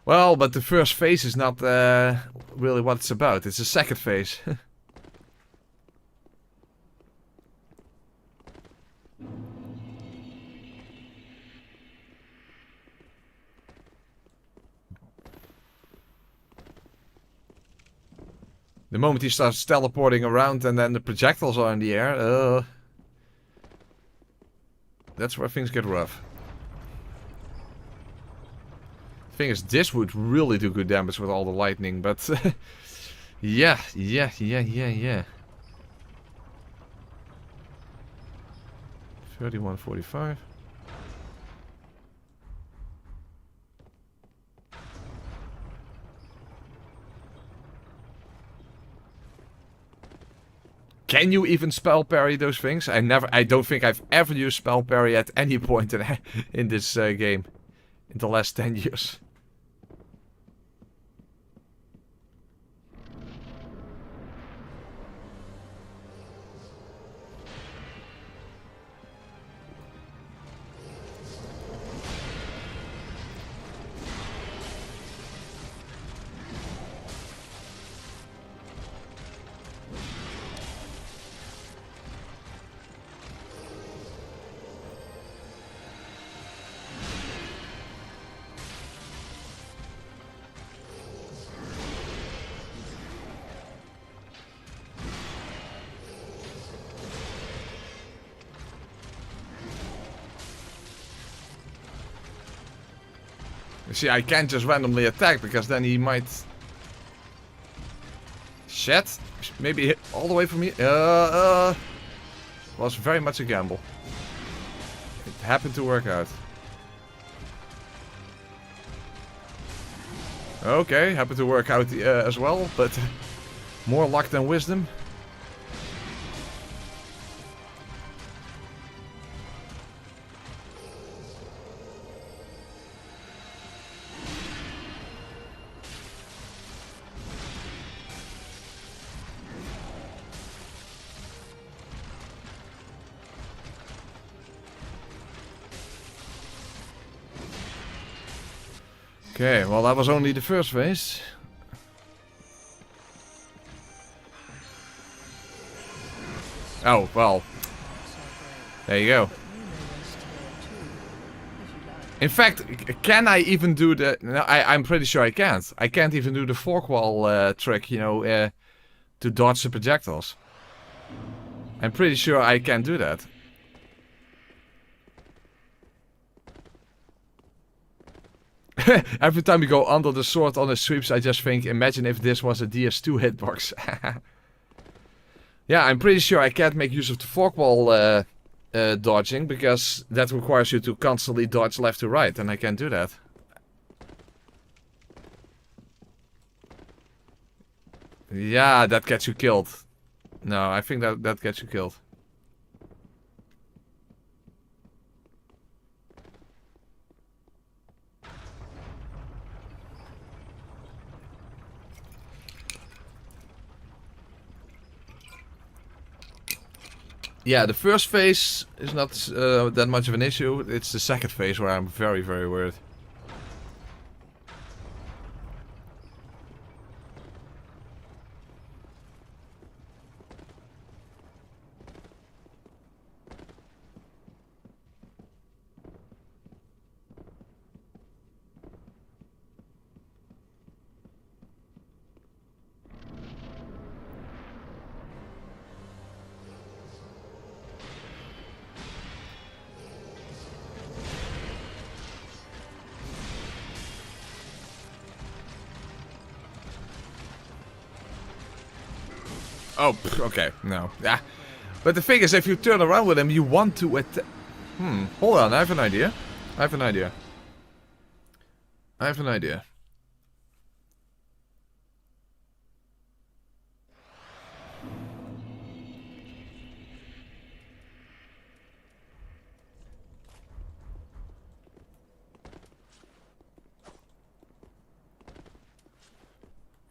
Speaker 1: Well, but the first phase is not really what it's about. It's the second phase. The moment he starts teleporting around and then the projectiles are in the air, that's where things get rough. Thing is, this would really do good damage with all the lightning, but yeah. 3145. Can you even spell parry those things? I don't think I've ever used spell parry at any point in this game in the last 10 years. You see, I can't just randomly attack because then he might... Shit. Maybe hit all the way from me. Was very much a gamble. It happened to work out. Okay, happened to work out as well, but more luck than wisdom. Okay, well that was only the first phase. Oh, well. There you go. In fact, can I even do the... No, I'm pretty sure I can't. I can't even do the fork wall trick, you know, to dodge the projectiles. I'm pretty sure I can do that. Every time you go under the sword on the sweeps, I just think, imagine if this was a DS2 hitbox. Yeah, I'm pretty sure I can't make use of the fork wall dodging, because that requires you to constantly dodge left to right, and I can't do that. Yeah, that gets you killed. No, I think that gets you killed. Yeah, the first phase is not that much of an issue. It's the second phase where I'm very, very worried. Oh, okay, no. Yeah. But the thing is, if you turn around with him, you want to attack. Hold on, I have an idea. I have an idea.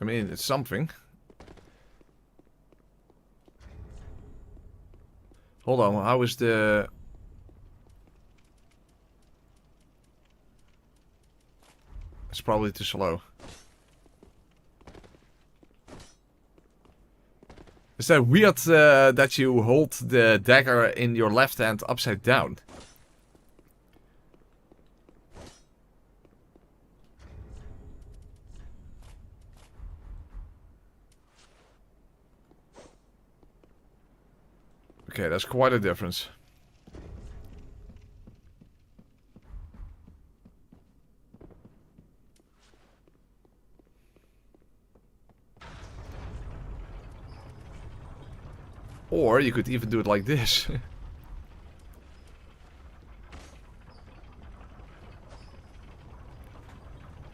Speaker 1: I mean, it's something. Hold on, how is the... It's probably too slow. Is that weird that you hold the dagger in your left hand upside down? Okay, that's quite a difference. Or you could even do it like this.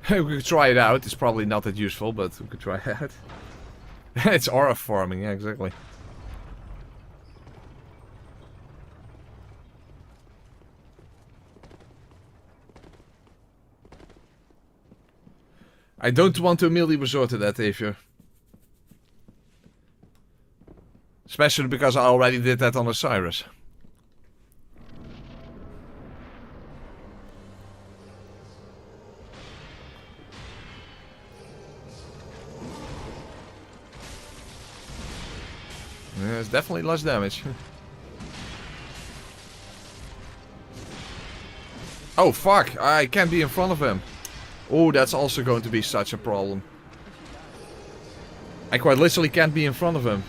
Speaker 1: We could try it out. It's probably not that useful, but we could try it out. It's aura farming, yeah, exactly. I don't want to immediately resort to that, Avier. Especially because I already did that on Osiris. Yeah, it's definitely less damage. Oh fuck, I can't be in front of him. Oh, that's also going to be such a problem. I quite literally can't be in front of him.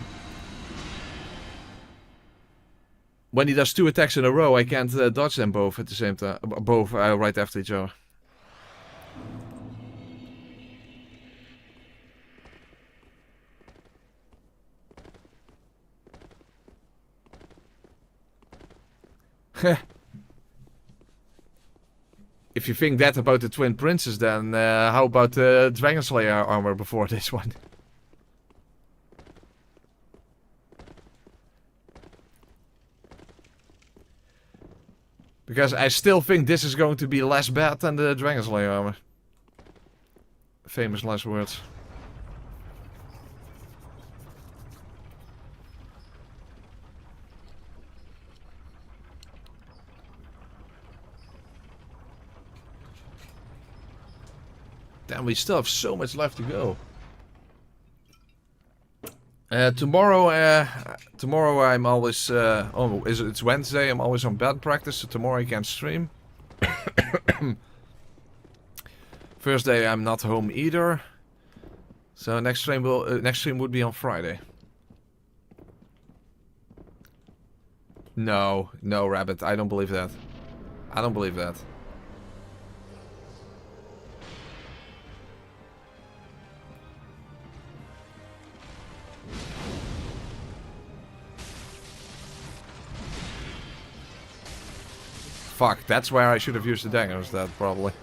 Speaker 1: When he does 2 attacks in a row, I can't dodge them both at the same time. Both right after each other. If you think that about the Twin Princes, then how about the Dragon Slayer armor before this one? Because I still think this is going to be less bad than the Dragon Slayer armor. Famous last words. Damn, we still have so much left to go. Tomorrow I'm always, it's Wednesday, I'm always on band practice, so tomorrow I can't stream. Thursday I'm not home either. So next stream would be on Friday. No, Rabbit, I don't believe that. I don't believe that. Fuck, that's where I should have used the dagger instead, probably.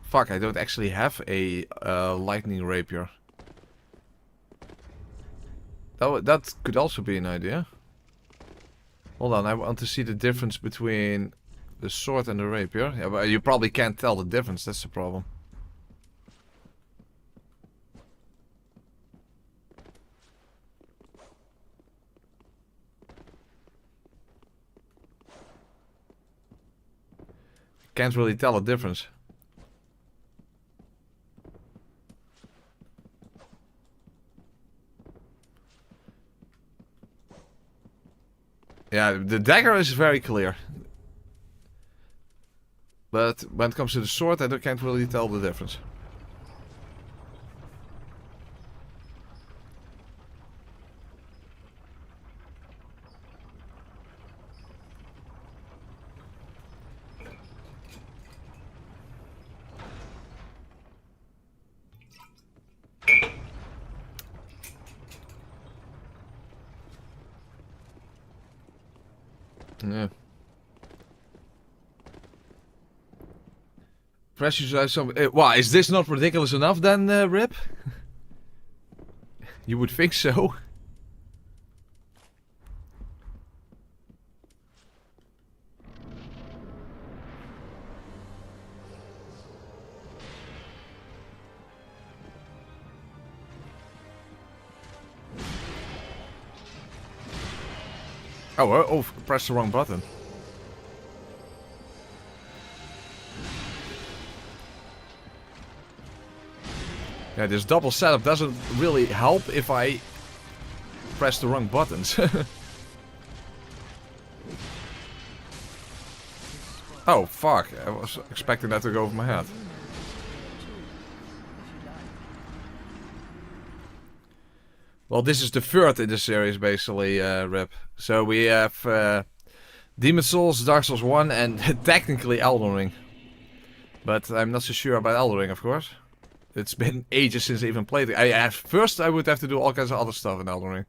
Speaker 1: Fuck, I don't actually have a lightning rapier. That could also be an idea. Hold on, I want to see the difference between the sword and the rapier. Yeah, but you probably can't tell the difference, that's the problem. Can't really tell the difference. Yeah, the dagger is very clear. But when it comes to the sword, I can't really tell the difference. Yeah. Pressurize some. Wow, is this not ridiculous enough then, Rip? You would think so. Oh, press the wrong button. Yeah, this double setup doesn't really help if I press the wrong buttons. Oh, fuck. I was expecting that to go over my head. Well, this is the third in the series, basically, Rip. So we have Demon Souls, Dark Souls 1, and technically Elden Ring. But I'm not so sure about Elden Ring, of course. It's been ages since I even played it. First, I would have to do all kinds of other stuff in Elden Ring.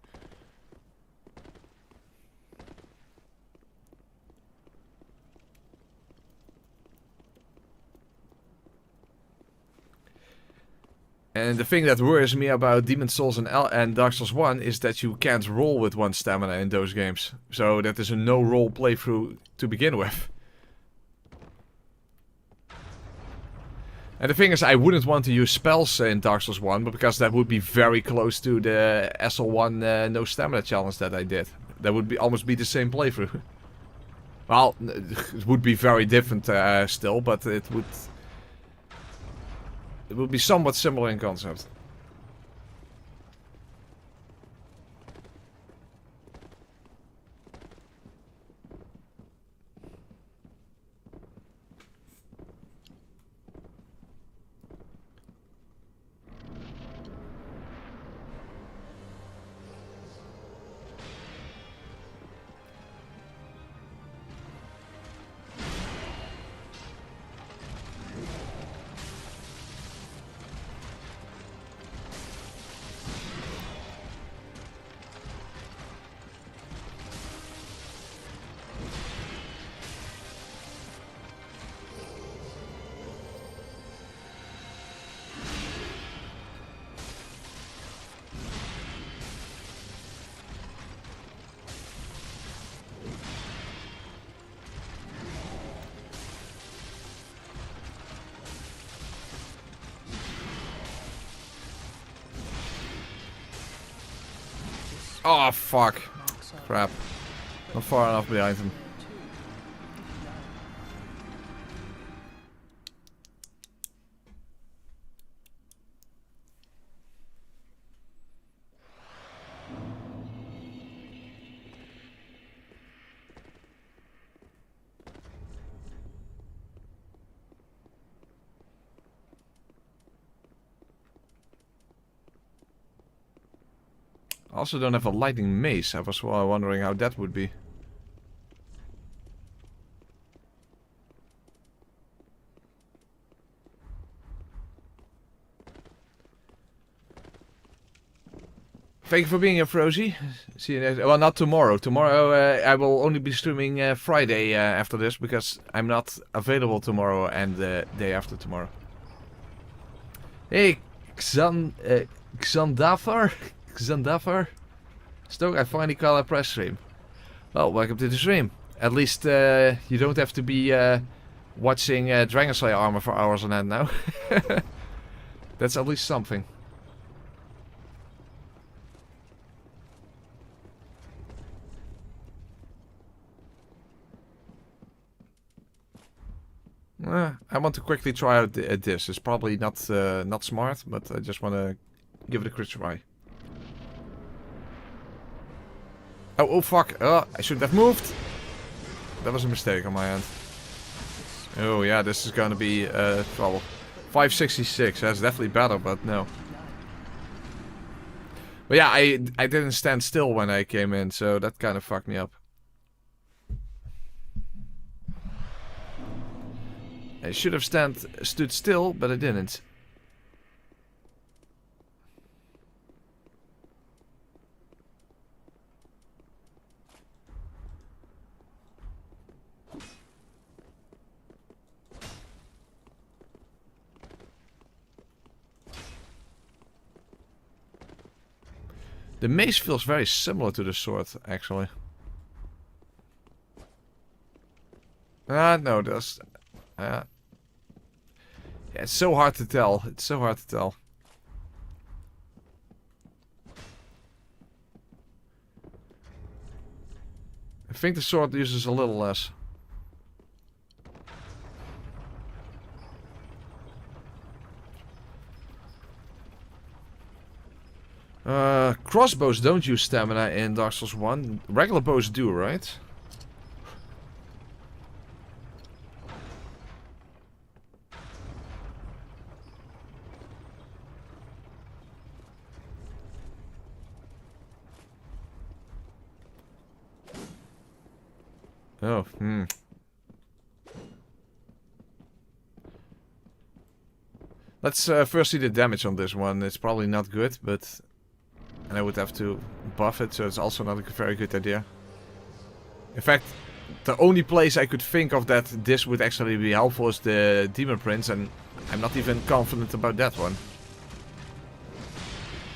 Speaker 1: And the thing that worries me about Demon Souls and Dark Souls 1 is that you can't roll with one stamina in those games. So that is a no-roll playthrough to begin with. And the thing is, I wouldn't want to use spells in Dark Souls 1, but because that would be very close to the SL1 no stamina challenge that I did. That would almost be the same playthrough. Well, it would be very different still, but it would be somewhat similar in concept. Oh, fuck. Crap. Not far enough behind him. I also don't have a lightning mace. I was wondering how that would be. Thank you for being here, Frozy. See you next. Well, not tomorrow. Tomorrow I will only be streaming Friday after this because I'm not available tomorrow and the day after tomorrow. Hey, Xandavar? Xandavar? Stoke, I finally caught a press stream. Well, welcome to the stream. At least you don't have to be watching Dragon Slayer armor for hours on end now. That's at least something. I want to quickly try out this. It's probably not not smart, but I just want to give it a quick try. Oh fuck! I shouldn't have moved. That was a mistake on my end. Oh yeah, this is gonna be trouble. 566. That's definitely better, but no. But yeah, I didn't stand still when I came in, so that kind of fucked me up. I should have stood still, but I didn't. The mace feels very similar to the sword, actually. No, that's... yeah, it's so hard to tell. It's so hard to tell. I think the sword uses a little less. Crossbows don't use stamina in Dark Souls 1. Regular bows do, right? Oh, Let's first see the damage on this one. It's probably not good, but... and I would have to buff it, so it's also not a very good idea. In fact, the only place I could think of that this would actually be helpful is the Demon Prince, and I'm not even confident about that one.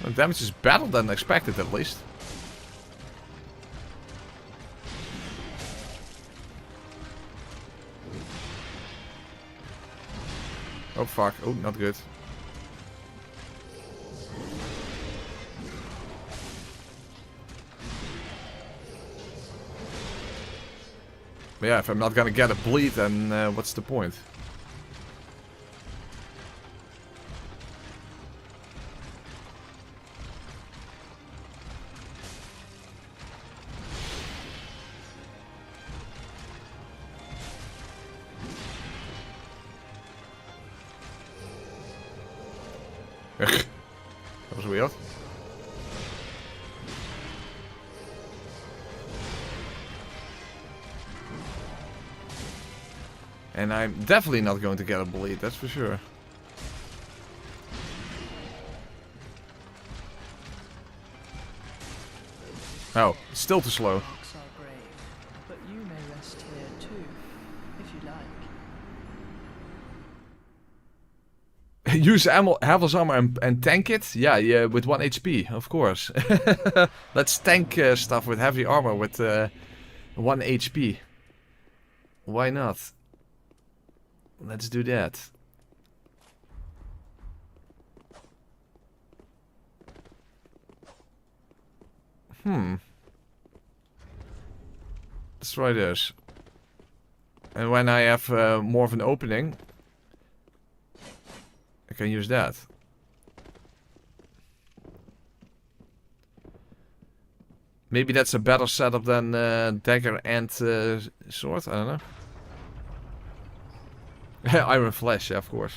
Speaker 1: The damage is better than expected, at least. Oh fuck, oh not good. But yeah, if I'm not gonna get a bleed, then what's the point? That was weird. And I'm definitely not going to get a bleed, that's for sure. Oh, still too slow.
Speaker 2: But you may rest here too, if you like.
Speaker 1: Use Havel's armor and tank it? Yeah, with 1 HP, of course. Let's tank stuff with heavy armor with 1 HP. Why not? Let's do that. Let's try this. And when I have more of an opening, I can use that. Maybe that's a better setup than dagger and sword. I don't know. Iron flesh, yeah, of course.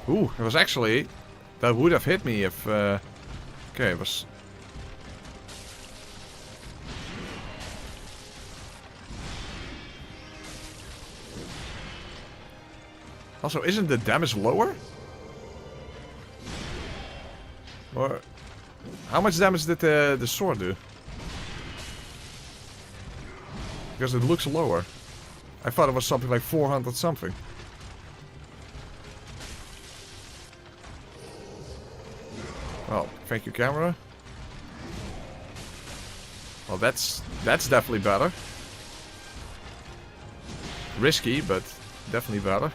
Speaker 1: Ooh, it was actually... That would have hit me if... okay, it was... Also, isn't the damage lower? Or... How much damage did the sword do? Because it looks lower. I thought it was something like 400 something. Well, thank you, camera. Well, that's definitely better. Risky, but definitely better.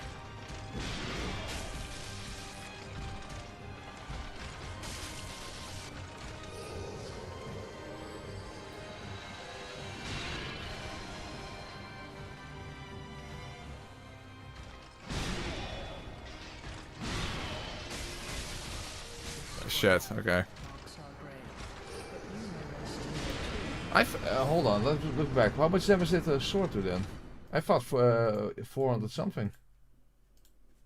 Speaker 1: Shit, okay. Hold on, let's look back. How much damage did the sword do then? I thought for 400 something.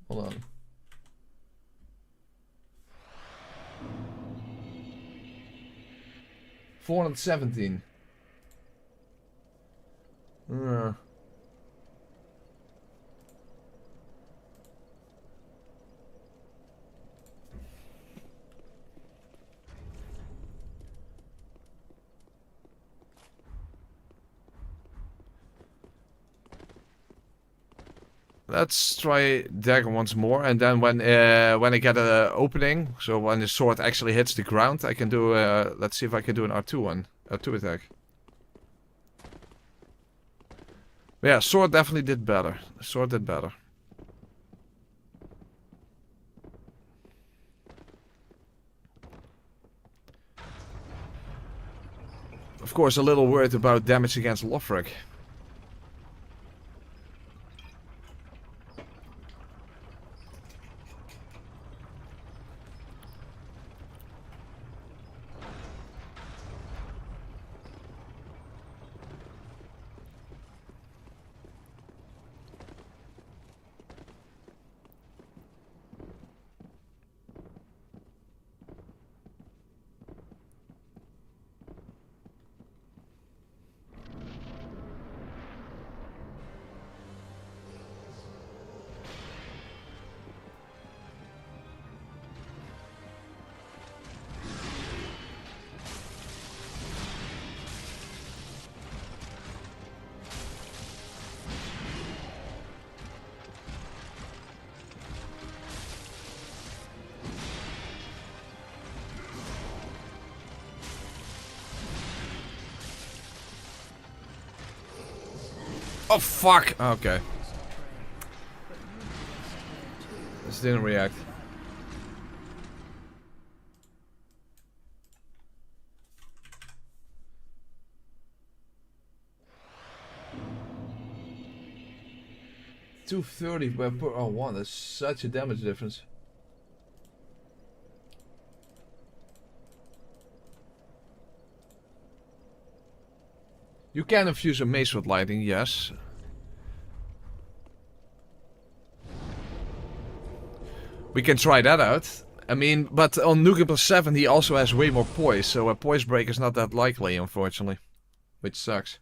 Speaker 1: Hold on. $417. Let's try dagger once more, and then when I get an opening, so when the sword actually hits the ground, I can do. Let's see if I can do an R2 one, R2 attack. But yeah, sword definitely did better. Sword did better. Of course, a little worried about damage against Lothric. Oh fuck! Okay. This didn't react. $230 per R1. That's such a damage difference. You can infuse a mace with lightning, yes. We can try that out. I mean, but on NG+7 he also has way more poise, so a poise break is not that likely, unfortunately. Which sucks.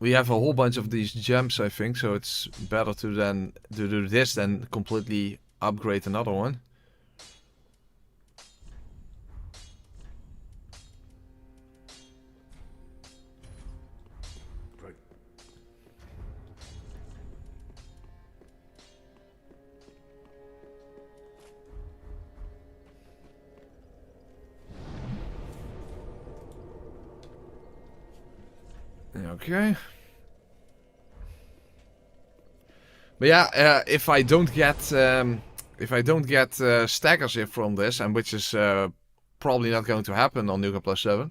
Speaker 1: we have a whole bunch of these gems, I think, so it's better to do this than completely upgrade another one. Okay. But yeah, if I don't get staggers in from this, and which is probably not going to happen on NG+7,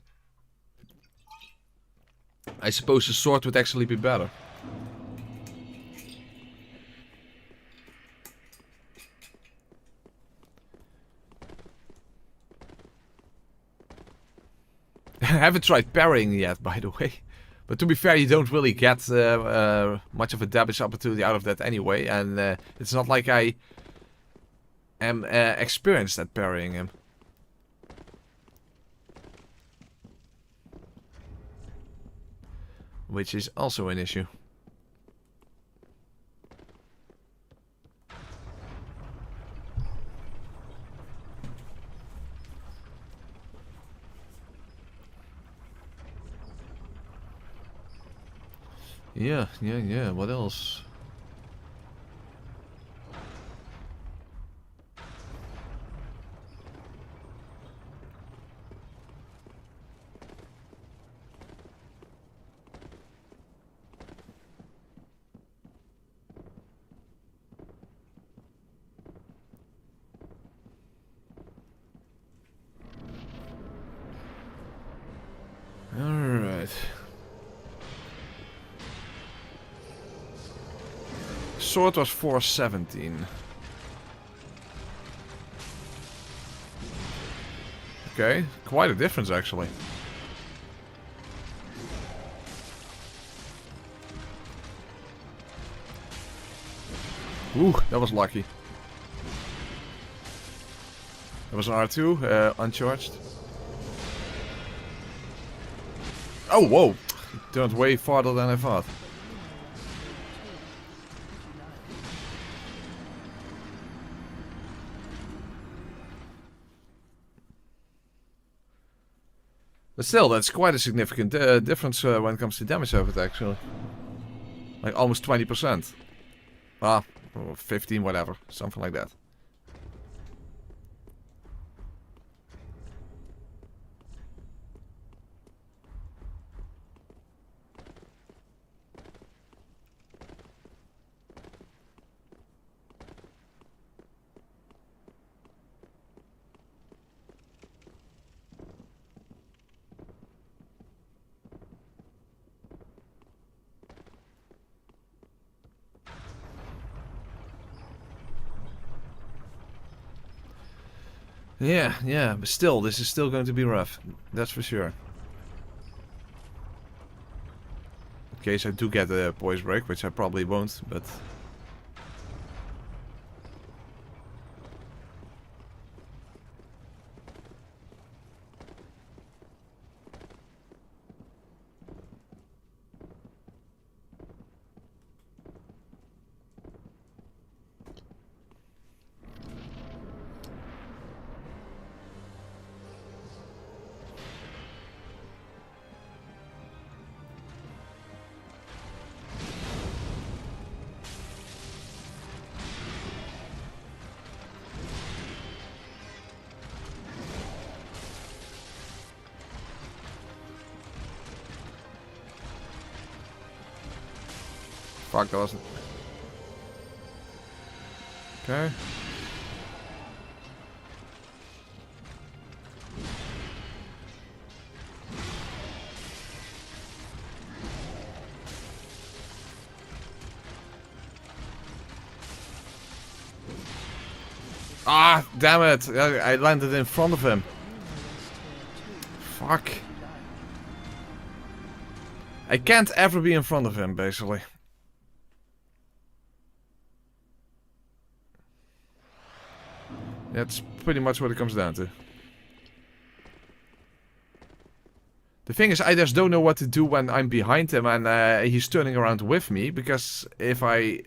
Speaker 1: I suppose the sword would actually be better. I haven't tried parrying yet, by the way. But to be fair, you don't really get much of a damage opportunity out of that anyway. And it's not like I am experienced at parrying him. Which is also an issue. Yeah. What else? Alright. Sword was 417. Okay, quite a difference actually. Ooh, that was lucky. That was an R2, uncharged. Oh, whoa! It turned way farther than I thought. But still, that's quite a significant difference when it comes to damage of it, actually. Like almost 20%. Ah, 15, whatever. Something like that. Yeah, but still, this is still going to be rough. That's for sure. In case I do get a poise break, which I probably won't, but... Fuck, that wasn't... Okay. Ah, damn it! I landed in front of him. Fuck. I can't ever be in front of him, basically. That's pretty much what it comes down to. The thing is, I just don't know what to do when I'm behind him and he's turning around with me. Because if I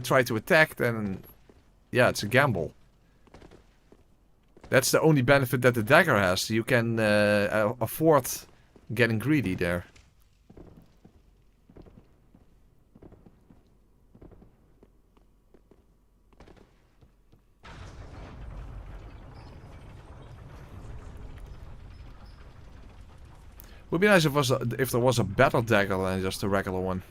Speaker 1: try to attack, then yeah, it's a gamble. That's the only benefit that the dagger has. You can afford getting greedy there. Would be nice if there was a better dagger than just a regular one.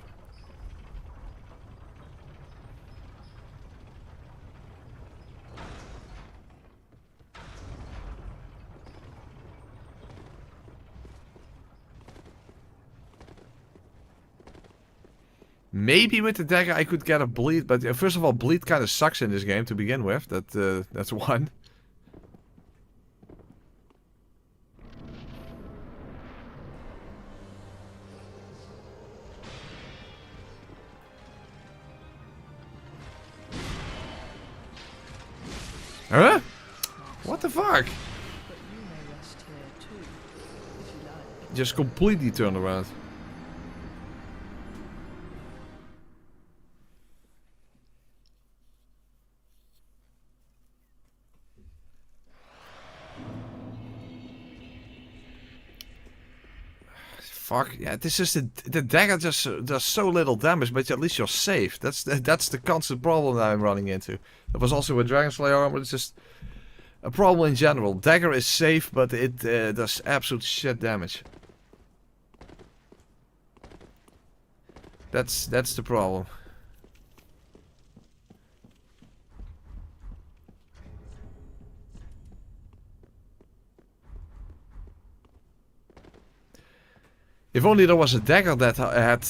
Speaker 1: Maybe with the dagger I could get a bleed, but first of all, bleed kind of sucks in this game to begin with. That's one. Huh? What the fuck?
Speaker 2: But you may rest here too, if you like.
Speaker 1: Just completely turned around. Fuck, yeah, this is the dagger just does so little damage, but at least you're safe. That's the constant problem that I'm running into. There was also a Dragon Slayer armor, it's just a problem in general. Dagger is safe, but it does absolute shit damage. That's the problem. If only there was a dagger that had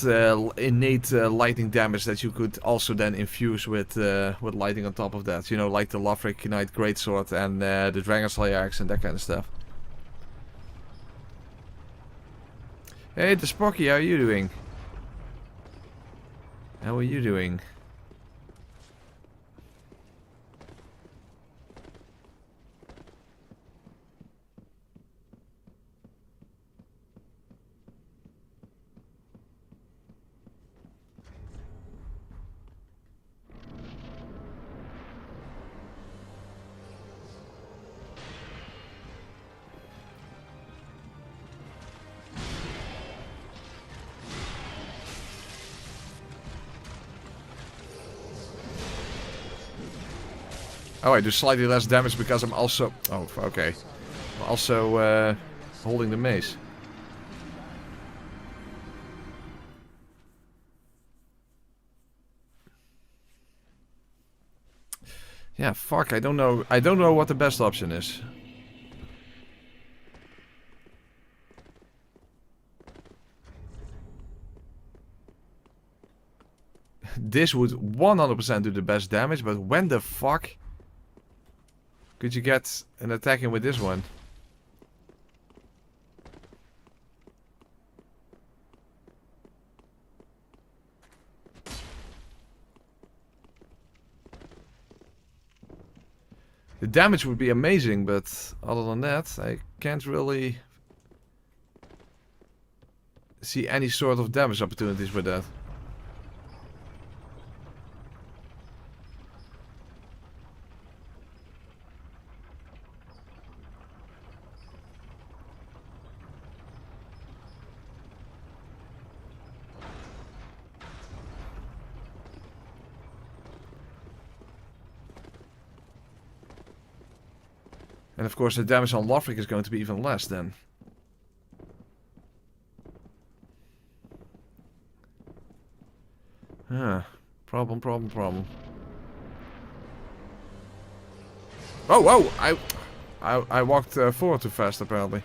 Speaker 1: innate lightning damage that you could also then infuse with lightning on top of that. You know, like the Lothric Knight Greatsword and the Dragon Slayer axe and that kind of stuff. Hey, the Spocky, how are you doing? How are you doing? Oh, I do slightly less damage because I'm also... Oh, okay. I'm also holding the mace. Yeah, fuck, I don't know. I don't know what the best option is. This would 100% do the best damage, but when the fuck could you get an attack in with this one? The damage would be amazing, but other than that, I can't really see any sort of damage opportunities with that. And of course the damage on Lothric is going to be even less then. Huh. Problem. Oh, whoa! I walked forward too fast apparently.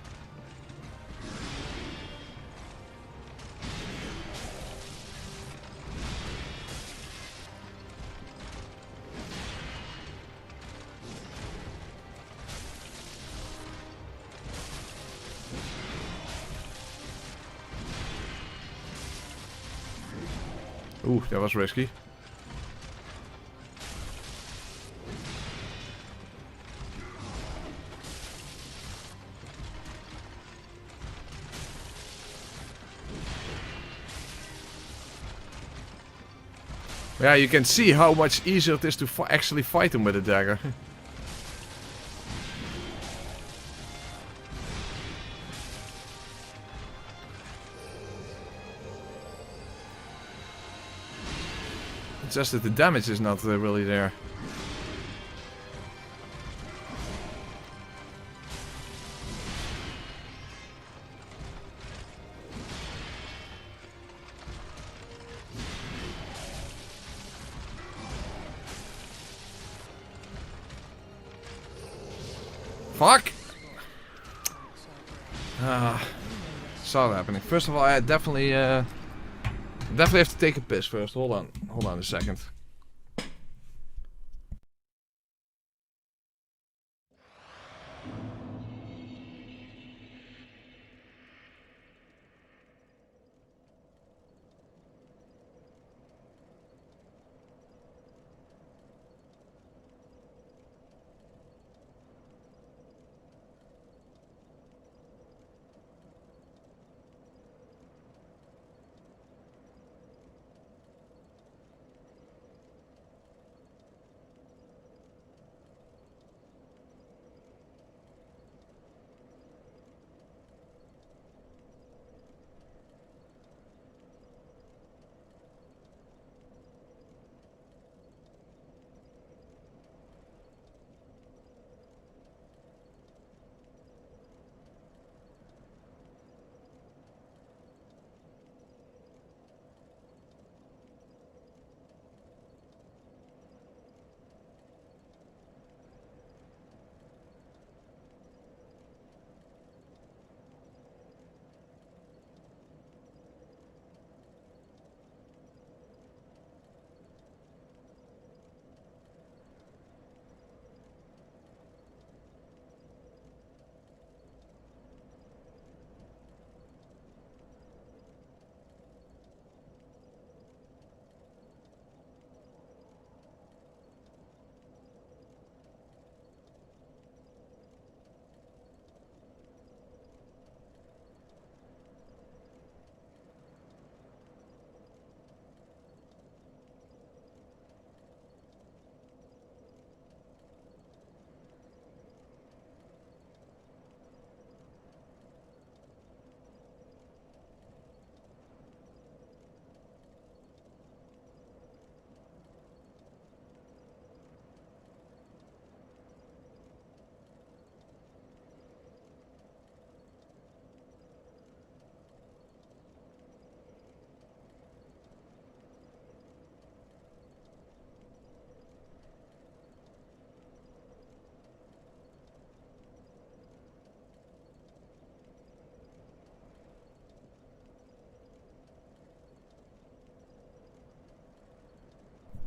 Speaker 1: Oeh, that was risky. Yeah, you can see how much easier it is to actually fight him with a dagger. It's just that the damage is not really there. Fuck! Saw that happening. First of all, I definitely have to take a piss first. Hold on a second.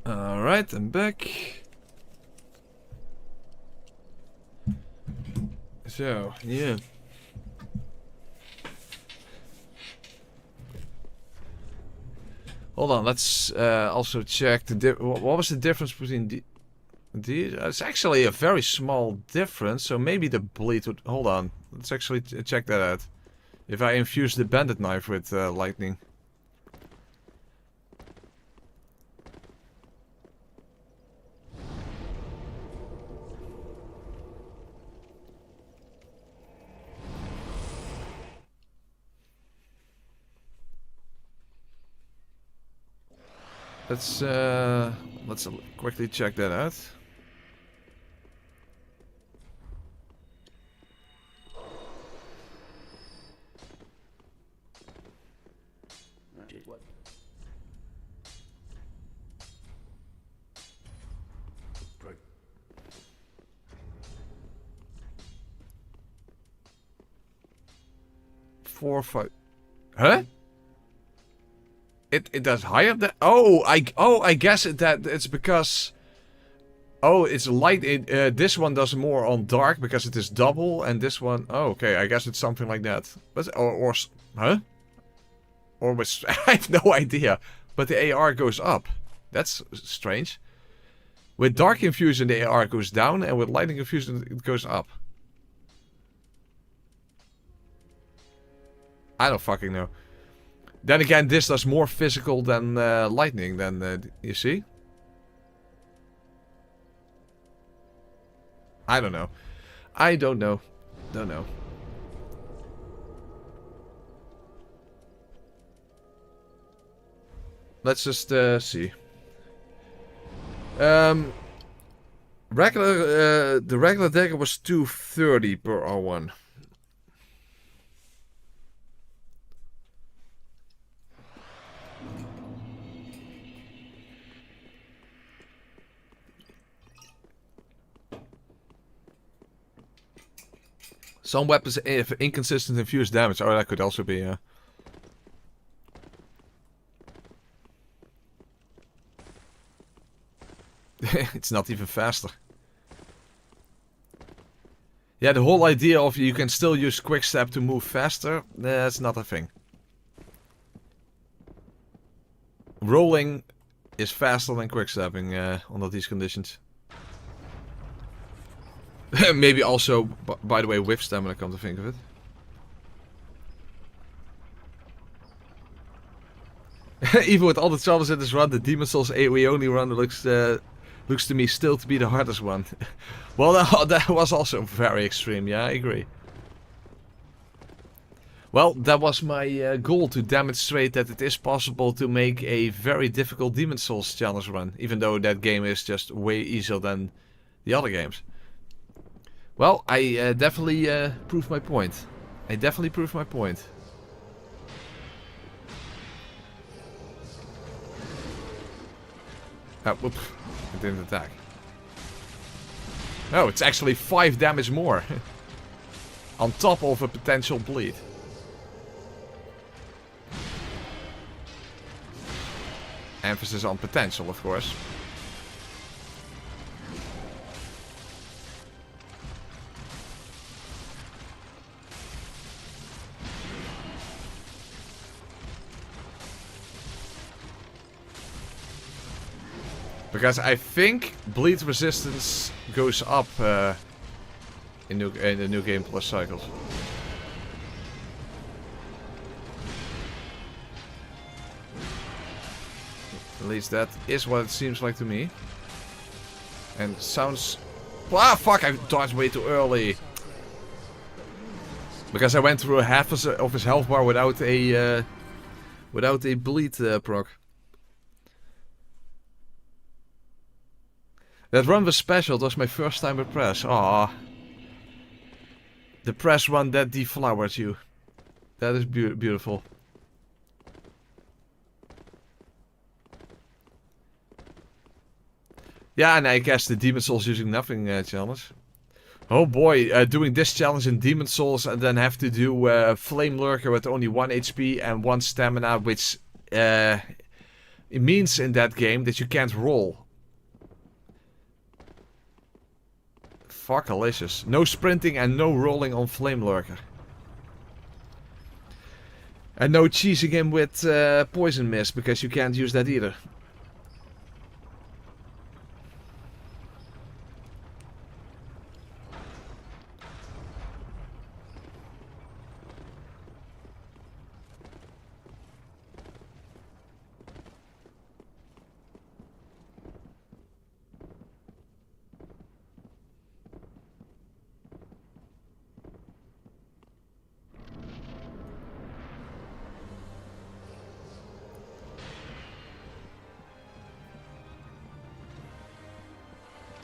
Speaker 1: Alright, I'm back. So, yeah. Hold on, let's also check the what was the difference between these? It's actually a very small difference, so maybe the bleed would... Hold on, let's actually check that out. If I infuse the bandit knife with lightning. Let's quickly check that out.
Speaker 3: What? Right.
Speaker 1: Four, five. Huh? It does higher than... Oh, I guess it's because... Oh, it's light. This one does more on dark because it is double, and this one... Oh, okay, I guess it's something like that. But huh? Or was... I have no idea. But the AR goes up. That's strange. With dark infusion, the AR goes down, and with lightning infusion, it goes up. I don't fucking know. Then again, this does more physical than lightning, then, you see? I don't know. I don't know. Don't know. Let's just see. The regular dagger was 230 per R1. Some weapons have inconsistent infused damage. Oh, that could also be, it's not even faster. Yeah, the whole idea of you can still use quick step to move faster, that's not a thing. Rolling is faster than quick stepping under these conditions. Maybe also, by the way, whiff stamina, come to think of it. Even with all the troubles in this run, the Demon Souls AoE only run looks to me still to be the hardest one. Well, that was also very extreme, yeah, I agree. Well, that was my goal, to demonstrate that it is possible to make a very difficult Demon Souls challenge run, even though that game is just way easier than the other games. Well, I definitely proved my point. I definitely proved my point. Whoops. It didn't attack. No, it's actually 5 damage more. On top of a potential bleed. Emphasis on potential, of course. Because I think bleed resistance goes up in the new game plus cycles. At least that is what it seems like to me. And sounds... Ah, fuck! I dodged way too early. Because I went through half of his health bar without a bleed proc. That run was special. It was my first time with press. Aww. The press run that deflowered you. That is beautiful. Yeah, and I guess the Demon Souls using nothing challenge. Oh boy, doing this challenge in Demon Souls and then have to do Flame Lurker with only 1 HP and 1 stamina, which it means in that game that you can't roll. Fuckalicious. No sprinting and no rolling on Flame Lurker. And no cheesing him with Poison Mist, because you can't use that either.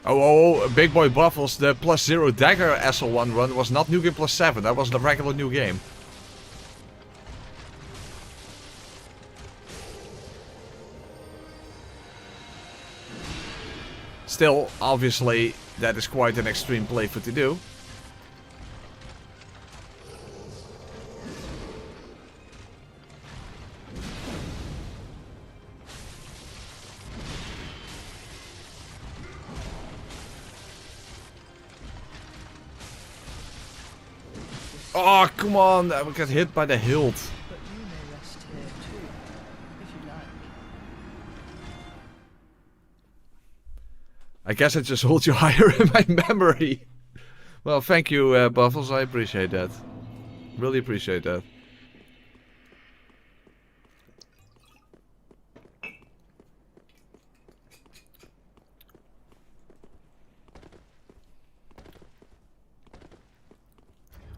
Speaker 1: Oh, Big Boy Buffles, the +0 dagger SL1 run was not New Game +7, that was the regular new game. Still, obviously, that is quite an extreme playthrough to do. Oh, come on! I got hit by the hilt.
Speaker 2: But you may rest here too, if you like.
Speaker 1: I guess I just hold you higher in my memory. Well, thank you, Buffles. I appreciate that. Really appreciate that.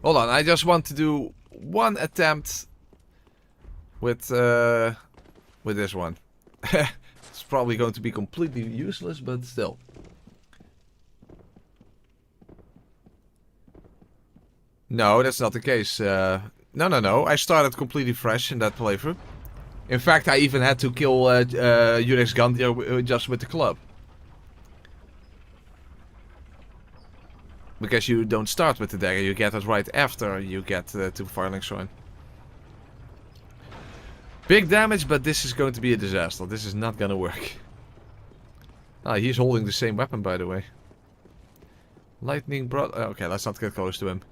Speaker 1: Hold on, I just want to do one attempt with this one. It's probably going to be completely useless, but still. No, that's not the case. No. I started completely fresh in that playthrough. In fact, I even had to kill Unix Gundir just with the club. Because you don't start with the dagger, you get it right after you get to firing shrine. Big damage, but this is going to be a disaster. This is not gonna work. Ah, he's holding the same weapon, by the way. Lightning brought... okay, let's not get close to him.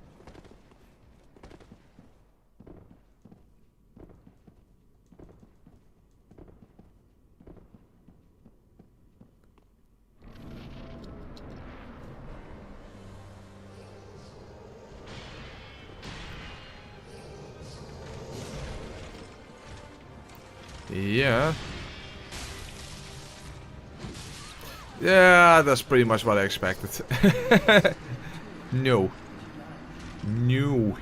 Speaker 1: Yeah. Yeah, that's pretty much what I expected. No. No.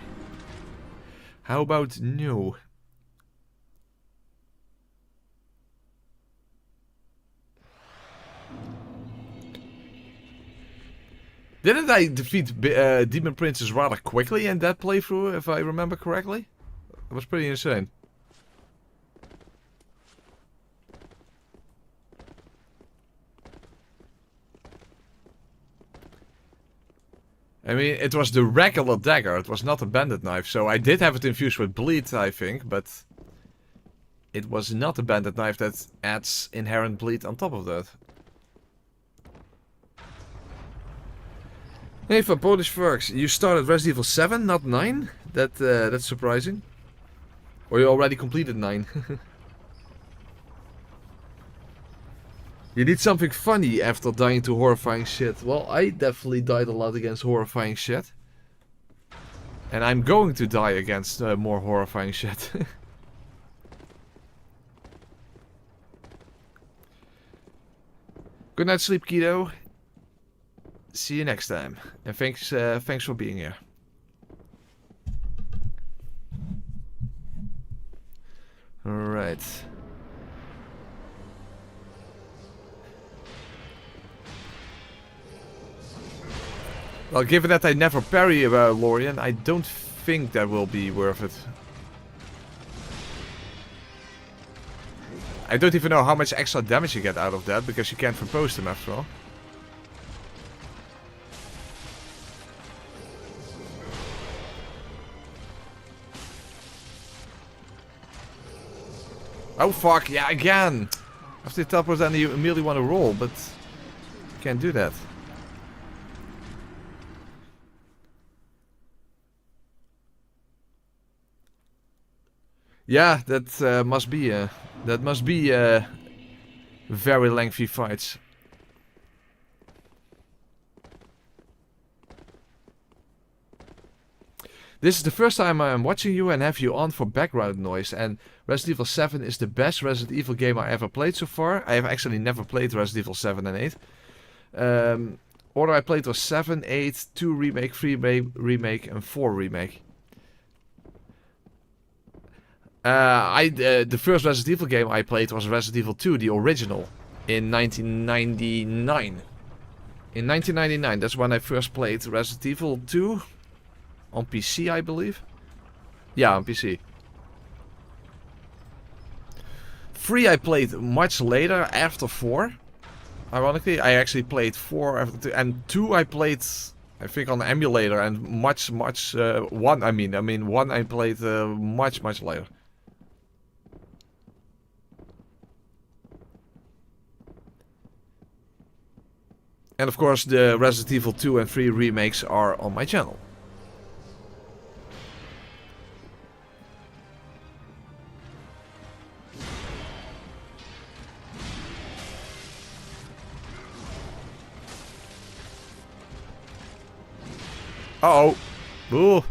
Speaker 1: How about no? Didn't I defeat Demon Princess rather quickly in that playthrough, if I remember correctly? It was pretty insane. I mean, it was the regular dagger, it was not a bandit knife, so I did have it infused with bleed, I think, but it was not a bandit knife that adds inherent bleed on top of that. Hey, for Polish Fox, you started Resident Evil 7, not 9? That's surprising. Or you already completed 9. You need something funny after dying to horrifying shit. Well, I definitely died a lot against horrifying shit. And I'm going to die against more horrifying shit. Good night, sleep, Kido. See you next time. And thanks for being here. Alright. Well, given that I never parry Lorian, I don't think that will be worth it. I don't even know how much extra damage you get out of that, because you can't propose them after all. Oh fuck, yeah, again! After you teleport, then you immediately want to roll, but you can't do that. Yeah, that must be very lengthy fights. This is the first time I am watching you and have you on for background noise, and Resident Evil 7 is the best Resident Evil game I ever played so far. I have actually never played Resident Evil 7 and 8. Order I played was 7, 8, 2 remake, 3 remake and 4 remake. The first Resident Evil game I played was Resident Evil 2, the original, in 1999. In 1999, that's when I first played Resident Evil 2 on PC, I believe. Yeah, on PC. 3 I played much later, after 4. Ironically, I actually played 4 after 2, and 2 I played, I think, on the emulator, and much 1 I played much later. And of course the Resident Evil 2 and 3 remakes are on my channel. Uh-oh. Ooh.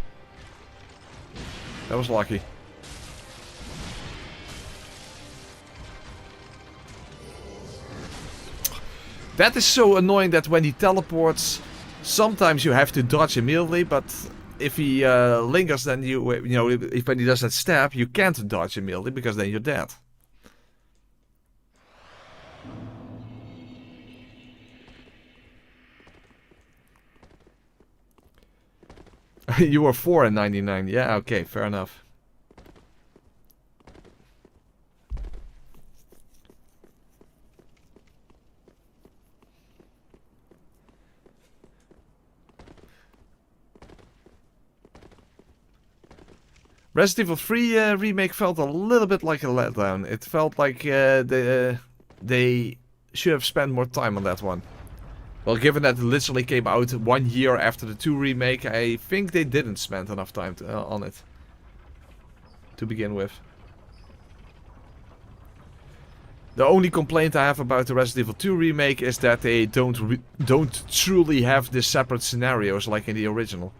Speaker 1: That was lucky. That is so annoying that when he teleports, sometimes you have to dodge immediately, but if he lingers, then you know, if when he does that stab, you can't dodge immediately because then you're dead. You were 4 in 99. Yeah, okay, fair enough. Resident Evil 3 remake felt a little bit like a letdown. It felt like they should have spent more time on that one. Well, given that it literally came out 1 year after the 2 remake, I think they didn't spend enough time on it. To begin with. The only complaint I have about the Resident Evil 2 remake is that they don't truly have the separate scenarios like in the original.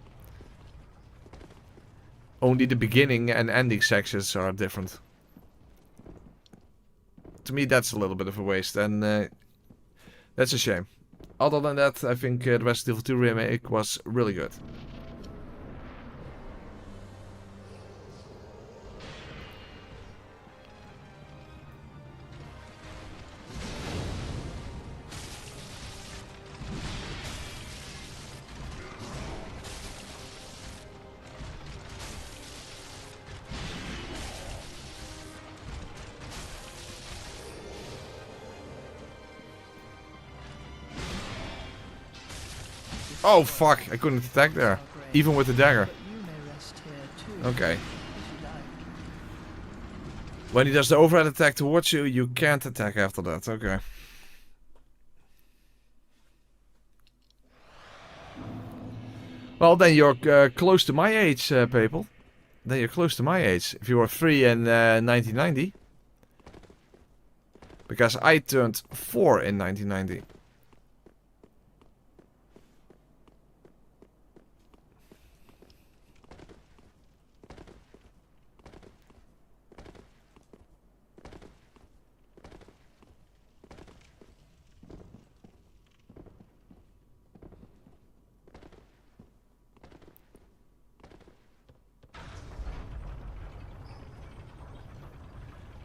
Speaker 1: Only the beginning and ending sections are different. To me, that's a little bit of a waste, and that's a shame. Other than that, I think the Resident Evil 2 remake was really good. Oh fuck, I couldn't attack there. Even with the dagger. Okay. When he does the overhead attack towards you, you can't attack after that. Okay. Well, then you're close to my age, people. Then you're close to my age. If you were 3 in 1990. Because I turned 4 in 1990.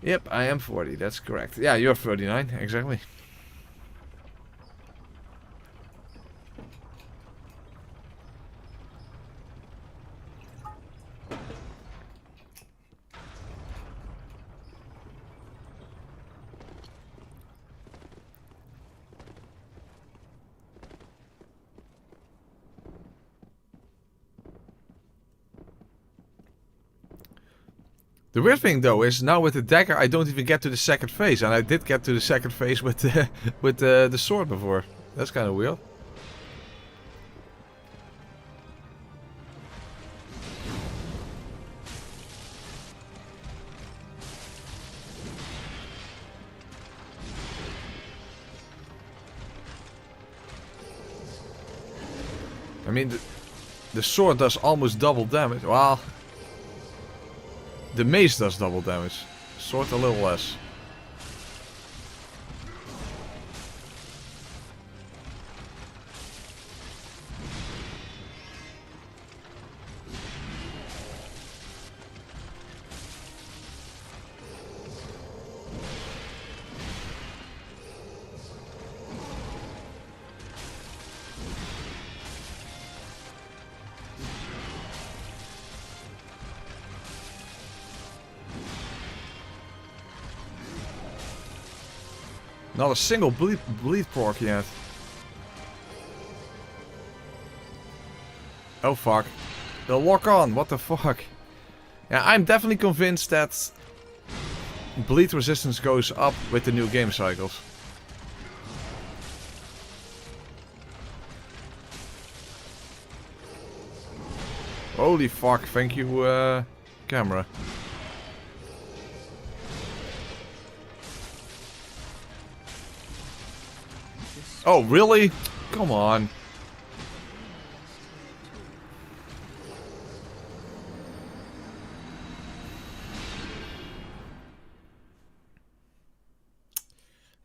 Speaker 1: Yep, I am 40, that's correct. Yeah, you're 39, exactly. The weird thing though is now with the dagger I don't even get to the second phase, and I did get to the second phase with the sword before. That's kind of weird. I mean, the sword does almost double damage. Well, the mace does double damage. Sword a little less. Not a single bleed proc yet. Oh fuck. They'll lock on, what the fuck. Yeah, I'm definitely convinced that bleed resistance goes up with the new game cycles. Holy fuck, thank you, camera. Oh, really? Come on.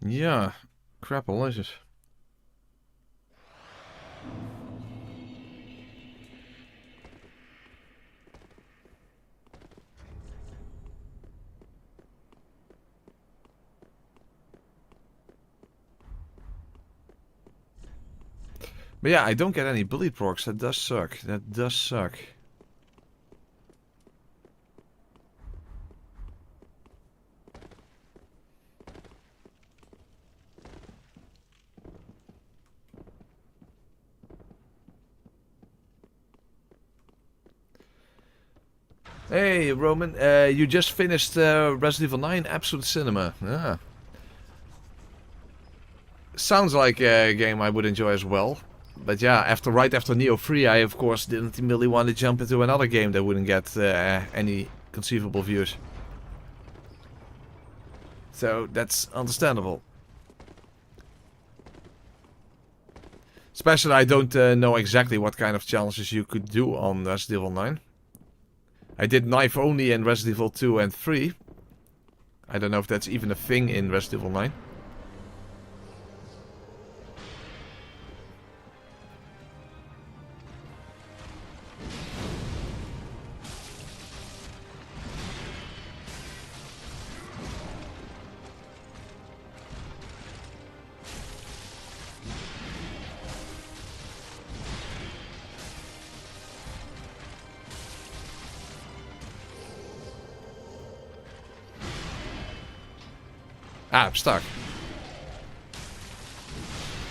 Speaker 1: Yeah, crapalicious. But yeah, I don't get any bleed procs. That does suck. That does suck. Hey, Roman. You just finished Resident Evil 9 Absolute Cinema. Ah. Sounds like a game I would enjoy as well. But yeah, right after Neo 3, I of course didn't really want to jump into another game that wouldn't get any conceivable views. So that's understandable. Especially I don't know exactly what kind of challenges you could do on Resident Evil 9. I did knife only in Resident Evil 2 and 3. I don't know if that's even a thing in Resident Evil 9. Ah, I'm stuck.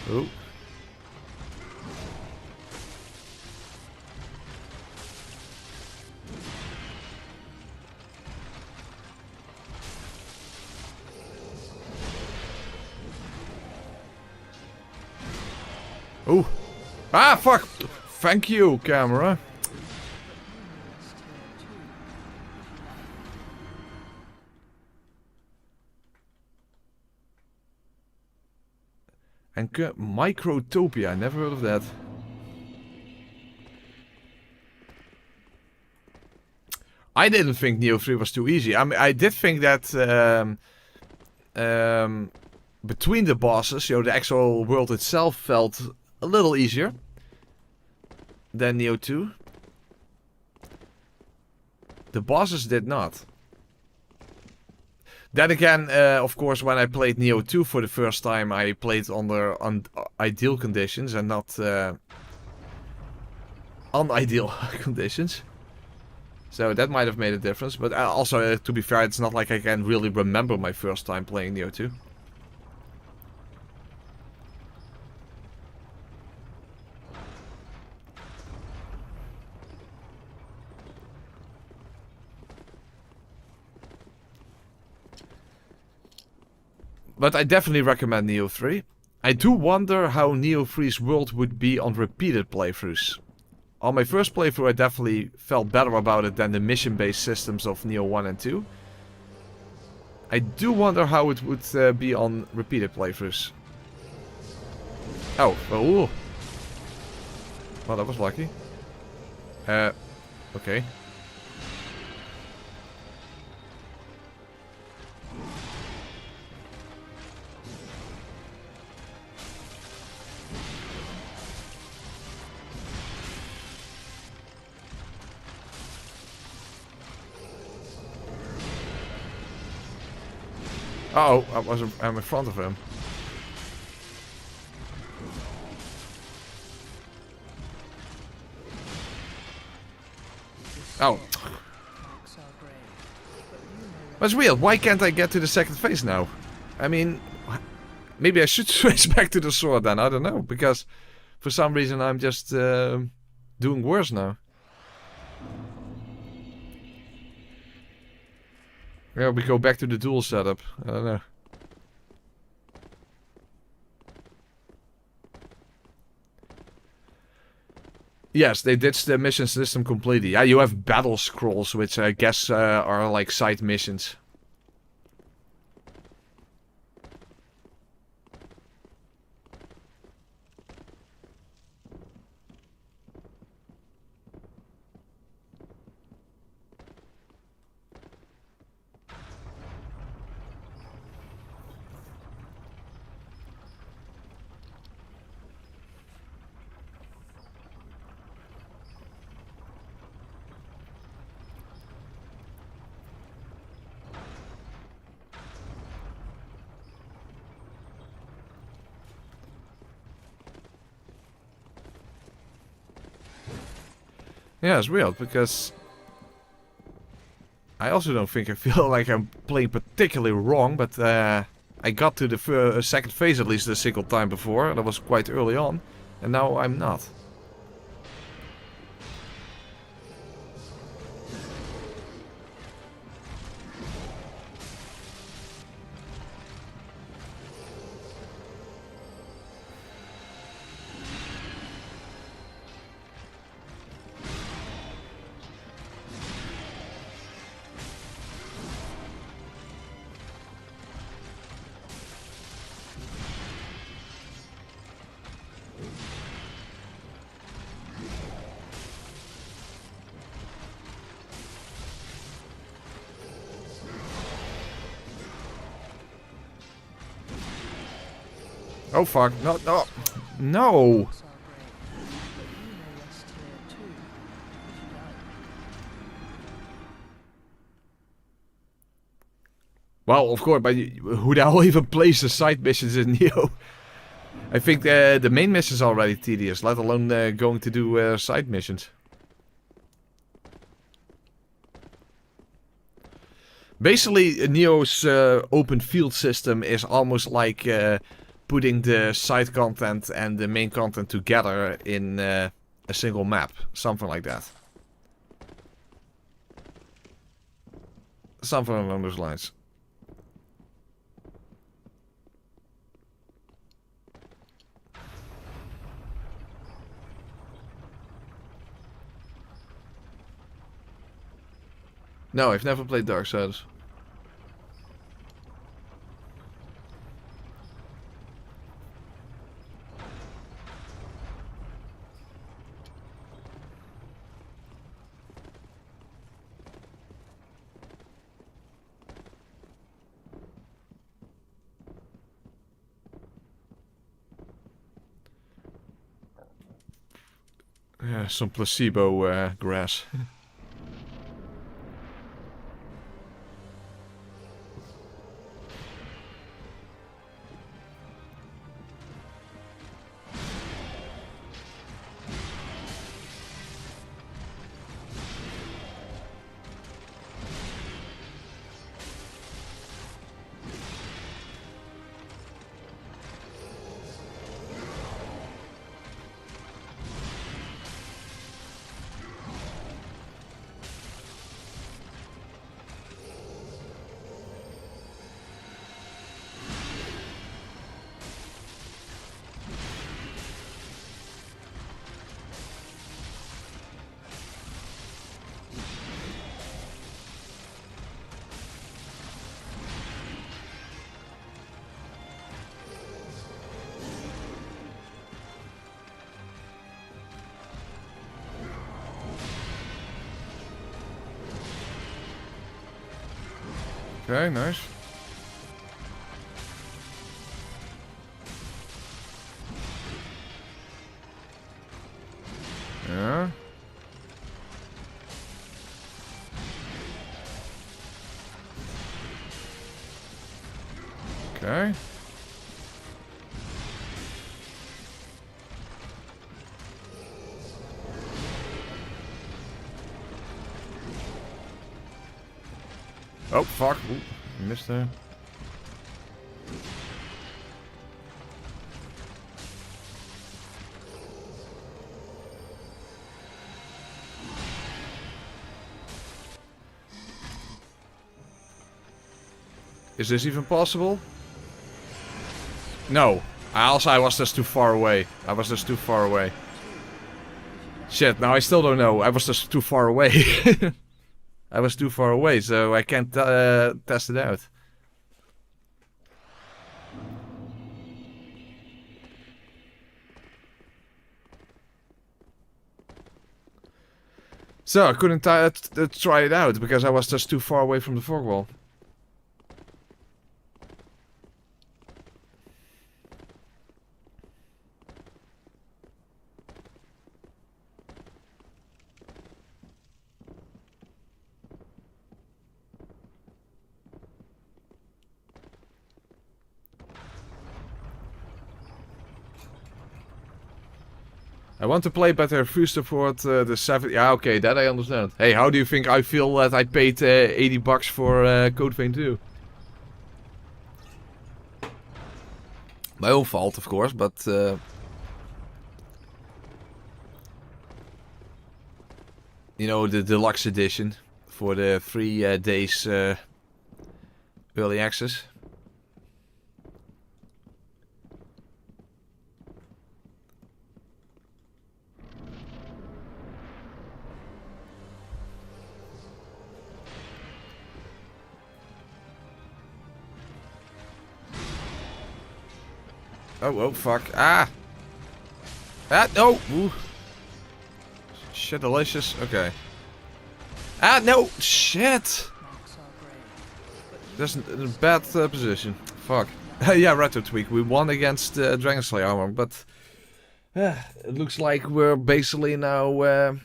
Speaker 1: Ooh. Ooh. Ah, fuck! Thank you, camera. And Microtopia, I never heard of that. I didn't think Neo 3 was too easy. I mean, I did think that between the bosses, you know, the actual world itself felt a little easier than Neo 2. The bosses did not. Then again, of course, when I played Neo 2 for the first time, I played under ideal conditions and not unideal conditions. So that might have made a difference. But also, to be fair, it's not like I can really remember my first time playing Neo 2. But I definitely recommend Neo 3. I do wonder how Neo 3's world would be on repeated playthroughs. On my first playthrough I definitely felt better about it than the mission-based systems of Neo 1 and 2. I do wonder how it would be on repeated playthroughs. Oh, oh. Well, that was lucky. Okay. Uh oh, I'm in front of him. Oh. That's weird. Why can't I get to the second phase now? I mean, maybe I should switch back to the sword then. I don't know. Because for some reason I'm just doing worse now. Yeah, we go back to the dual setup. I don't know. Yes, they ditched the mission system completely. Yeah, you have battle scrolls, which I guess are like side missions. Yeah, it's weird because I also don't think I feel like I'm playing particularly wrong, but I got to the second phase at least a single time before. That was quite early on, and now I'm not. Oh fuck, no, no, no!
Speaker 2: Books are great, but you may rest here too, if you like.
Speaker 1: Well, of course, but who the hell even plays the side missions in Neo? I think the main mission is already tedious, let alone going to do side missions. Basically, Neo's open field system is almost like putting the side content and the main content together in a single map. Something like that. Something along those lines. No, I've never played Darksiders. Yeah, some placebo grass. Okay, nice. Yeah. Okay. Oh, fuck. Ooh, missed there. Is this even possible? No. I was just too far away. I was just too far away. Shit, now I still don't know. I was just too far away. I was too far away, so I can't test it out. So I couldn't try it out because I was just too far away from the fog wall. I want to play, but I refuse to afford the 7. Yeah, okay, that I understand. Hey, how do you think I feel that I paid $80 for Code Vein 2? My own fault, of course, but you know, the deluxe edition for the 3 days early access. Oh, fuck. Ah! Ah, no! Ooh. Shit, delicious. Okay. Ah, no! Shit! That's in a bad position. Fuck. Yeah, Retro Tweak. We won against Dragon Slayer armor, but it looks like we're basically now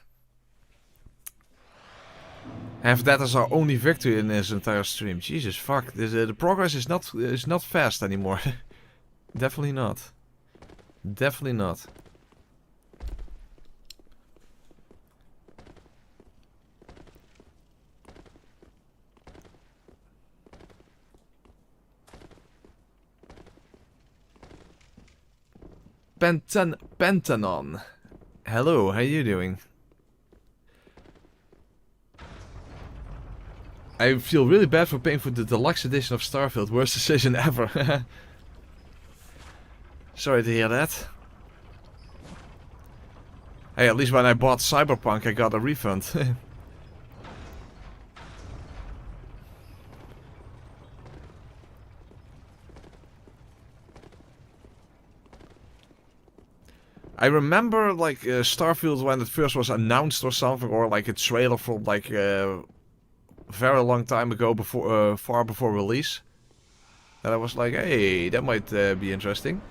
Speaker 1: have that as our only victory in this entire stream. Jesus fuck. The progress is not fast anymore. Definitely not. Definitely not. Pentanon. Hello, how you doing? I feel really bad for paying for the deluxe edition of Starfield. Worst decision ever. Sorry to hear that. Hey, at least when I bought Cyberpunk I got a refund. I remember like Starfield when it first was announced or something, or like a trailer from like a very long time ago, before far before release. And I was like, hey, that might be interesting.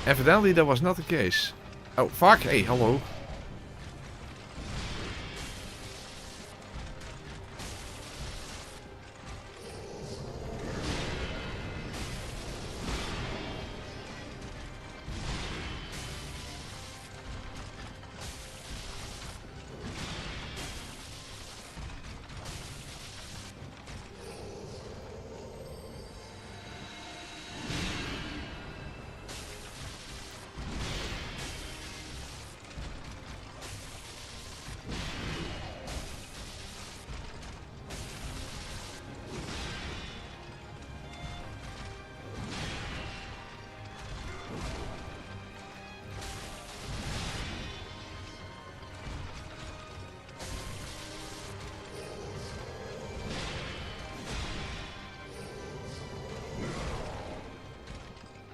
Speaker 1: Evidently that was not the case. Oh fuck, hey, hello.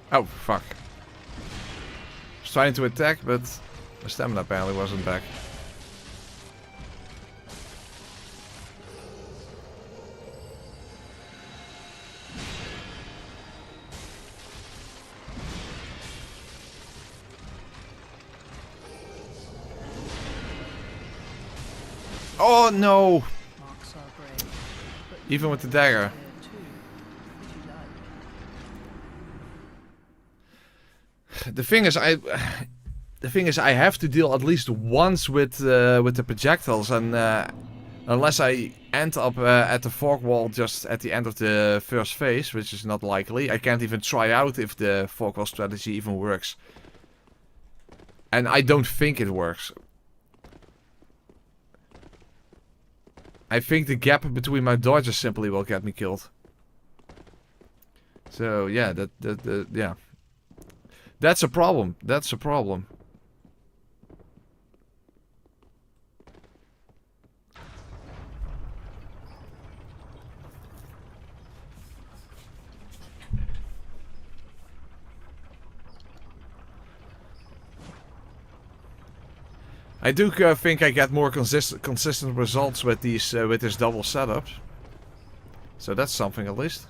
Speaker 1: Oh, fuck. I was trying to attack, but my stamina apparently wasn't back. Oh no! Even with the dagger. The thing is, I have to deal at least once with the projectiles, and unless I end up at the fog wall just at the end of the first phase, which is not likely, I can't even try out if the fog wall strategy even works. And I don't think it works. I think the gap between my dodges simply will get me killed. So yeah, yeah. That's a problem. That's a problem. I do think I get more consistent results with these with this double setup. So that's something at least.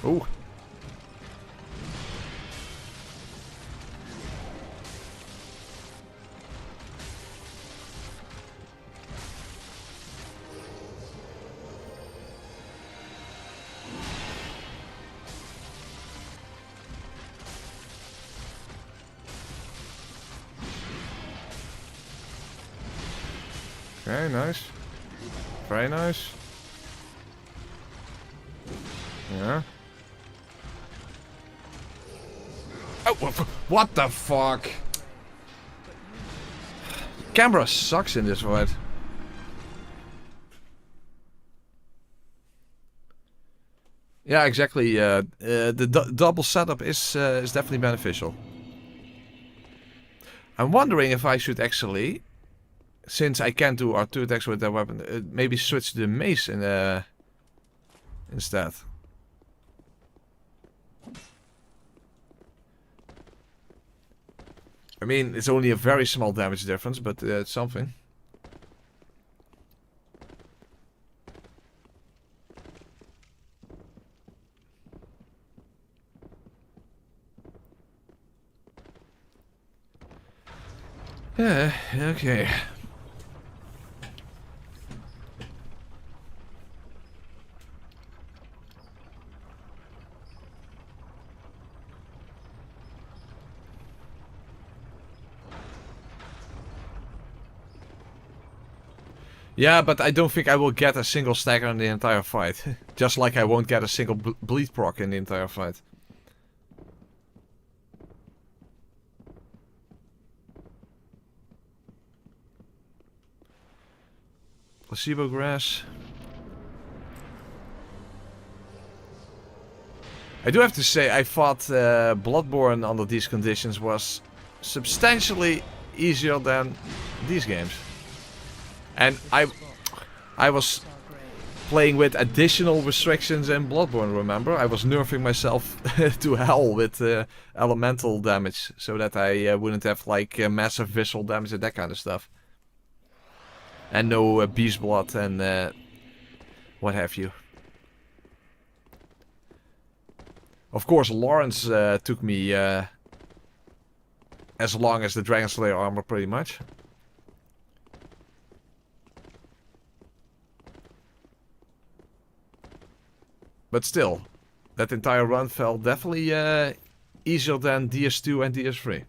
Speaker 1: Ooh. Very nice. Very nice. Yeah. Oh, what the fuck? Camera sucks in this fight. Yeah, exactly. The double setup is definitely beneficial. I'm wondering if I should actually, since I can't do R2 attacks with that weapon, maybe switch to the mace instead. I mean, it's only a very small damage difference, but it's something. Yeah, okay. Yeah, but I don't think I will get a single stagger in the entire fight. Just like I won't get a single bleed proc in the entire fight. Placebo grass. I do have to say, I thought Bloodborne under these conditions was substantially easier than these games. And I was playing with additional restrictions in Bloodborne, remember? I was nerfing myself to hell with elemental damage, so that I wouldn't have like massive visceral damage and that kind of stuff. And no beast blood and what have you. Of course, Lawrence took me as long as the Dragon Slayer armor, pretty much. But still, that entire run felt definitely easier than DS2 and DS3.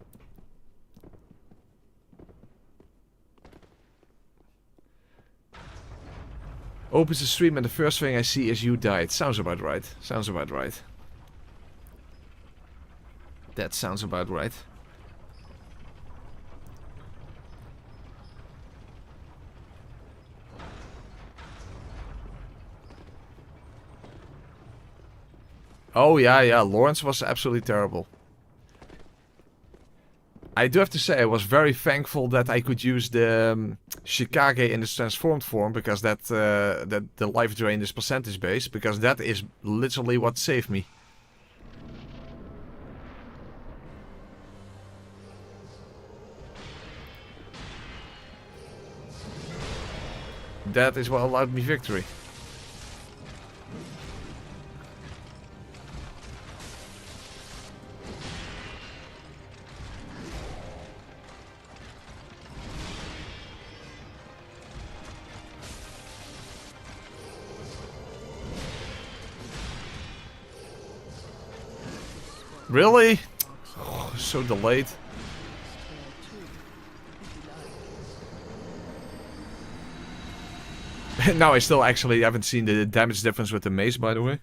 Speaker 1: Opens the stream and the first thing I see is you died. Sounds about right. Sounds about right. That sounds about right. Oh yeah, Lawrence was absolutely terrible. I do have to say I was very thankful that I could use the Shikage in its transformed form, because that the life drain is percentage based, because that is literally what saved me. That is what allowed me victory. Really? Oh, so delayed. Now I still actually haven't seen the damage difference with the mace, by the way.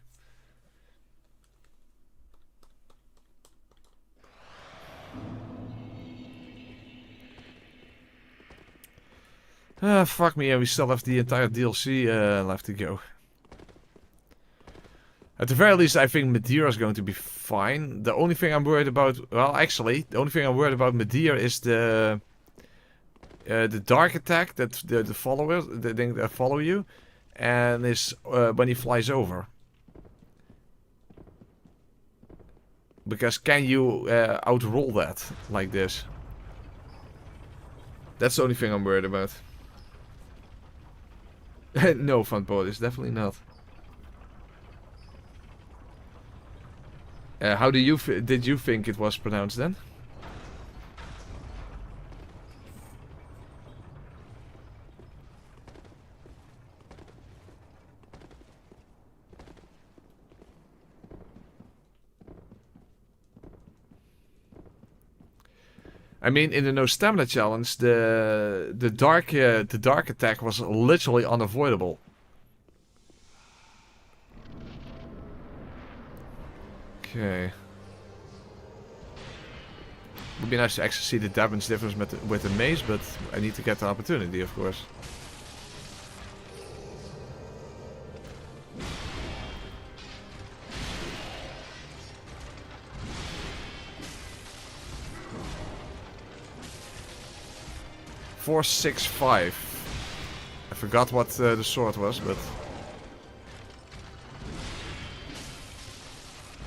Speaker 1: Fuck me, and we still have the entire DLC left to go. At the very least, I think Madeira is going to be fine. The only thing I'm worried about... Well, actually, the only thing I'm worried about Madeira is the dark attack that the followers, the thing that follow you, and is when he flies over. Because can you outroll that like this? That's the only thing I'm worried about. No, Van Poort, it's definitely not. How did you think it was pronounced then? I mean, in the no stamina challenge, the dark attack was literally unavoidable. Okay. Would be nice to actually see the damage difference with the mace, but I need to get the opportunity, of course. .465. I forgot what the sword was, but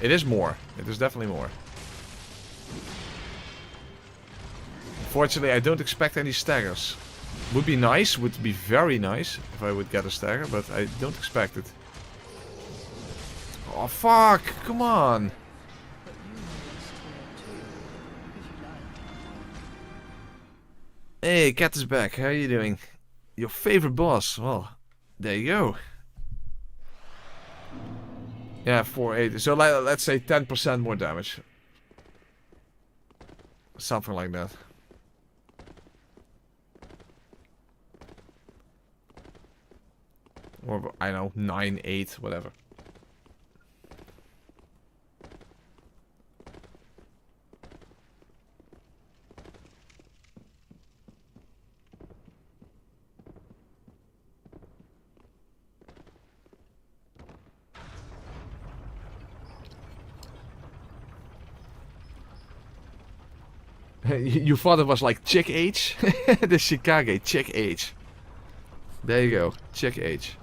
Speaker 1: it is more. It is definitely more. Unfortunately, I don't expect any staggers. Would be nice, would be very nice if I would get a stagger, but I don't expect it. Oh fuck! Come on!
Speaker 2: But you may rest here too, if you like.
Speaker 1: Hey, Cat is back. How are you doing? Your favorite boss. Well, there you go. Yeah, 480. So let's say 10% more damage. Something like that. Or, I don't know, 9, 8, whatever. You thought it was like Chick H? The Chicago Chick H. There you go, Chick H.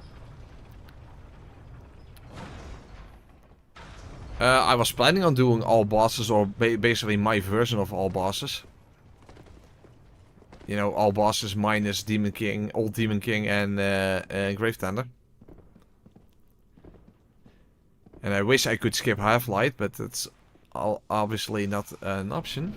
Speaker 1: I was planning on doing all bosses, or basically my version of all bosses. You know, all bosses minus Demon King, Old Demon King and Grave Tender. And I wish I could skip Half-Light, but it's obviously not an option.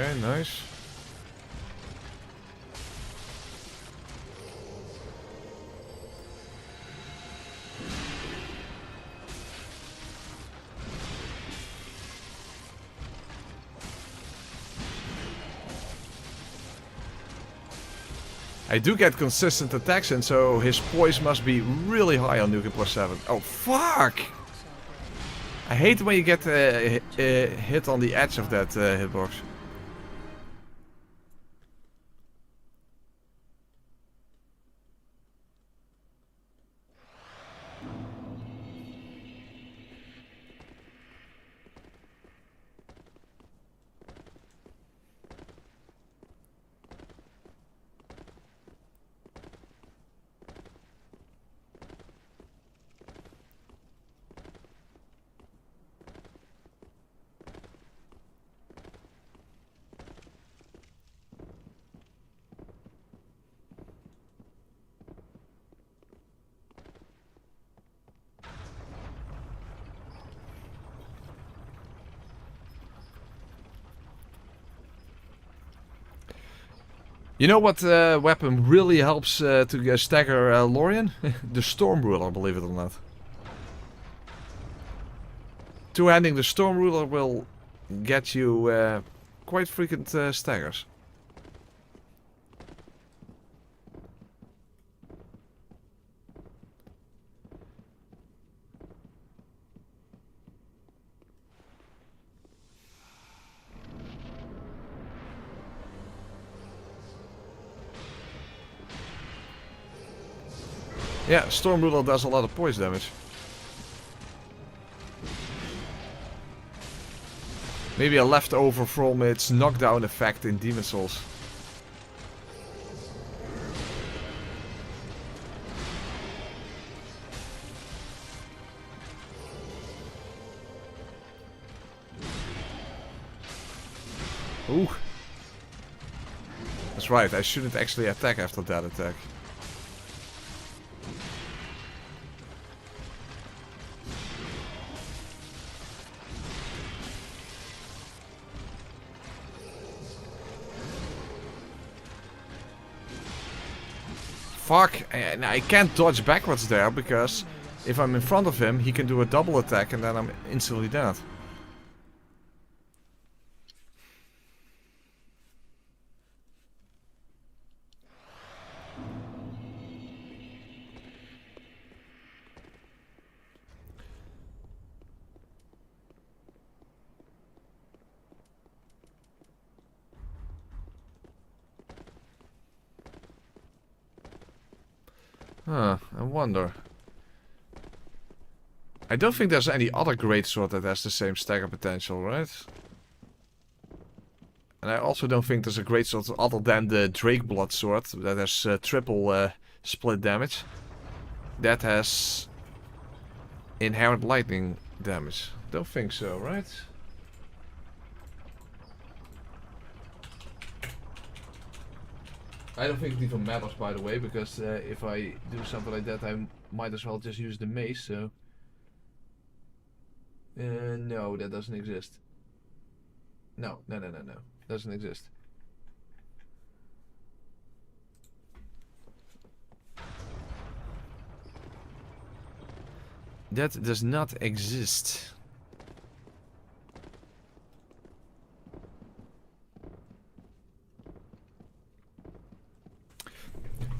Speaker 1: Okay, nice. I do get consistent attacks, and so his poise must be really high on NG+7. Oh, fuck! I hate when you get hit on the edge of that hitbox. You know what weapon really helps to stagger Lorien? The Storm Ruler, believe it or not. Two-handing the Storm Ruler will get you quite frequent staggers. Yeah, Storm Ruler does a lot of poise damage. Maybe a leftover from its knockdown effect in Demon Souls. Ooh. That's right, I shouldn't actually attack after that attack. Fuck, and I can't dodge backwards there because if I'm in front of him, he can do a double attack and then I'm instantly dead. Huh, I wonder. I don't think there's any other greatsword that has the same stagger potential, right? And I also don't think there's a greatsword other than the Drake Blood sword that has triple split damage. That has inherent lightning damage. Don't think so, right? I don't think it even matters, by the way, because if I do something like that, I might as well just use the mace, so... no, that doesn't exist. No. Doesn't exist. That does not exist.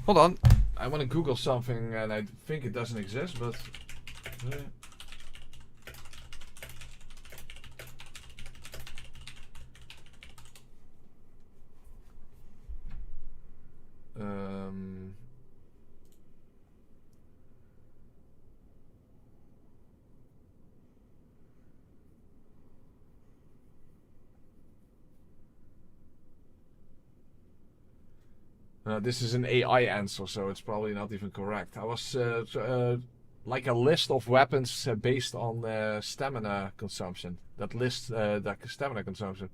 Speaker 1: Hold on, I want to Google something and I think it doesn't exist, but... This is an AI answer, so it's probably not even correct. I was like a list of weapons based on stamina consumption. That lists the stamina consumption.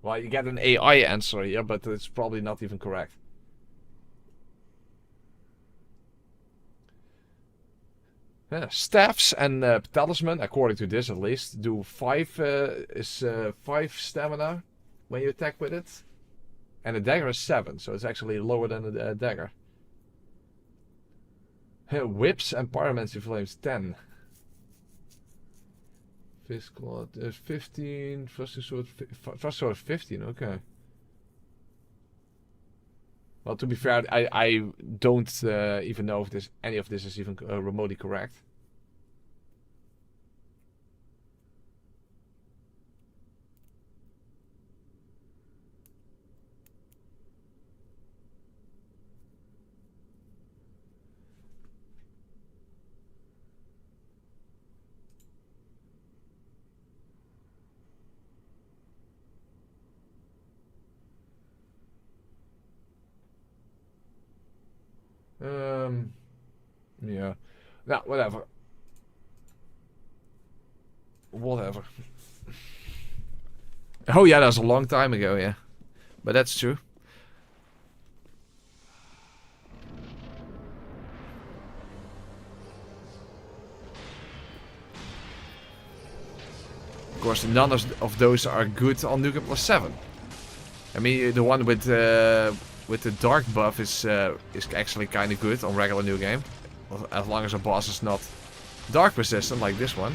Speaker 1: Well, you get an AI answer here, but it's probably not even correct. Yeah, staffs and talisman, according to this at least, do 5 stamina when you attack with it. And the dagger is 7, so it's actually lower than the dagger. Whips and pyromancy flames 10. Fist claw 15. First sword 15. Okay. Well, to be fair, I don't even know if any of this is even remotely correct. Yeah. Nah, whatever. Whatever. Oh yeah, that was a long time ago, yeah. But that's true. Of course, none of those are good on NG+7. I mean, the one with the dark buff is actually kind of good on regular new game, as long as a boss is not dark resistant like this one.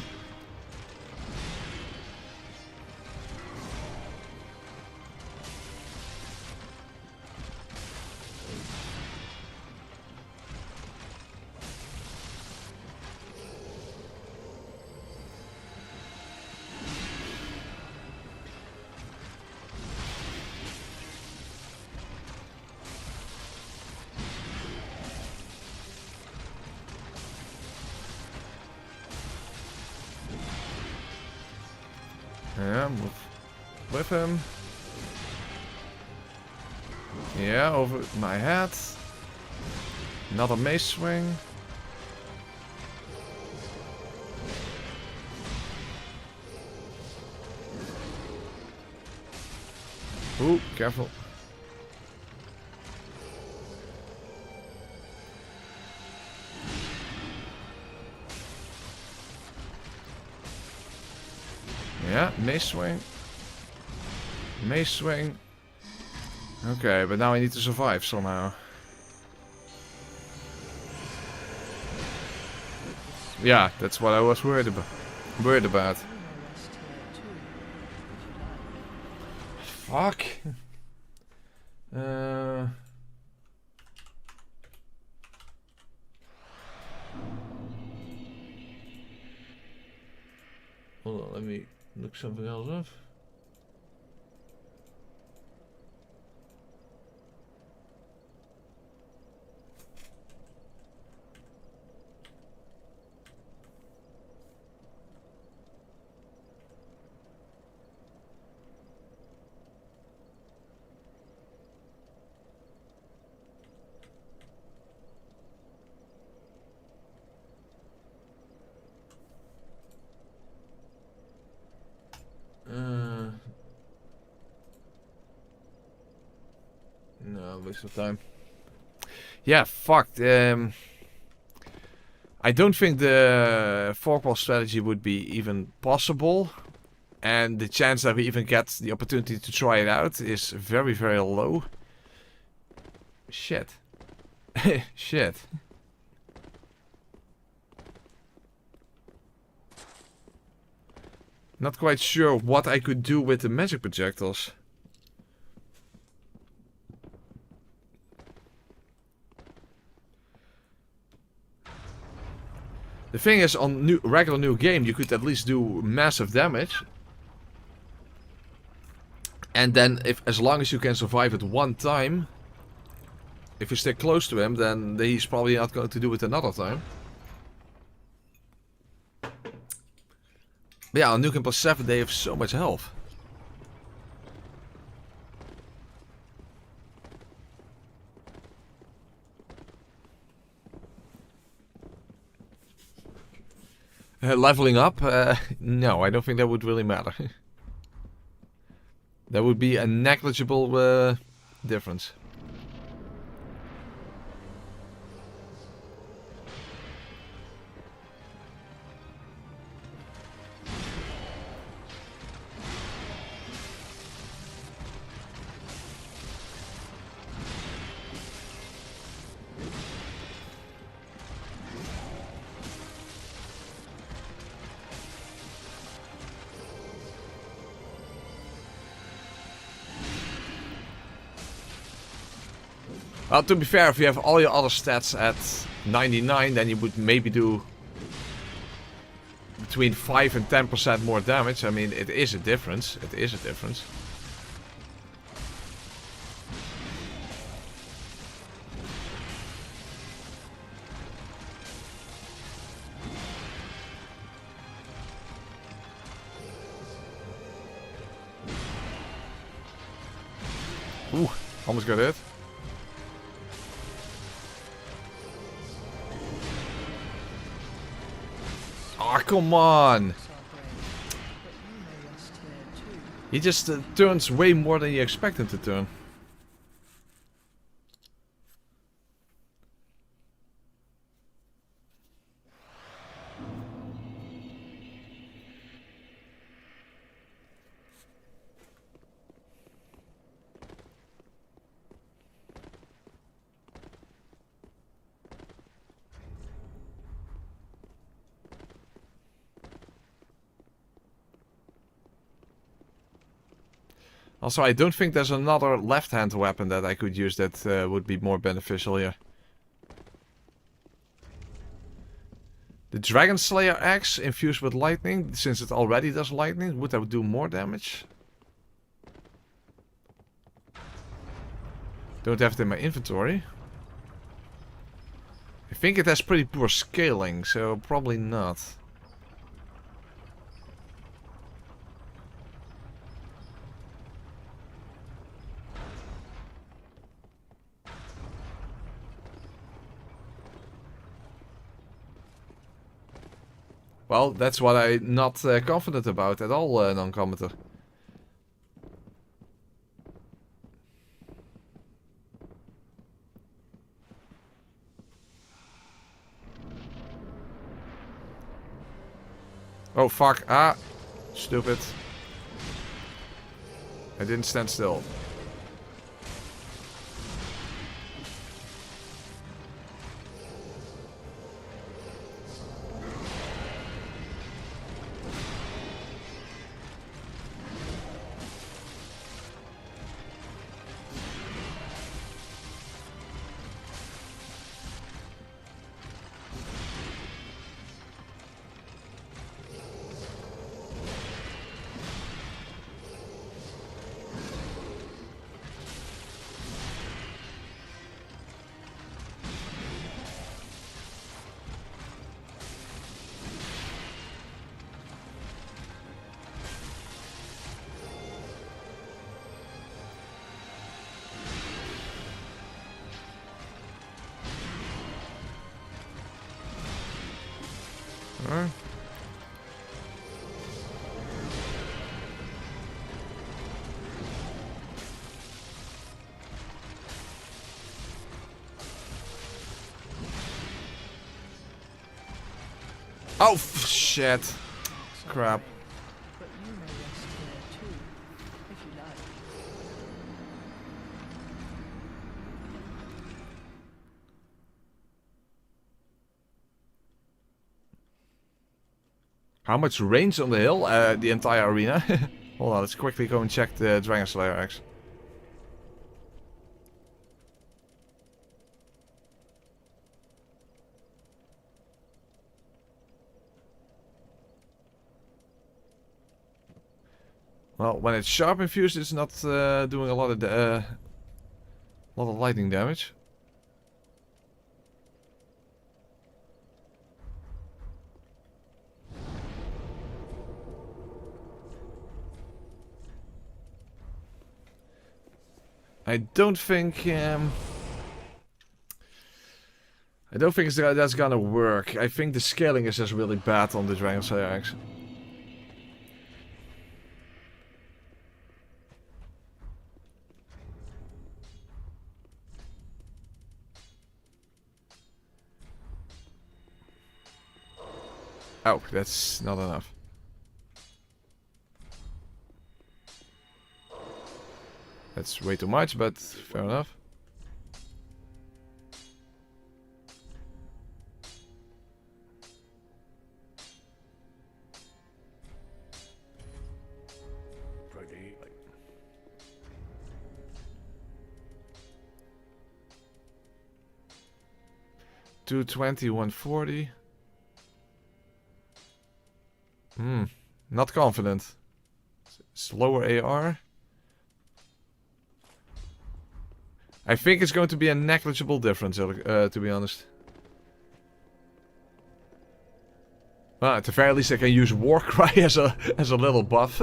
Speaker 1: Yeah, move. with him. Yeah, over my head. Another mace swing. Ooh, careful. Yeah, mace swing. Mace swing. Okay, but now I need to survive somehow. Yeah, that's what I was worried about. Fuck. Hold on, let me look something else up. No, waste of time. Yeah, fucked. I don't think the forkwall strategy would be even possible. And the chance that we even get the opportunity to try it out is very, very low. Shit. Shit. Not quite sure what I could do with the magic projectiles. The thing is, on regular new game, you could at least do massive damage. And then, as long as you can survive it one time, if you stay close to him, then he's probably not going to do it another time. But yeah, on NG+7 they have so much health. Leveling up? No, I don't think that would really matter. That would be a negligible difference. Well, to be fair, if you have all your other stats at 99, then you would maybe do between 5 and 10% more damage. I mean, it is a difference. It is a difference. Ooh, almost got hit. Oh, come on! He just turns way more than you expect him to turn. Also, I don't think there's another left-hand weapon that I could use that would be more beneficial here. The Dragon Slayer axe infused with lightning, since it already does lightning, would that do more damage? Don't have it in my inventory. I think it has pretty poor scaling, so probably not. Well, that's what I'm not confident about at all, non-commenter. Oh, fuck. Ah. Stupid. I didn't stand still. Alright. Oh, shit. Crap.
Speaker 2: But you may rest here too, if you like.
Speaker 1: How much range on the hill? The entire arena. Hold on, let's quickly go and check the Dragon Slayer axe. Well, when it's sharp infused, it's not doing a lot of lightning damage. I don't think that's gonna work. I think the scaling is just really bad on the Dragon Slayer axe. Oh, that's not enough. That's way too much, but fair enough.
Speaker 3: Ready.
Speaker 1: 220, 140. Not confident. Slower AR. I think it's going to be a negligible difference, to be honest. Well, at the very least I can use Warcry as a little buff.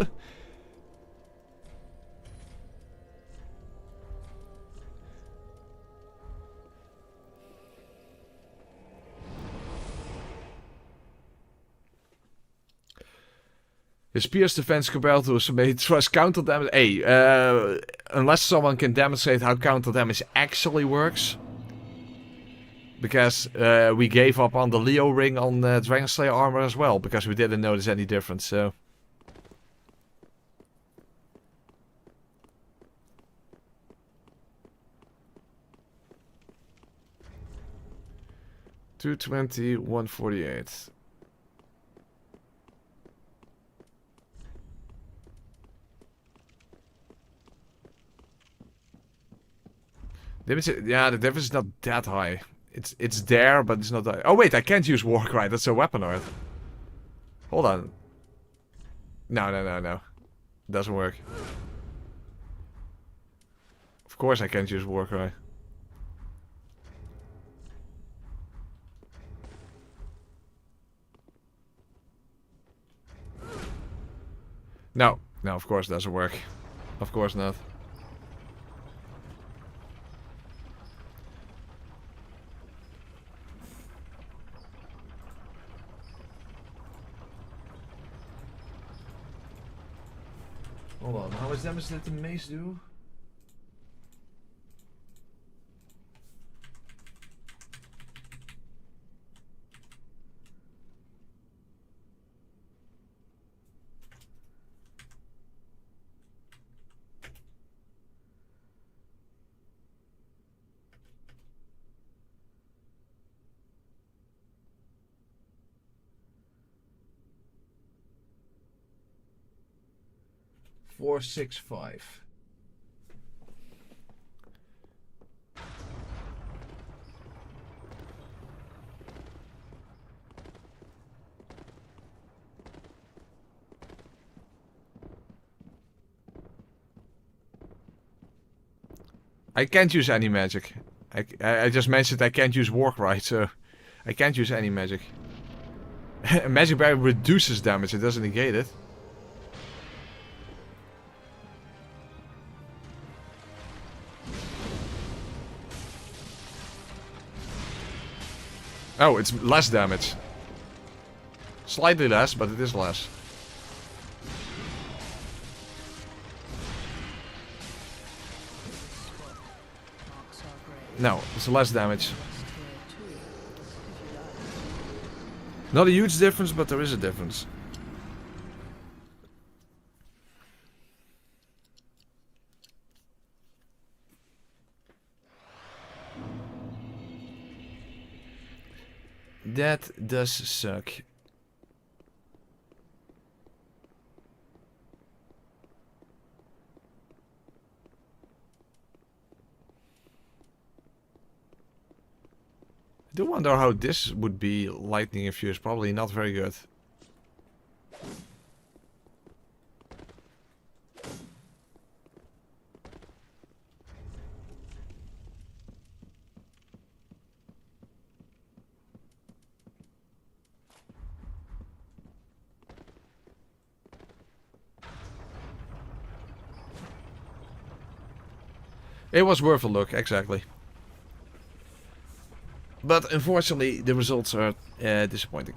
Speaker 1: His pierce defense compared to his may trust counter damage. Hey, unless someone can demonstrate how counter damage actually works. Because we gave up on the Leo ring on Dragon Slayer armor as well, because we didn't notice any difference, so. $220, $148. Yeah, the difference is not that high. It's there, but it's not that. Oh wait, I can't use Warcry. That's a weapon art. Hold on. No. Doesn't work. Of course I can't use Warcry. No, of course it doesn't work. Of course not. Hold on, how much damage did the mace do? $465. I can't use any magic. I just mentioned I can't use walk right, so I can't use any magic. Magic barrier reduces damage, it doesn't negate it. Oh, it's less damage. Slightly less, but it is less. No, it's less damage. Not a huge difference, but there is a difference. That does suck. I do wonder how this would be lightning infused. Probably not very good. It was worth a look, exactly. But unfortunately, the results are disappointing.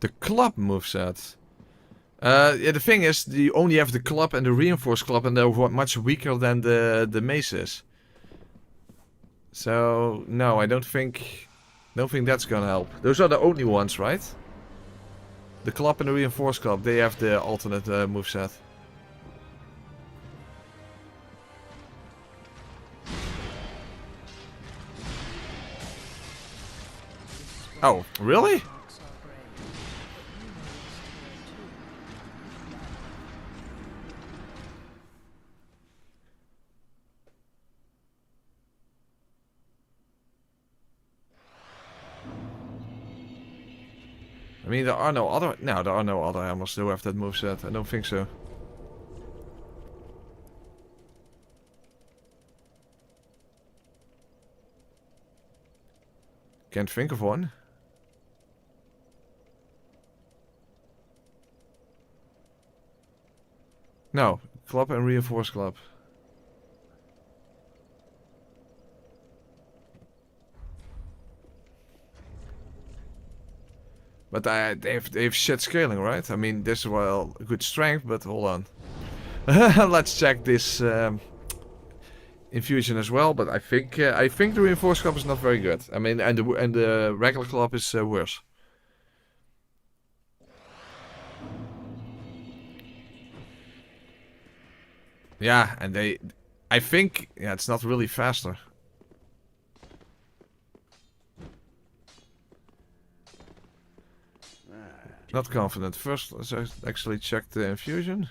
Speaker 1: The club moveset. Yeah, the thing is, you only have the club and the reinforced club, and they're much weaker than the mace is. So no, I don't think that's gonna help. Those are the only ones, right? The club and the reinforced club, they have the alternate moveset. Oh, really? I mean, there are no other hammers who have that moveset. I don't think so. Can't think of one. No, club and reinforced club. But they've shit scaling, right? I mean, this is well good strength, but hold on. Let's check this infusion as well. But I think the reinforced club is not very good. I mean, and the regular club is worse. Yeah, and I think it's not really faster. Not confident. First, let's actually check the infusion.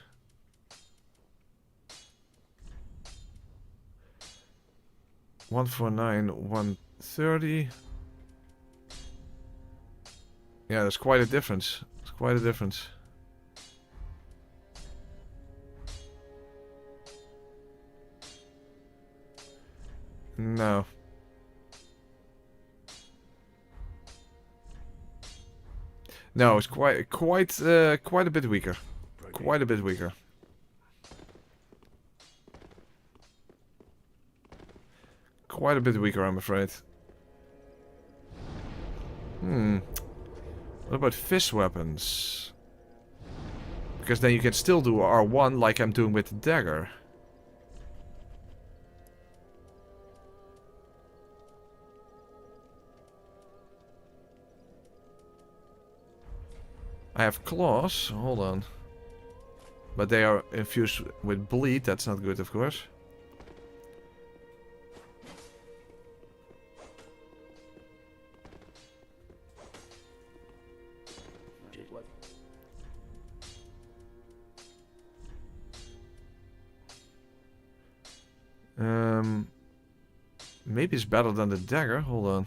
Speaker 1: $149, $130. Yeah, there's quite a difference. It's quite a difference. No. No, it's quite a bit weaker. Quite a bit weaker. quite a bit weaker, I'm afraid. What about fist weapons? Because then you can still do R1 like I'm doing with the dagger. I have claws. Hold on. But they are infused with bleed. That's not good, of course. Maybe it's better than the dagger. Hold on.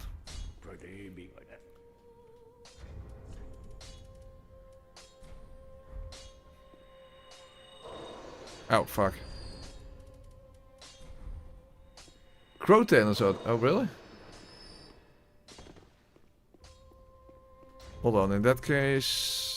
Speaker 1: Oh, fuck. Crotain or so. Oh, really? Hold on, in that case...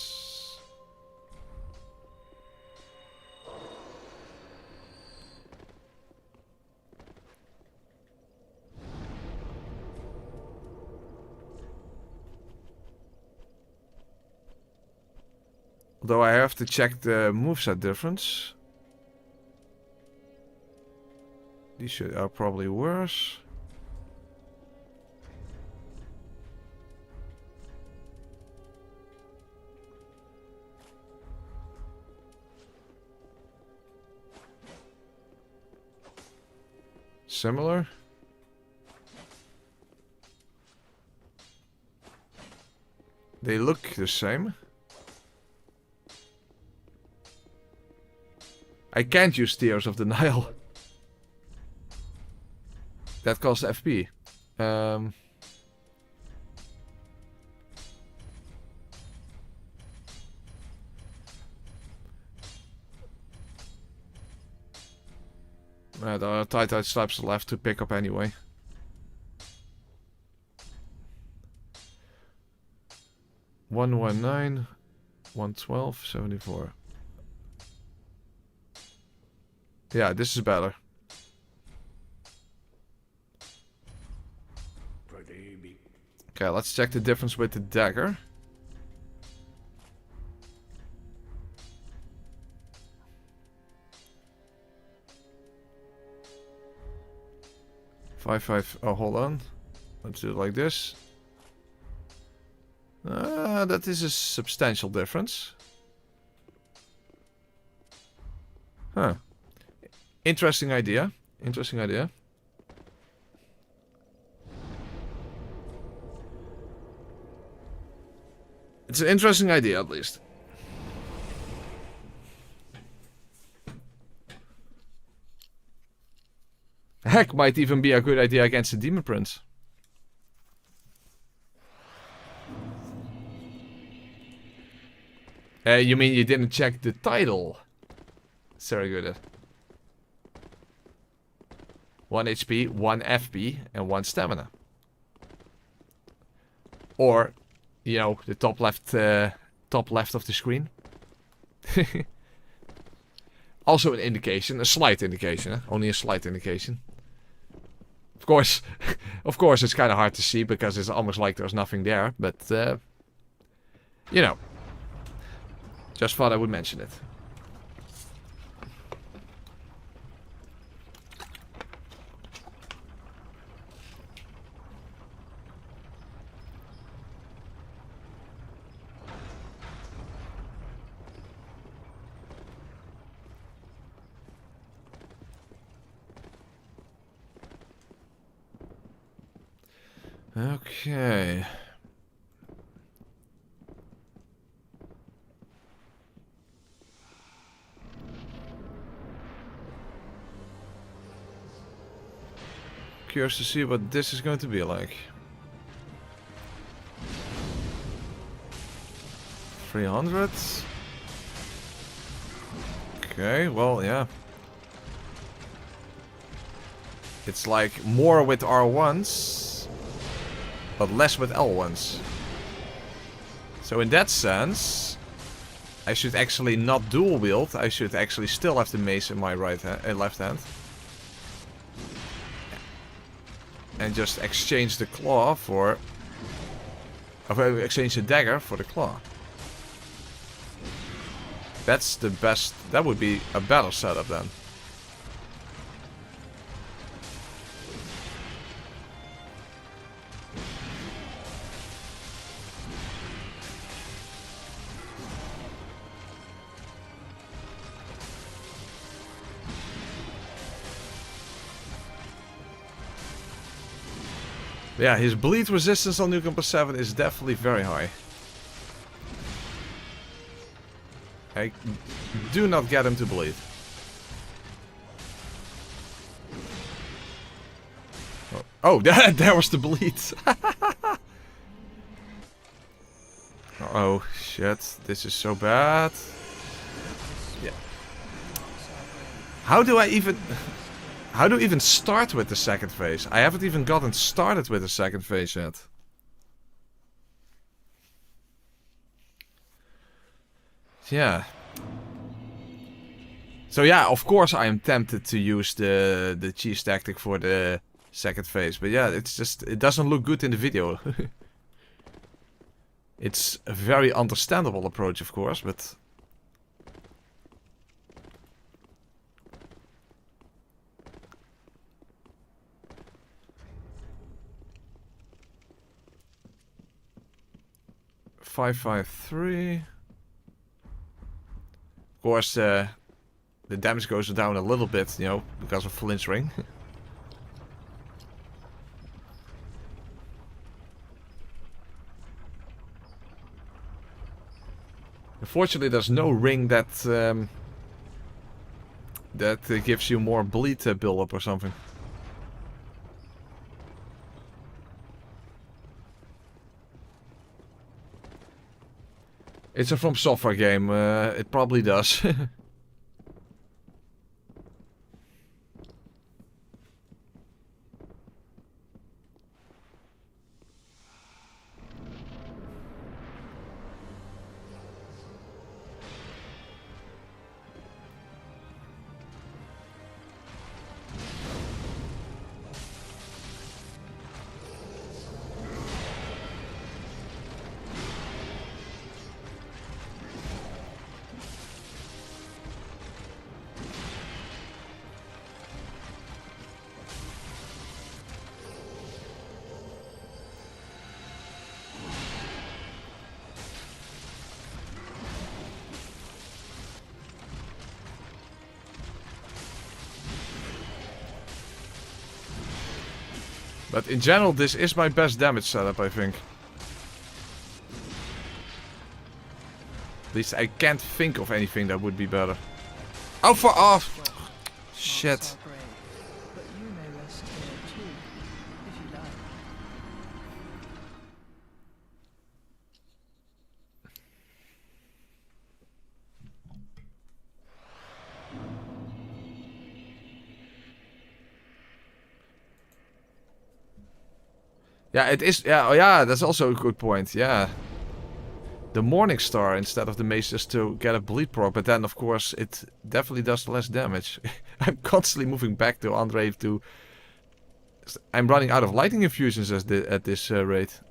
Speaker 1: Although I have to check the moveset difference. These are probably worse. Similar. They look the same. I can't use Tears of the Nile. That costs FP. The tight slaps will have to pick up anyway. $119, $112, $74. Yeah, this is better. Okay, let's check the difference with the dagger. Five. Oh, hold on. Let's do it like this. That is a substantial difference. Huh. Interesting idea. Interesting idea. It's an interesting idea, at least. Heck, might even be a good idea against the Demon Prince. You mean you didn't check the title? It's very good. 1 HP, 1 FP, and 1 stamina. Or, you know, the top left of the screen. Also an indication, a slight indication, only a slight indication. Of course, it's kind of hard to see because it's almost like there's nothing there, but you know, just thought I would mention it. Okay. Curious to see what this is going to be like. 300. Okay, well, yeah. It's like more with R1s, but less with L1s. So in that sense, I should actually not dual wield. I should actually still have the mace in my left hand. And just exchange the claw for... exchange the dagger for the claw. That's the best... That would be a better setup then. Yeah, his bleed resistance on NG+7 is definitely very high. I do not get him to bleed. Oh, there was the bleed. Oh, shit. This is so bad. Yeah. How do I even... How do I even start with the second phase? I haven't even gotten started with the second phase yet. Yeah. So yeah, of course I am tempted to use the cheese tactic for the second phase. But yeah, it's just... It doesn't look good in the video. It's a very understandable approach, of course, but... .553. Of course, the damage goes down a little bit, you know, because of flinch ring. Unfortunately, there's no ring that gives you more bleed build-up or something. It's a From Software game. It probably does. 'But in general, this is my best damage setup, I think. At least I can't think of anything that would be better. Oh, for off! Shit.
Speaker 2: But you may rest here too, if you like.
Speaker 1: Yeah, it is. Yeah, oh yeah, that's also a good point. Yeah. The Morning Star instead of the mace just to get a bleed proc, but then of course it definitely does less damage. I'm constantly moving back to Andre to... I'm running out of lightning infusions at this rate.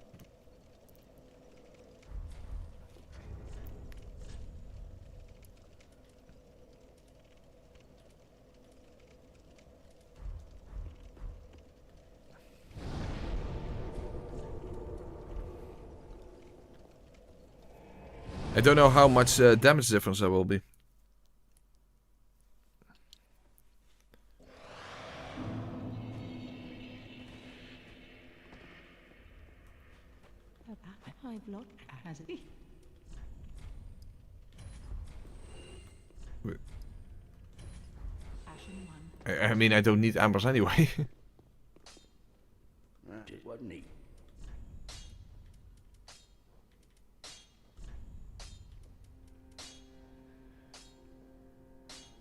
Speaker 1: I don't know how much damage difference there will be. I mean, I don't need ambers anyway.
Speaker 3: It wasn't neat.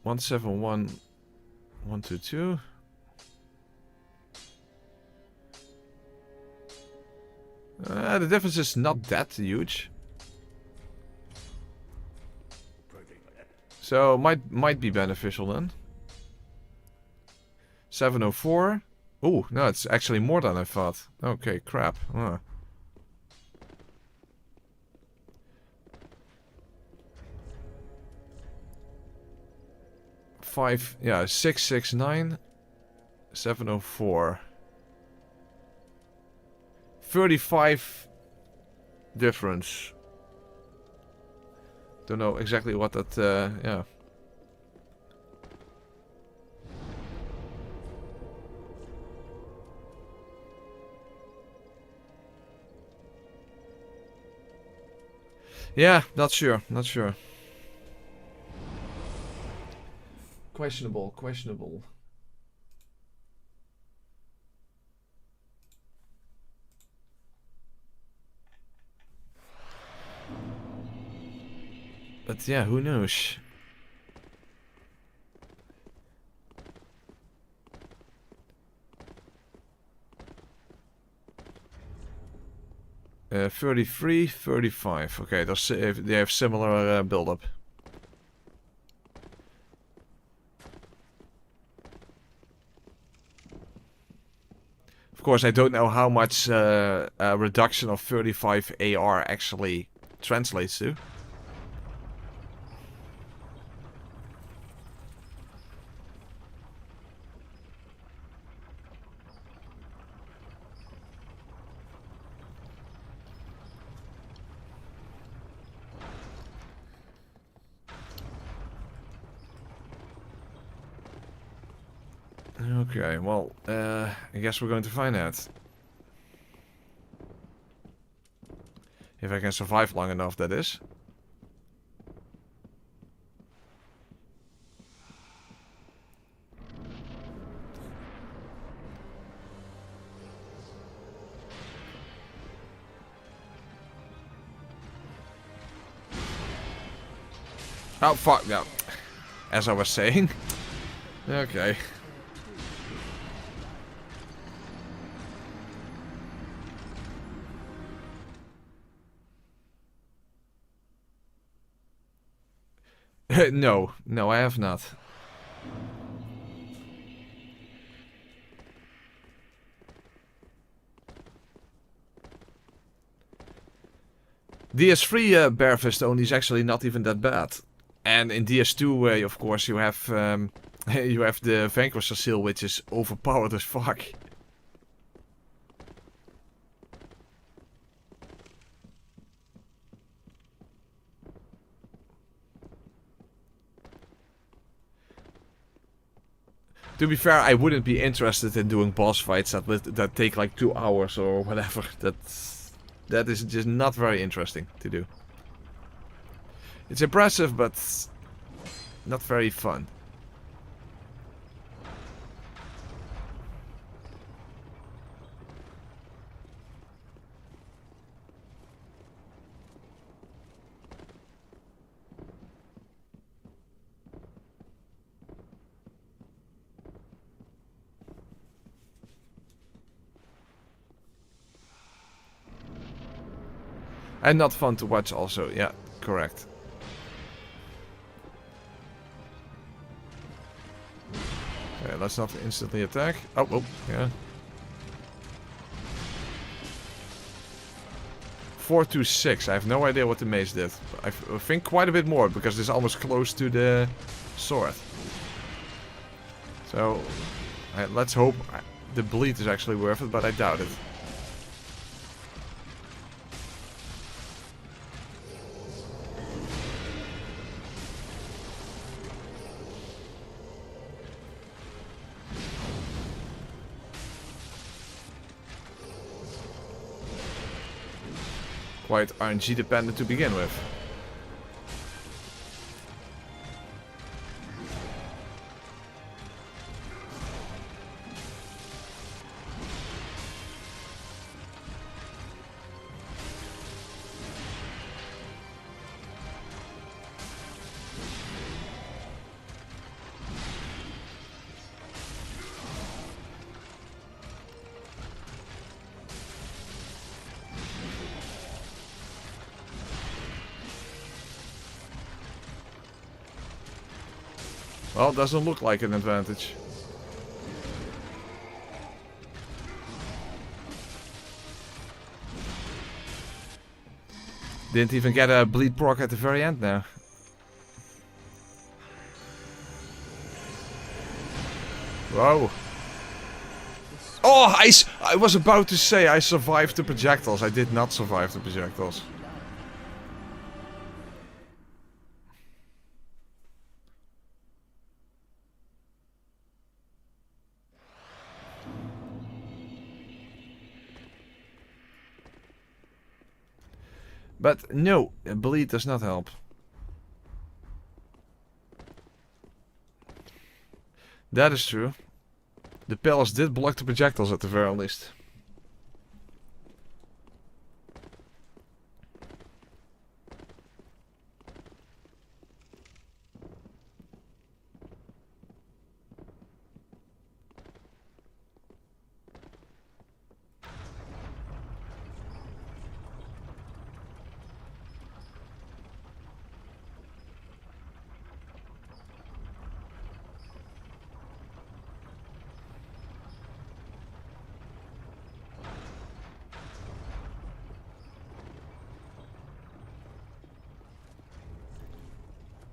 Speaker 1: One 7-1 1-2-2. The difference is not that huge. So might be beneficial then. 704. Oh, no, it's actually more than I thought. Okay, crap. 5, yeah, 669, 704. 35 difference. Don't know exactly what that, yeah. Yeah, not sure, not sure. Questionable, questionable. But yeah, who knows? 33, 35. Okay, they have similar build-up. Of course, I don't know how much a reduction of 35 AR actually translates to. Okay, well, I guess we're going to find out. If I can survive long enough, that is. Oh, fuck, no. As I was saying. Okay. No, no, I have not. DS3 Barefist only is actually not even that bad. And in DS2, of course, you have you have the Vanquisher seal, which is overpowered as fuck. To be fair, I wouldn't be interested in doing boss fights that take like 2 hours or whatever. That is just not very interesting to do. It's impressive, but not very fun. And not fun to watch also, yeah, correct. Okay, let's not instantly attack. Oh, oh, yeah. 426, I have no idea what the mace did. I think quite a bit more, because it's almost close to the sword. So, let's hope the bleed is actually worth it, but I doubt it. Quite RNG dependent to begin with. Well, doesn't look like an advantage. Didn't even get a bleed proc at the very end now. Whoa. Oh, I was about to say I survived the projectiles. I did not survive the projectiles. But no, bleed does not help. That is true. The pillars did block the projectiles at the very least.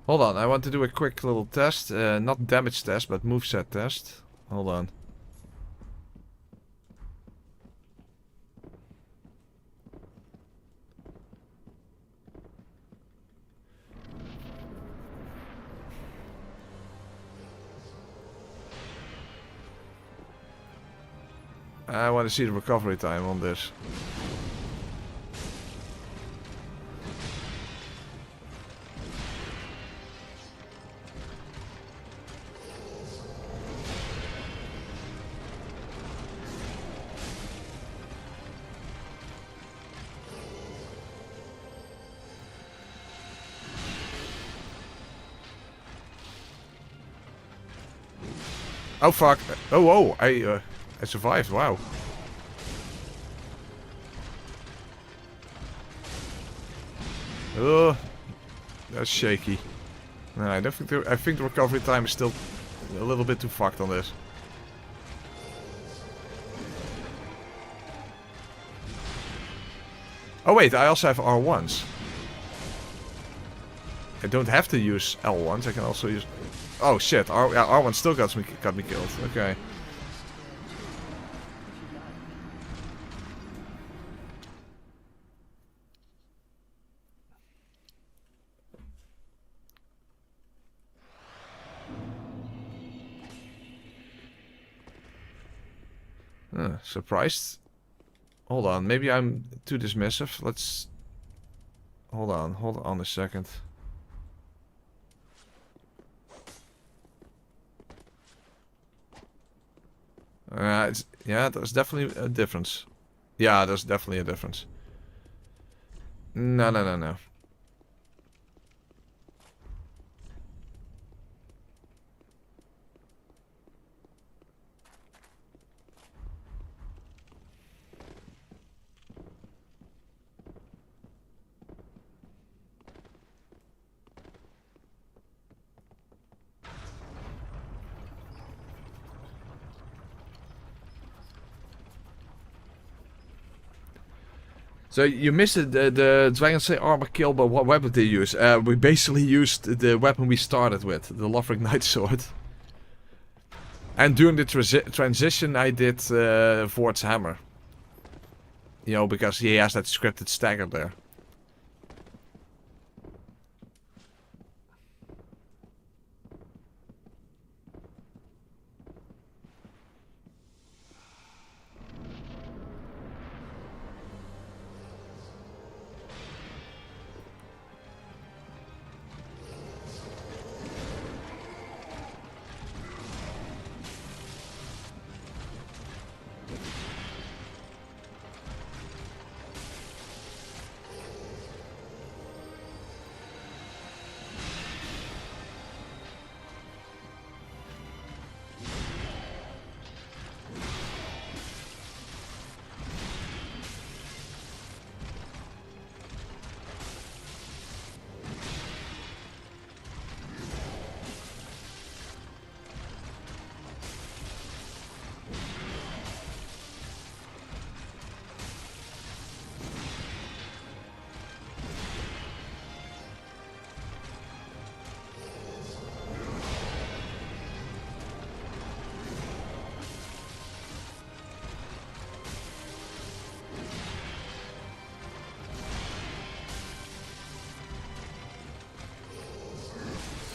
Speaker 1: Hold on, I want to do a quick little test. Not damage test, but moveset test. Hold on. I want to see the recovery time on this. Oh fuck! Oh whoa! I survived. Wow. Oh, that's shaky. No, I don't think I think the recovery time is still a little bit too fucked on this. Oh wait, I also have R1s. I don't have to use L1s. I can also use. Oh shit! R1 still got me killed. Okay. Surprised. Hold on, maybe I'm too dismissive. Let's. Hold on a second. Yeah, there's definitely a difference. Yeah, there's definitely a difference. No. So you missed it, the Dragon Slayer armor kill, but what weapon did they use? We basically used the weapon we started with, the Lothric Knight Sword. And during the transition I did Vord's Hammer. You know, because he has that scripted stagger there.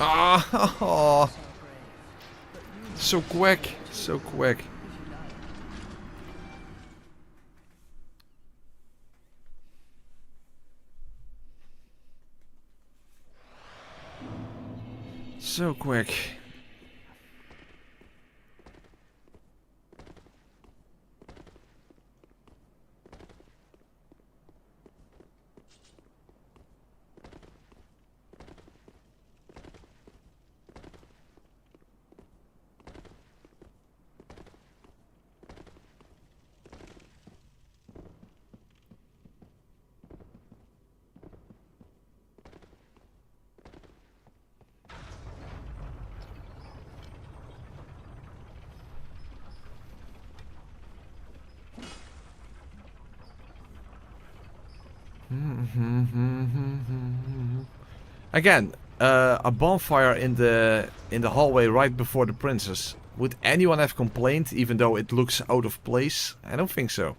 Speaker 1: Oh,
Speaker 2: So brave. But you may
Speaker 1: so
Speaker 2: rest
Speaker 1: quick,
Speaker 2: here too,
Speaker 1: so quick.
Speaker 2: if you like.
Speaker 1: So quick. Again, a bonfire in the hallway right before the princess. Would anyone have complained, even though it looks out of place? I don't think so.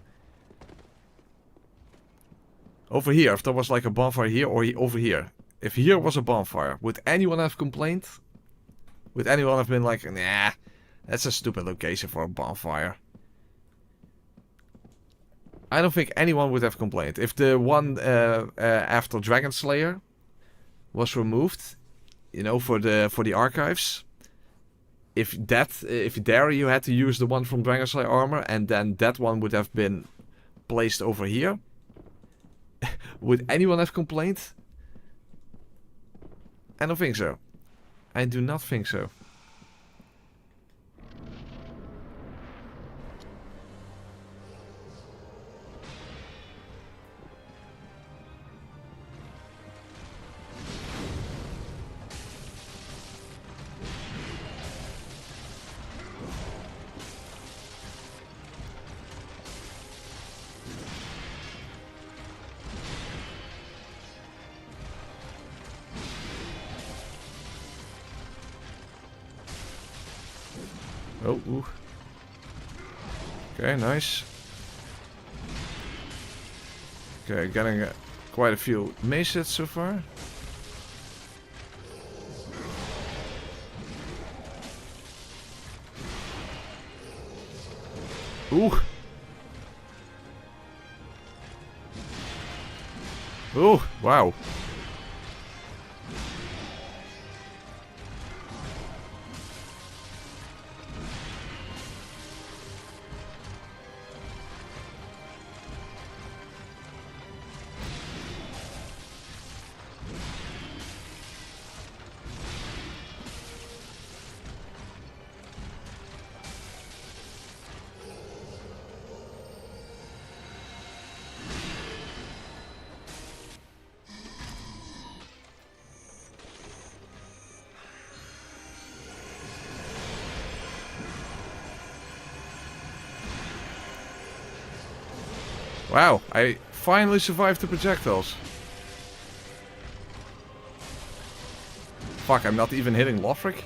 Speaker 1: Over here, if there was like a bonfire here or over here. If here was a bonfire, would anyone have complained? Would anyone have been like, nah, that's a stupid location for a bonfire? I don't think anyone would have complained. If the one after Dragon Slayer was removed, you know, for the archives, if there you had to use the one from Dragon Slayer armor, and then that one would have been placed over here, would anyone have complained? I don't think so. I do not think so. Oh, ooh. Okay, nice. Okay, getting quite a few mace hits so far. Ooh. Ooh, wow. Wow, I finally survived the projectiles. Fuck, I'm not even hitting Lothric.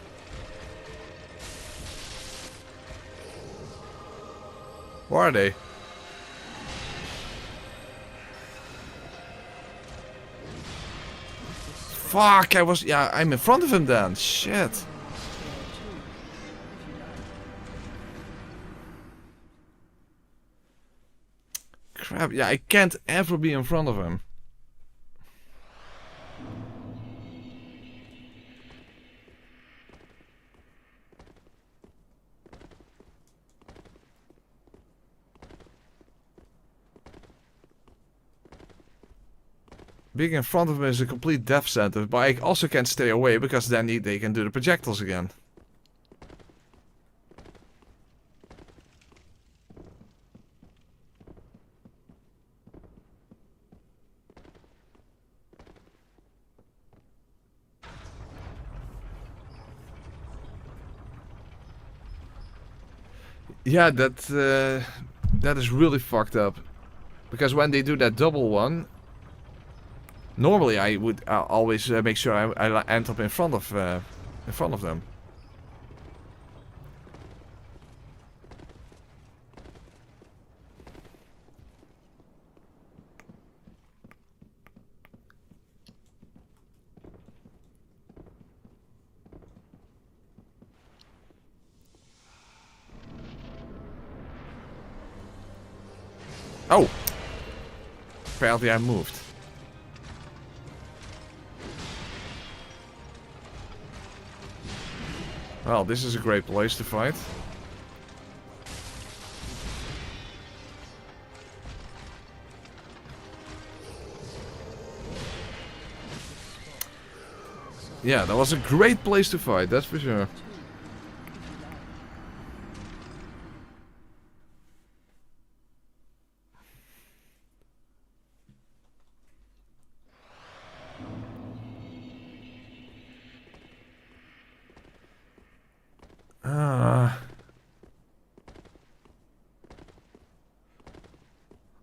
Speaker 1: Where are they? Fuck, yeah, I'm in front of him then. Shit. Crap, yeah, I can't ever be in front of him. Being in front of him is a complete death sentence, but I also can't stay away because then they can do the projectiles again. Yeah, that is really fucked up. Because when they do that double one, normally I would always make sure I end up in front of them. Oh! Apparently I moved. Well, this is a great place to fight. Yeah, that was a great place to fight, that's for sure.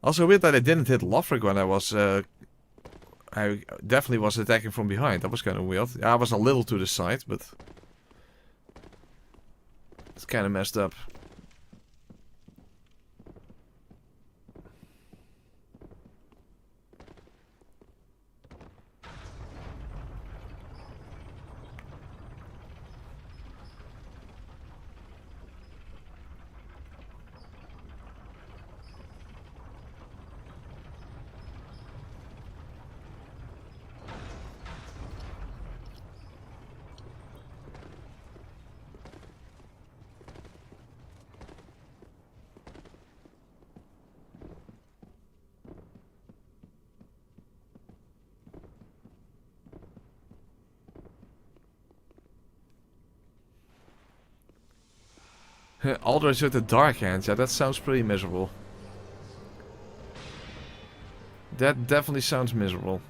Speaker 1: Also weird that I didn't hit Lothric when I was... I definitely was attacking from behind. That was kind of weird. Yeah, I was a little to the side, but... It's kind of messed up. Aldrich with the Dark Hands. Yeah, that sounds pretty miserable. That definitely sounds miserable.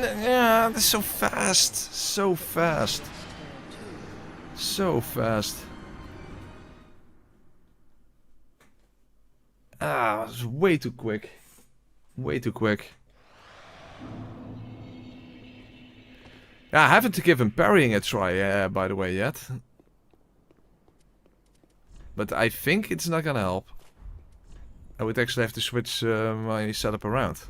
Speaker 1: Yeah, that's so fast. So fast. So fast. Ah, it's way too quick. Way too quick. Yeah, I haven't given parrying a try, by the way, yet. But I think it's not gonna help. I would actually have to switch my setup around.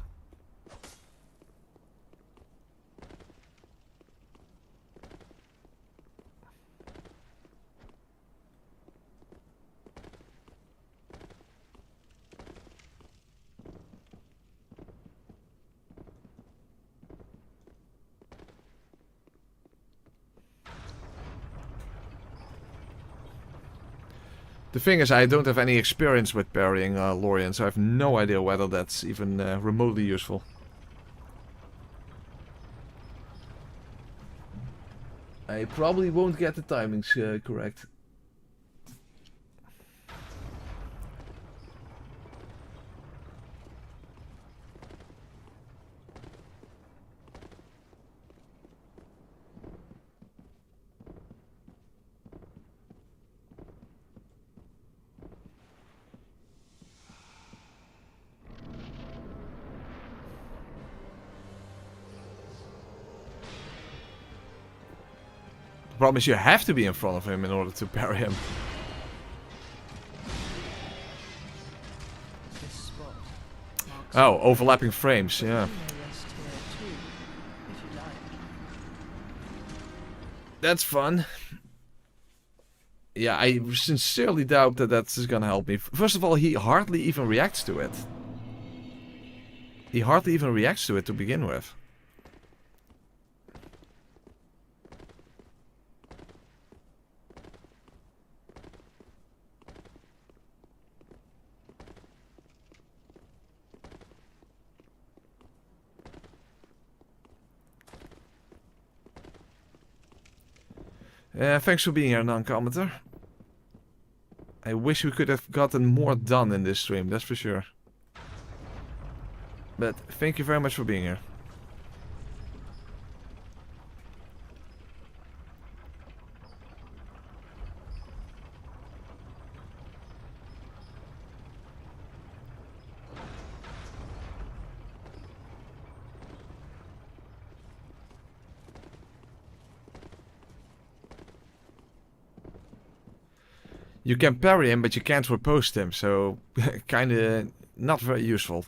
Speaker 1: The thing is, I don't have any experience with parrying Lorien, so I have no idea whether that's even remotely useful. I probably won't get the timings correct. The problem is you have to be in front of him in order to parry him. Oh, overlapping frames, yeah. That's fun. Yeah, I sincerely doubt that that's gonna help me. First of all, he hardly even reacts to it. He hardly even reacts to it to begin with. Thanks for being here, non-commenter. I wish we could have gotten more done in this stream, that's for sure. But thank you very much for being here. You can parry him, but you can't riposte him, so kinda not very useful.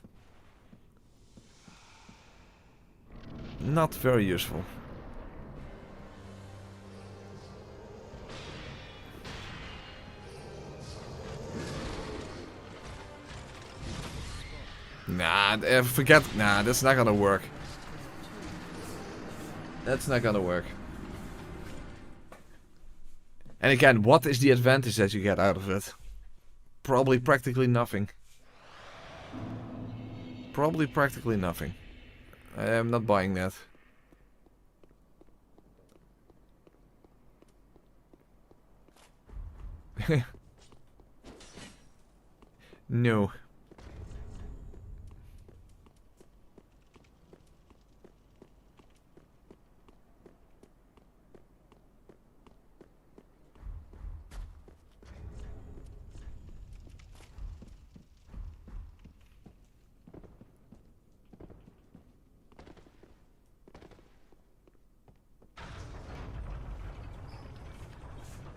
Speaker 1: Not very useful. Nah, forget. Nah, that's not gonna work. That's not gonna work. And again, what is the advantage that you get out of it? Probably practically nothing. Probably practically nothing. I am not buying that. No.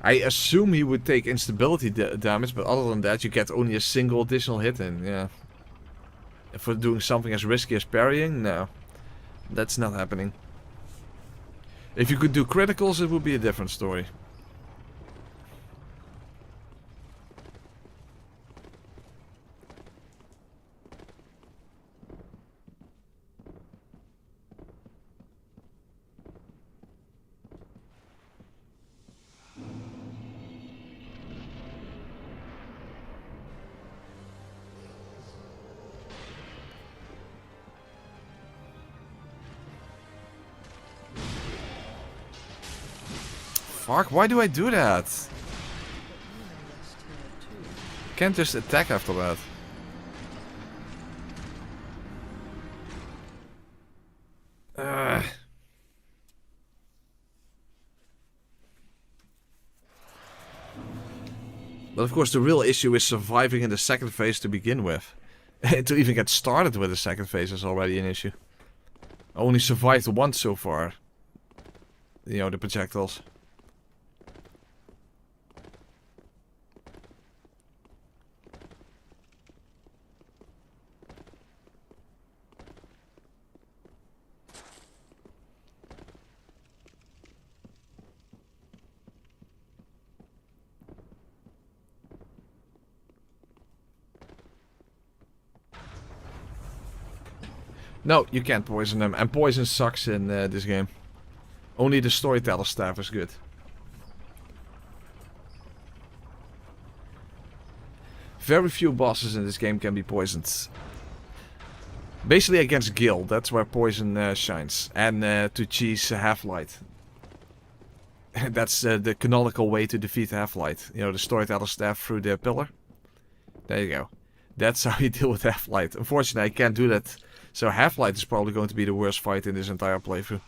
Speaker 1: I assume he would take instability damage, but other than that, you get only a single additional hit in, yeah. For doing something as risky as parrying, no. That's not happening. If you could do criticals, it would be a different story. Fuck, why do I do that? Can't just attack after that. But of course the real issue is surviving in the second phase to begin with. To even get started with the second phase is already an issue. I only survived once so far. You know, the projectiles. No, you can't poison them, and poison sucks in this game. Only the storyteller staff is good. Very few bosses in this game can be poisoned. Basically against Gil, that's where poison shines. And to cheese Half-Light. That's the canonical way to defeat Half-Light. You know, the storyteller staff through the pillar. There you go. That's how you deal with Half-Light. Unfortunately, I can't do that. So Half-Light is probably going to be the worst fight in this entire playthrough.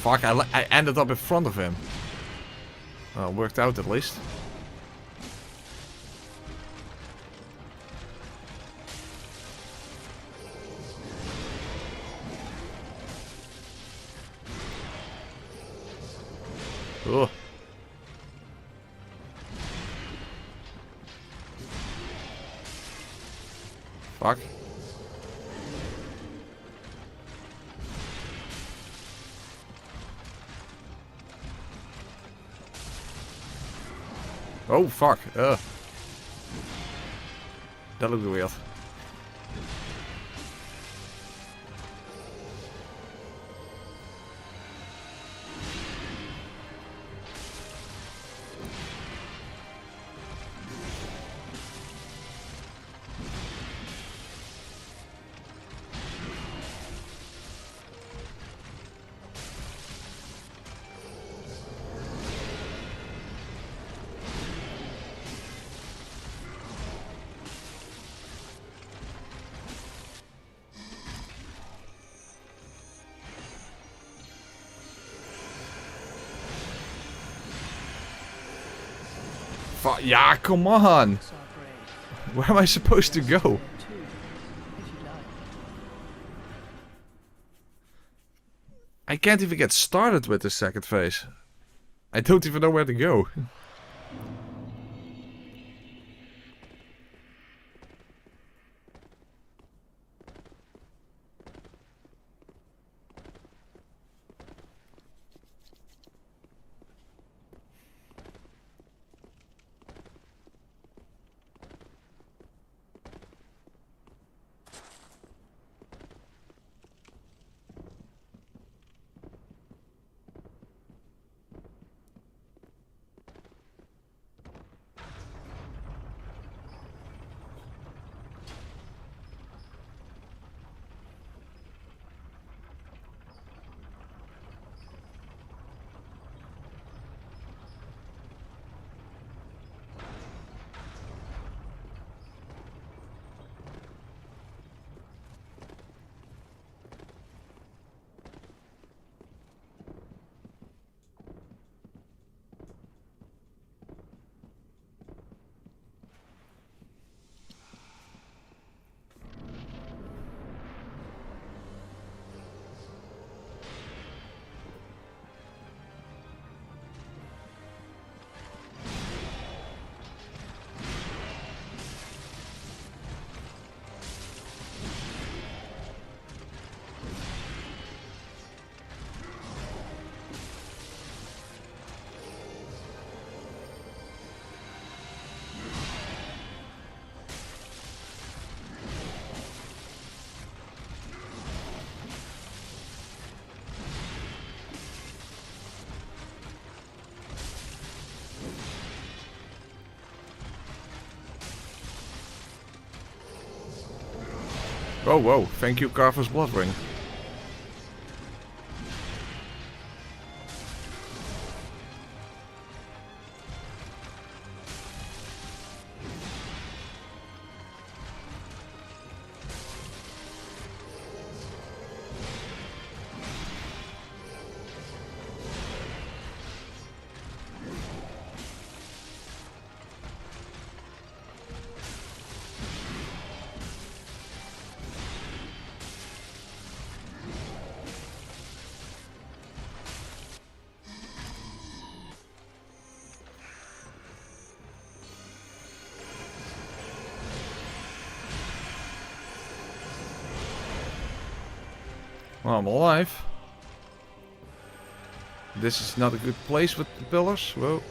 Speaker 1: Fuck, I ended up in front of him. Well, worked out at least. Oh. Fuck. Oh, fuck. That looked weird. Yeah, come on!
Speaker 2: Are grey.
Speaker 1: Where am I supposed to go?
Speaker 2: Two, if you like.
Speaker 1: I can't even get started with the second phase. I don't even know where to go. Oh, whoa. Thank you, Carver's Blood Ring. Well, I'm alive. This is not a good place with the pillars. Whoa.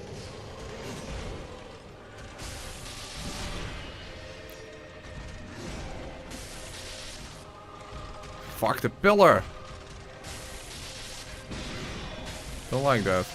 Speaker 1: Fuck the pillar. Don't like that.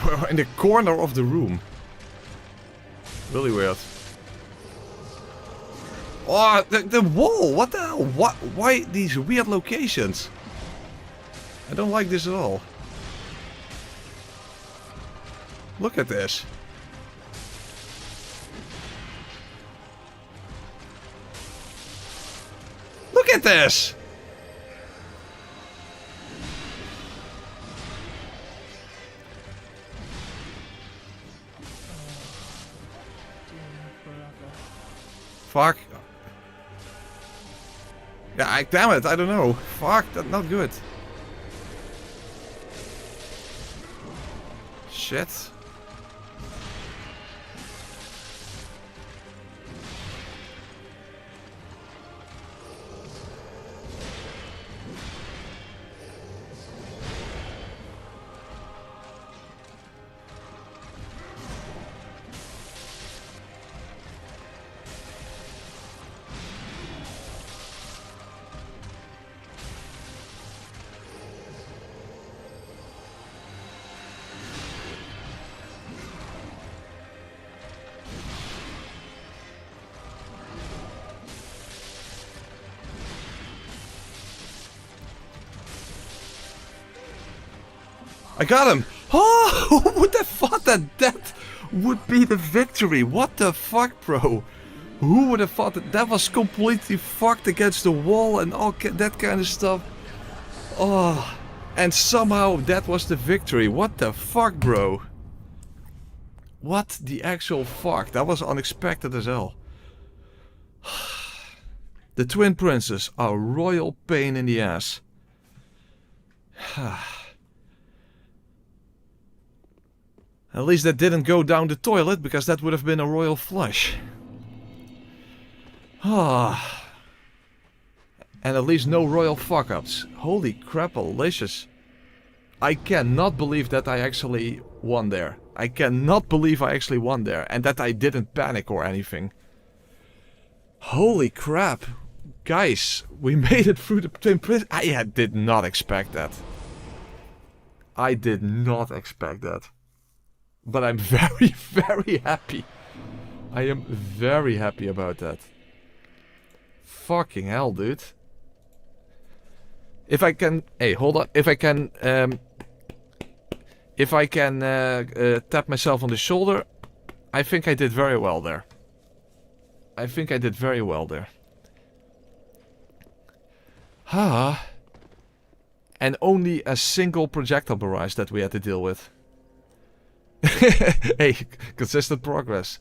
Speaker 1: We're in the corner of the room. Really weird. Oh, the wall! What the hell? What? Why these weird locations? I don't like this at all. Look at this. Look at this! Fuck. Yeah, damn it, I don't know. Fuck, that's not good. Shit. I got him! Oh, who would have thought that that would be the victory? What the fuck, bro? Who would have thought that that was completely fucked against the wall and all that kind of stuff? Oh, and somehow that was the victory. What the fuck, bro? What the actual fuck? That was unexpected as hell. The twin princes are a royal pain in the ass. At least that didn't go down the toilet, because that would have been a royal flush. Ah. And at least no royal fuck-ups. Holy crap-alicious. I cannot believe that I actually won there. I cannot believe I actually won there. And that I didn't panic or anything. Holy crap. Guys, we made it through the twin prince. I did not expect that. I did not expect that. But I'm very, very happy. I am very happy about that. Fucking hell, dude. If I can... Hey, hold on. If I can tap myself on the shoulder, I think I did very well there. I think I did very well there. Ah. And only a single projectile barrage that we had to deal with. Hey, consistent progress.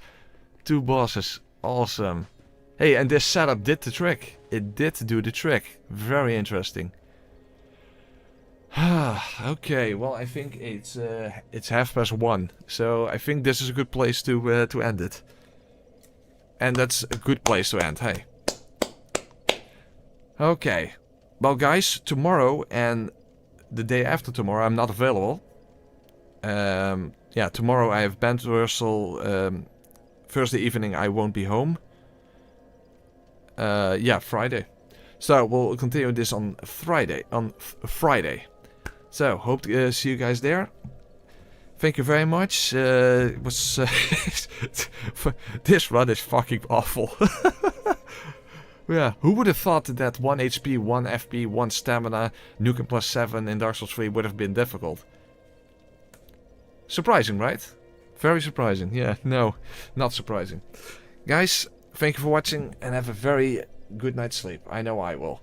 Speaker 1: 2 bosses. Awesome. Hey, and this setup did the trick. It did do the trick. Very interesting. Okay, well, I think it's 1:30, so I think this is a good place to end it. And that's a good place to end, hey. Okay. Well, guys, tomorrow and the day after tomorrow I'm not available. Yeah, tomorrow I have band rehearsal. Thursday evening I won't be home. Yeah, Friday. So we'll continue this on Friday. So hope to see you guys there. Thank you very much. It was this run is fucking awful. Yeah, who would have thought that 1 HP, 1 FP, 1 stamina, nuke and +7 in Dark Souls 3 would have been difficult? Surprising, right? Very surprising. Yeah, no, not surprising. Guys, thank you for watching and have a very good night's sleep. I know I will.